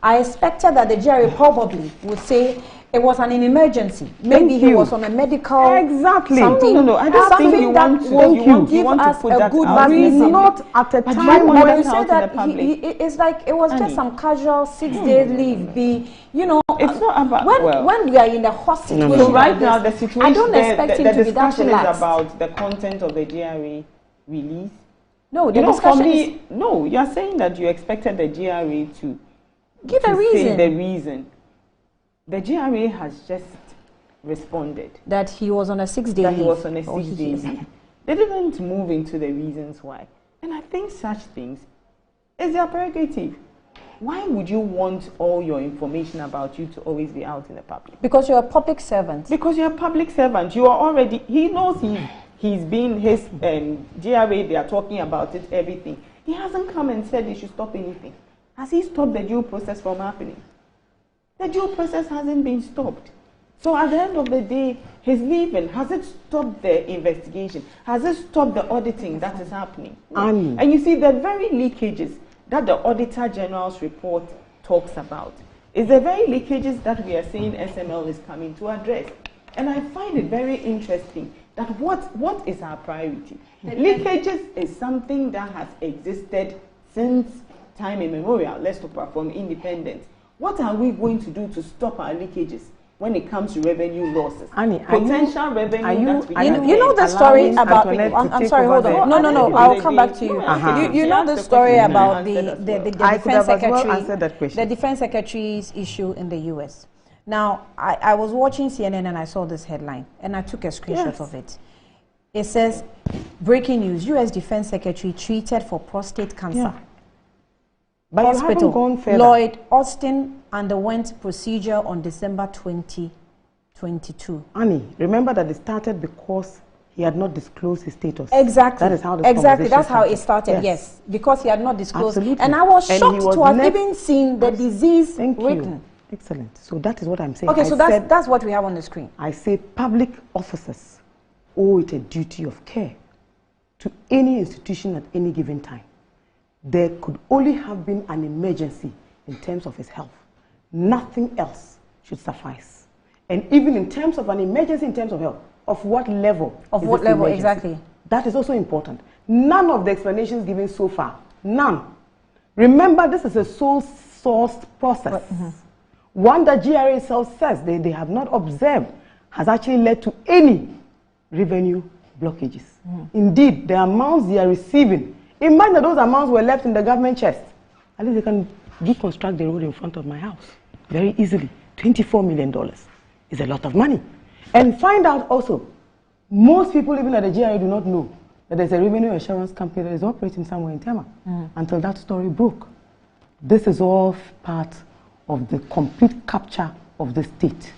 I expected that the GRA probably would say it was an emergency. Maybe he was on a medical something. No. I don't think you want to put that out. Not at a time when you say that it's like it was just some casual 6 days leave. It's not about when we are in the hot situation. So right now the situation, I don't expect him to be that discussion relaxed. is about the content of the GRA release. No, the discussion is no. You are saying that you expected the GRA to give a reason. Say the reason. The GRA has just responded. That he was on a 6-day That leave. he was on a 6-day leave. They didn't move into the reasons why. And I think such things is their prerogative. Why would you want all your information about you to always be out in the public? Because you're a public servant. Because you're a public servant. You are already, he knows he's been his GRA, they are talking about it, everything. He hasn't come and said they should stop anything. Has he stopped the due process from happening? The due process hasn't been stopped. So at the end of the day, his leaving, has it stopped the investigation? Has it stopped the auditing that is happening? And you see the very leakages that the Auditor General's report talks about is the very leakages that we are saying SML is coming to address. And I find it very interesting that what is our priority? Leakages is something that has existed since time immemorial. Let's talk about from independence. What are we going to do to stop our leakages when it comes to revenue losses? Potential revenue. You know the story about. I'm sorry, hold on. No. I'll come back to you. You know the story about the defense secretary. The defense secretary's issue in the U.S. Now, I was watching CNN and I saw this headline and I took a screenshot of it. It says, breaking news: U.S. Defense Secretary treated for prostate cancer. Yeah. But you haven't gone further. Lloyd Austin underwent procedure on December 2022. Annie, remember that it started because he had not disclosed his status. Exactly. That is how that's how it started. Yes, because he had not disclosed. Absolutely. And I was shocked to have even seen the disease written. Excellent. So that is what I'm saying. Okay, so that's what we have on the screen. I say public officers owe it a duty of care to any institution at any given time. There could only have been an emergency in terms of his health. Nothing else should suffice. And even in terms of an emergency in terms of health, of what level? Of what level, exactly? That is also important. None of the explanations given so far, none. Remember, this is a sole-sourced process. One that GRA itself says they have not observed has actually led to any revenue blockages. Indeed, the amounts they are receiving, imagine that those amounts were left in the government chest. At least they can reconstruct the road in front of my house very easily. $24 million is a lot of money. And find out also, most people even at the GRA do not know that there's a revenue assurance company that is operating somewhere in Tema until that story broke. This is all part of the complete capture of the state,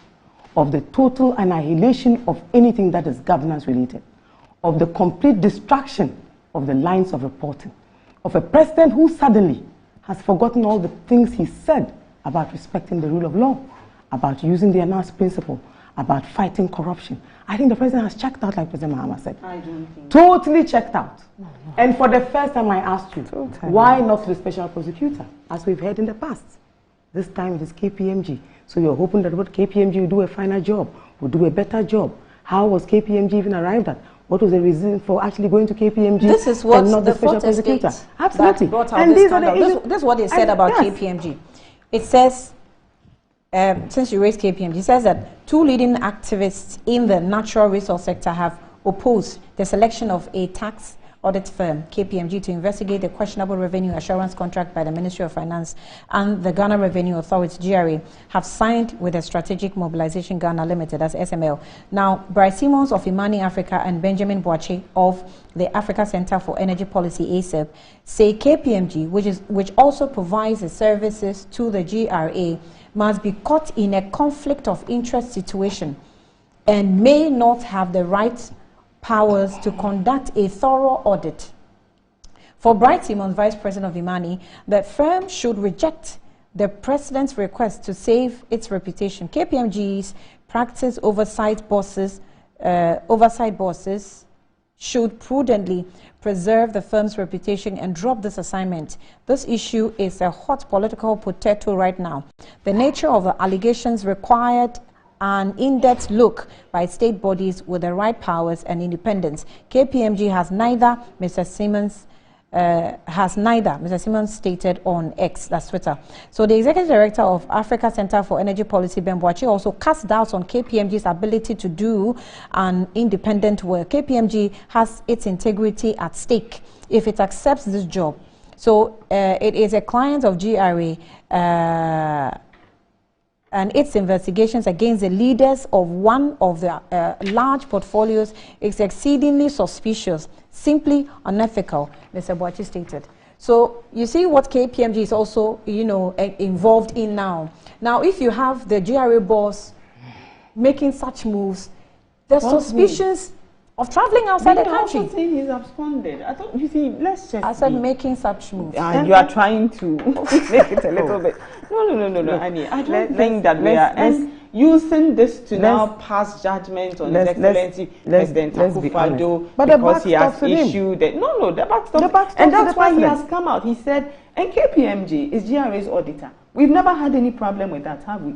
of the total annihilation of anything that is governance related, of the complete destruction of the lines of reporting, of a president who suddenly has forgotten all the things he said about respecting the rule of law, about using the announced principle, about fighting corruption. I think the president has checked out, like President Mahama said. I don't think. Totally checked out. And for the first time I asked you, why not the special prosecutor, as we've heard in the past? This time it is KPMG. So you're hoping that what KPMG will do a finer job, will do a better job. How was KPMG even arrived at? What was the reason for actually going to KPMG? This is what and not the special prosecutor? Absolutely. And this is what they said about KPMG. It says, since you raised KPMG, it says that 2 leading activists in the natural resource sector have opposed the selection of a tax audit firm, KPMG, to investigate the questionable revenue assurance contract by the Ministry of Finance and the Ghana Revenue Authority, GRA, have signed with the Strategic Mobilization Ghana Limited, as SML. Now, Bryce Simmons of Imani Africa and Benjamin Boache of the Africa Center for Energy Policy, ACEP, say KPMG, which also provides the services to the GRA, must be caught in a conflict of interest situation and may not have the right powers to conduct a thorough audit. For Bright Simon, Vice President of Imani, the firm should reject the President's request to save its reputation. KPMG's practice oversight bosses should prudently preserve the firm's reputation and drop this assignment. This issue is a hot political potato right now. The nature of the allegations required an in-depth look by state bodies with the right powers and independence. KPMG has neither, Mr. Simmons stated on X, that's Twitter. So the Executive Director of Africa Center for Energy Policy, Ben Boache, also cast doubts on KPMG's ability to do an independent work. KPMG has its integrity at stake if it accepts this job. So it is a client of GRA, and its investigations against the leaders of one of the large portfolios is exceedingly suspicious, simply unethical, Mr. Boachi stated. So you see what KPMG is also, involved in now. Now, if you have the GRA boss making such moves, there's suspicions of traveling outside the country. Also saying he's absconded. I thought, you see, let's just. I said making such moves. You are trying to make it a little bit. No, Annie. I don't think that we are using this to now pass judgment on His Excellency President Akufo-Addo because he has issued it. No, the backstop. And that's why he has come out. He said, and KPMG is GRA's auditor. We've never had any problem with that, have we?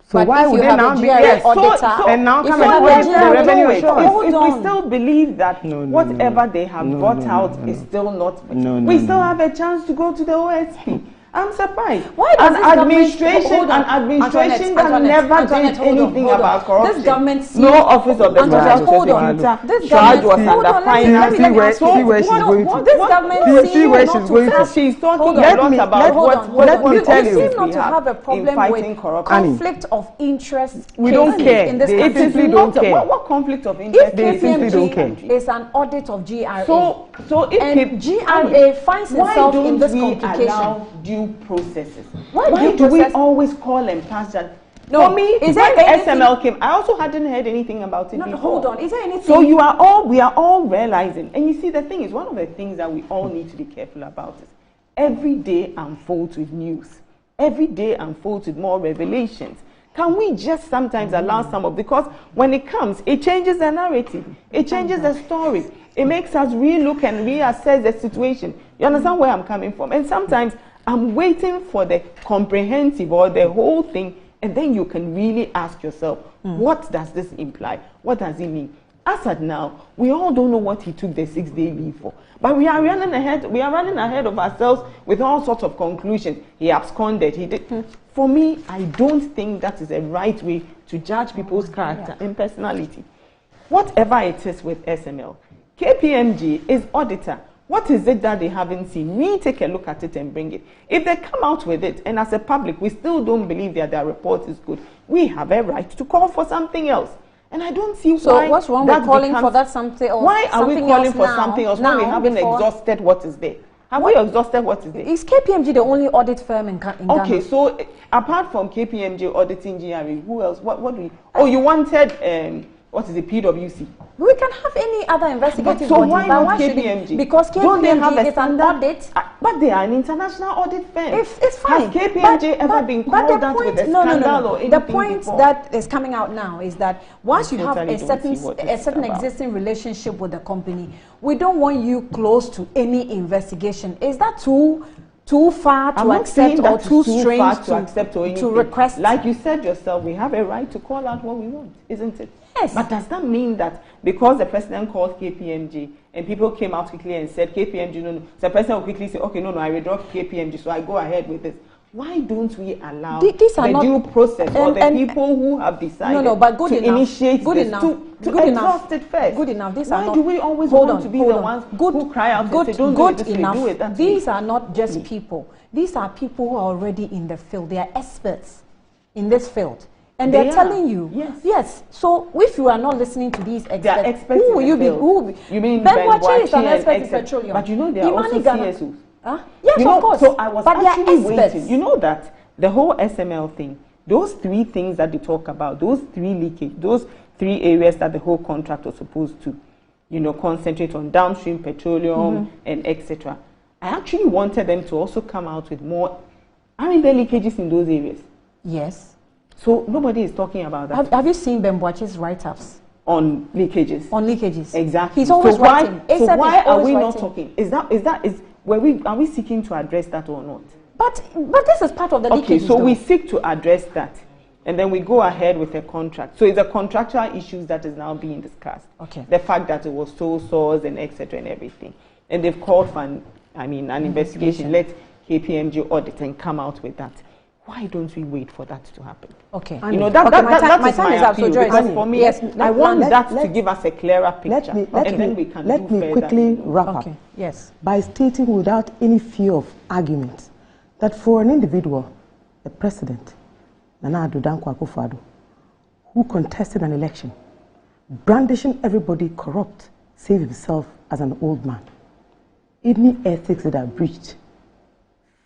So but why would they now be auditor and now come and hold the revenue assurance? If we still believe that whatever they have brought out is still not, we still have a chance to go to the OSP. I'm surprised. Why does this administration that never did anything about corruption? This government no office of the special prosecutor. This government was under fire. See where she's going to. This government see where she's going to. She's talking a lot about what let me tell you. You seem not to have a problem with conflict of interest. We don't care. They simply don't care. What conflict of interest? They simply don't care. It's an audit of GRA. So if GRA finds itself in this complication. Due processes. Why do we always call and pass that? No, for me, is when there SML came, I also hadn't heard anything about it before. Hold on, is there anything? So we are all realizing, and you see, the thing is, one of the things that we all need to be careful about is every day unfolds with news. Every day unfolds with more revelations. Can we just sometimes allow some of, because when it comes, it changes the narrative, it changes the story, it makes us relook and reassess the situation. You understand where I'm coming from? And sometimes I'm waiting for the comprehensive or the whole thing, and then you can really ask yourself, what does this imply? What does it mean? As at now, we all don't know what he took the 6-day leave for. But we are running ahead of ourselves with all sorts of conclusions. He absconded, he did. For me, I don't think that is a right way to judge people's character and personality. Whatever it is with SML, KPMG is auditor. What is it that they haven't seen? We take a look at it and bring it. If they come out with it, and as a public, we still don't believe that their report is good, we have a right to call for something else. And I don't see why. So what's wrong with calling for that something else? Why are we calling for something else when we haven't exhausted what is there? Have we exhausted what is there? Is KPMG the only audit firm in Ghana? Okay, so apart from KPMG auditing GRA, who else? What do we? Oh, you wanted what is the PwC? We can have any other investigative so body. Why not KPMG? Because KPMG is an audit. But they are an international audit firm. It's fine. Has KPMG ever been called out with a scandal or anything The point before? that is coming out now is that once you have a certain existing relationship with the company, we don't want you close to any investigation. Is that too far to accept or too strange to accept or to request? Like you said yourself, we have a right to call out what we want, isn't it? Yes. But does that mean that because the president called KPMG and people came out quickly and said KPMG, no, the president will quickly say, okay, no, I withdraw KPMG, so I go ahead with this. Why don't we allow the due process or the people who have decided to initiate this to exhaust it first? Good enough. Why do we always want to be the ones who cry out and say, don't do it this way, do it that way? These are not just people. These are people who are already in the field. They are experts in this field. And they're telling you, yes. So if you are not listening to these experts, who will you be? You mean Ben Boachi is an expert in petroleum. But you know they are also CSOs. Yes, of course. So I was actually waiting. You know that the whole SML thing, those three things that they talk about, those three leakage, those three areas that the whole contract was supposed to, concentrate on downstream petroleum and etc. I actually wanted them to also come out with more. Aren't there leakages in those areas? Yes. So nobody is talking about that. Have you seen Ben Boachi's write-ups? On leakages. On leakages. Exactly. He's always writing. So why are we not talking? Are we seeking to address that or not? But this is part of the leakages. Okay, so we seek to address that. And then we go ahead with a contract. So it's the contractual issues that is now being discussed. Okay. The fact that it was sole source and etc. and everything. And they've called for an investigation. Let KPMG audit and come out with that. Why don't we wait for that to happen? Okay. That is my appeal, because for me, I want that to give us a clearer picture. And then we can Let me quickly wrap up. Yes. By stating without any fear of argument that for an individual, the president, Nana Addo Dankwa Akufo-Addo, who contested an election, brandishing everybody corrupt, save himself as an old man. Any ethics that are breached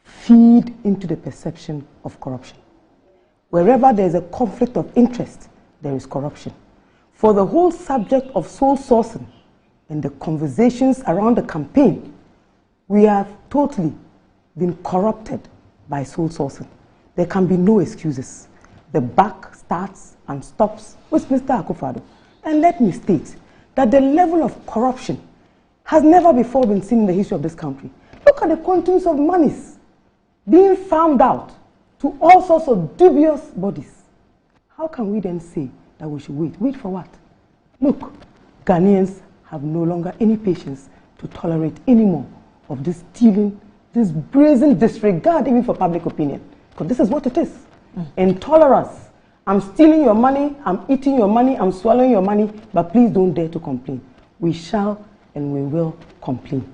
feed into the perception of corruption. Wherever there is a conflict of interest, there is corruption. For the whole subject of sole sourcing and the conversations around the campaign, we have totally been corrupted by sole sourcing. There can be no excuses. The buck starts and stops with Mr. Akufo-Addo. And let me state that the level of corruption has never before been seen in the history of this country. Look at the quantities of monies being found out to all sorts of dubious bodies. How can we then say that we should wait? Wait for what? Look, Ghanaians have no longer any patience to tolerate any more of this stealing, this brazen disregard even for public opinion. Because this is what it is. Intolerance. I'm stealing your money, I'm eating your money, I'm swallowing your money, but please don't dare to complain. We shall and we will complain.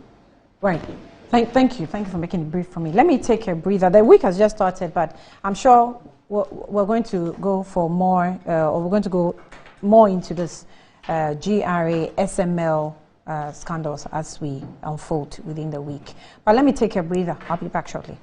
Right. Thank you for making it brief for me. Let me take a breather. The week has just started, but I'm sure we're going to go for more, or we're going to go more into this GRA, SML scandals as we unfold within the week. But let me take a breather. I'll be back shortly.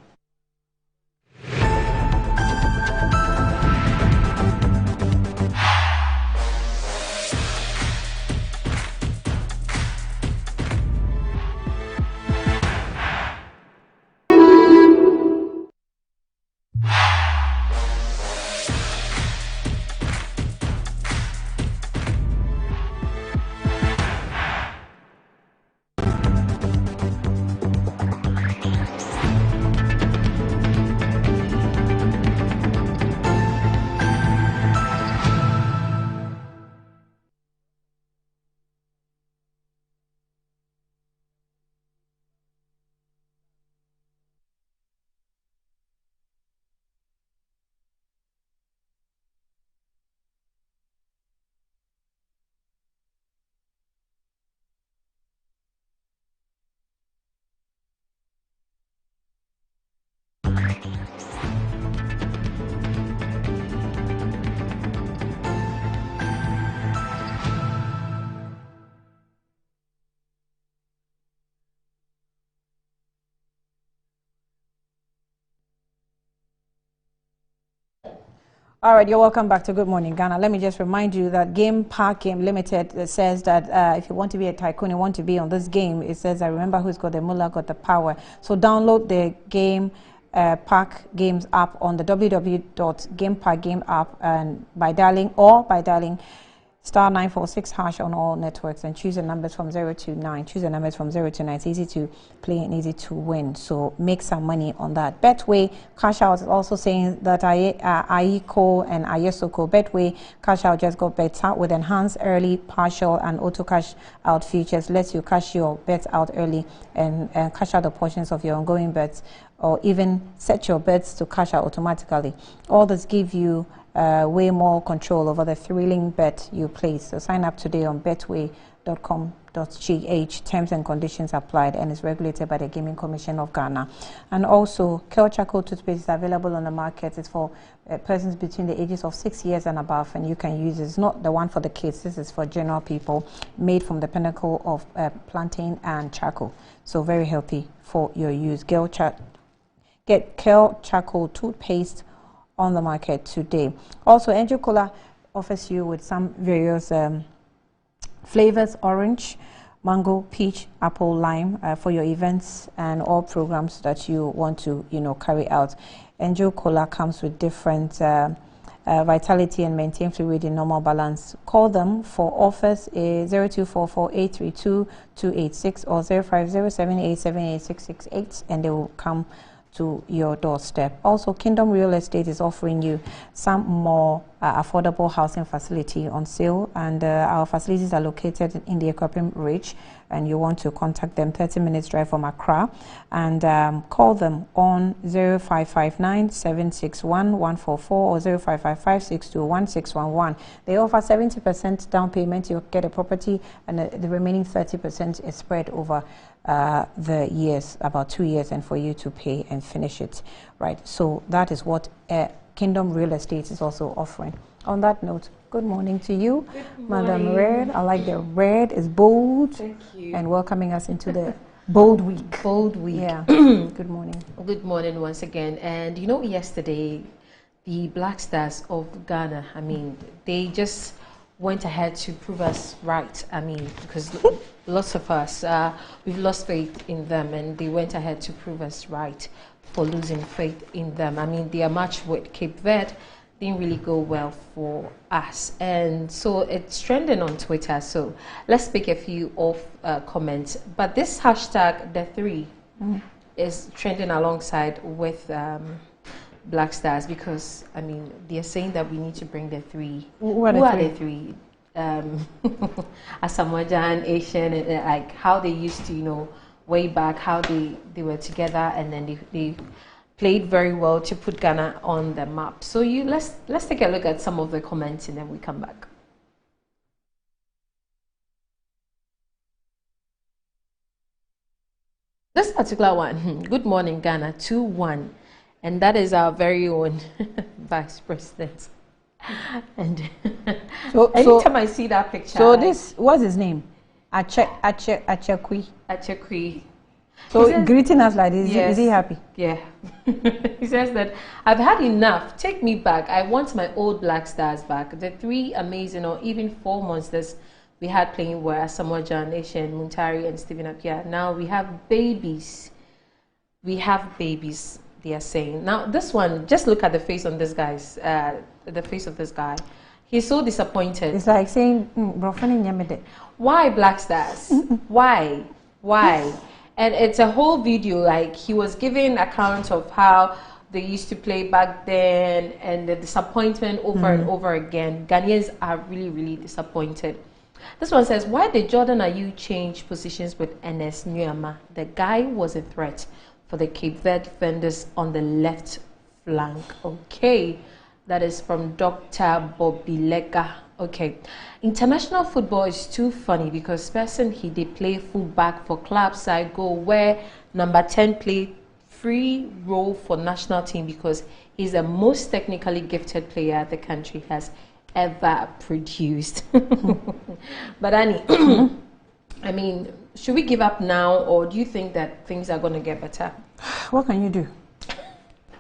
All right, you're welcome back to Good Morning Ghana. Let me just remind you that Game Park Game Limited says that if you want to be a tycoon, you want to be on this game, it says, I remember who's got the mullah, got the power. So download the Game Park Games app on the www.gameparkgame app and by dialing *946# on all networks and choose the numbers from 0 to 9. Choose the numbers from 0 to 9. It's easy to play and easy to win. So make some money on that. Betway Cash Out is also saying that Aiko and Ayesoko Betway Cash Out just got better with enhanced early, partial and auto cash out features. Lets you cash your bets out early and cash out the portions of your ongoing bets, or even set your bets to cash out automatically. All this give you way more control over the thrilling bet you place. So sign up today on betway.com.gh. Terms and conditions applied and is regulated by the Gaming Commission of Ghana. And also, Kel Charcoal toothpaste is available on the market. It's for persons between the ages of 6 years and above, and you can use it. It's not the one for the kids. This is for general people, made from the pinnacle of plantain and charcoal. So very healthy for your use. Get Kel Charcoal toothpaste on the market today. Also, Angel Cola offers you with some various flavors: orange, mango, peach, apple, lime for your events and all programs that you want to carry out. Angel Cola comes with different vitality and maintain fluid in normal balance. Call them for offers 0244-832-286 or 0507878668 and they will come to your doorstep. Also, Kingdom Real Estate is offering you some more affordable housing facility on sale, and our facilities are located in the Ekwapim Ridge, and you want to contact them, 30 minutes drive from Accra, and call them on 0559-761-144 or 0555-621-611. They offer 70% down payment. You get a property, and the remaining 30% is spread over the years, about 2 years, and for you to pay and finish it. Right, so that is what Kingdom Real Estate is also offering. On that note, good morning to you, Madam Red. I like the red, it's bold. Thank you. And welcoming us into the bold week. Bold week. Yeah. Good morning. Good morning once again. And you know, yesterday, the Black Stars of Ghana, I mean, they just went ahead to prove us right. I mean, because lots of us, we've lost faith in them, and they went ahead to prove us right for losing faith in them. I mean, their match with Cape Verde didn't really go well for us, and so it's trending on Twitter. So let's pick a few of comments. But this hashtag, the three, is trending alongside with Black Stars, because I mean they're saying that we need to bring the three. Who are the three? Asamoah, Asian, and like how they used to, you know, way back, how they were together, and then they played very well to put Ghana on the map. So let's take a look at some of the comments, and then we come back. This particular one, good morning Ghana, 2-1, and that is our very own Vice President. And so anytime I see that picture, so this, what's his name? Achekwi. So says, greeting us like this, yes, is he happy? Yeah. He says that I've had enough. Take me back. I want my old Black Stars back. The three amazing, or even four monsters we had playing were Asamoah, Nation, Muntari, and Stephen Appiah. Now we have babies. We have babies, they are saying. Now this one, just look at the face on this guy's, the face of this guy. He's so disappointed. It's like saying, why Black Stars? Why? And it's a whole video, like he was giving account of how they used to play back then and the disappointment over and over again. Ghanaians are really, really disappointed. This one says, why did Jordan Ayew change positions with Ernest Nuama? The guy was a threat for the Cape Verde defenders on the left flank. Okay, that is from Dr. Bobileka. Okay, international football is too funny because person he did play fullback for club side goal where number 10 play free role for national team because he's the most technically gifted player the country has ever produced. But Annie, I mean, should we give up now, or do you think that things are going to get better? What can you do?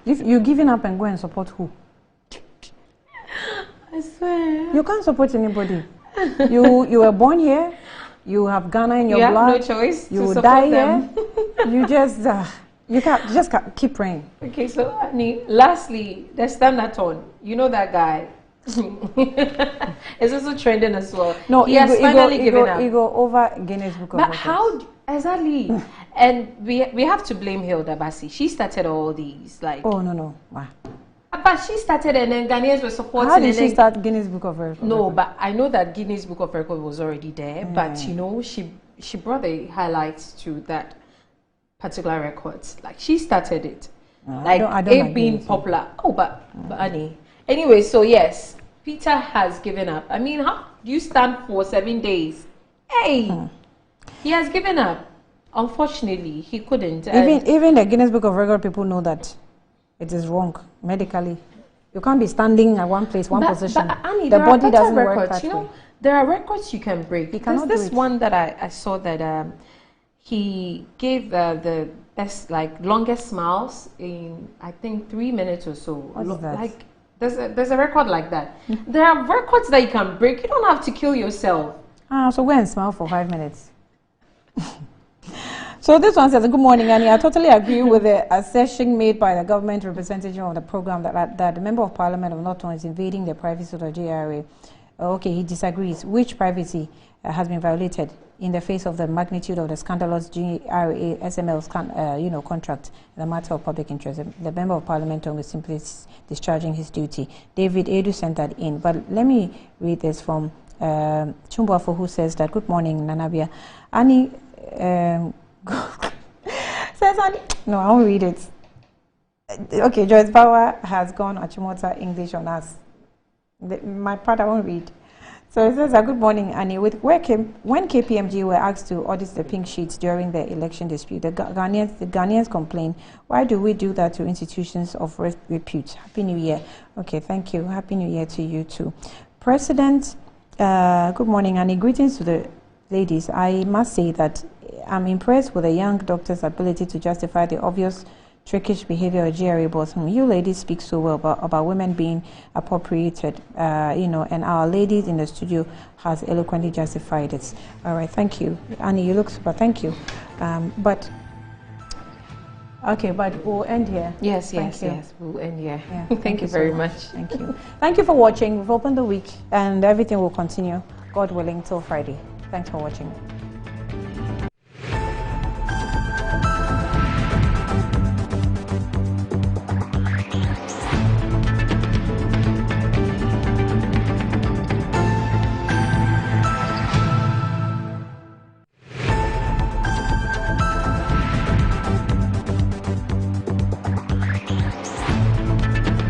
If you're giving up and go and support who? I swear. You can't support anybody. You were born here. You have Ghana in your blood. You have no choice. You will die here. You just can't keep praying. Okay, so Annie, lastly, the standard on. You know that guy. It's also trending as well. No, he has finally given up. He go over Guinness Book of Records. But how exactly? And we have to blame Hilda Bassi. She started all these. Like, oh no. Wow. But she started, and then Ghanaians were supporting. How did she start Guinness Book of Records? No, but I know that Guinness Book of Records was already there. But you know, she brought the highlights to that particular records. Like she started it, like it being popular. Oh, but Annie. Anyway, so yes, Peter has given up. I mean, how do you stand for 7 days? Hey, he has given up. Unfortunately, he couldn't. Even the Guinness Book of Records people know that it is wrong medically. You can't be standing at one place, one position. But Annie, the body doesn't work that way. You know, there are records you can break. You cannot There's do this one that I saw that he gave the best, like longest smiles in I think 3 minutes or so. What's that? Like there's a record like that. There are records that you can break. You don't have to kill yourself. So go and smile for 5 minutes. So this one says, good morning, Annie. I totally agree with the assertion made by the government representative of the program that the Member of Parliament of Norton is invading the privacy of the JRA. Okay, he disagrees. Which privacy has been violated in the face of the magnitude of the scandalous JRA SML contract in the matter of public interest? The Member of Parliament is simply discharging his duty. David Edu sent that in. But let me read this from Chumbuafo, who says that, good morning, Nanabia. Annie... says Annie. No, I won't read it. Okay, Joyce Bauer has gone Achimota English on us. My part I won't read. So it says, good morning, Annie. When KPMG were asked to audit the pink sheets during the election dispute, the Ghanaians complained, why do we do that to institutions of repute? Happy New Year. Okay, thank you. Happy New Year to you too. President, good morning, Annie. Greetings to the ladies. I must say that I'm impressed with the young doctor's ability to justify the obvious trickish behavior of GRA boss. You ladies speak so well about women being appropriated, and our ladies in the studio has eloquently justified it. All right, thank you. Annie, you look super, thank you. But we'll end here. Yes, we'll end here. Yeah, thank you very much. Thank you. Thank you for watching. We've opened the week and everything will continue, God willing, till Friday. Thanks for watching.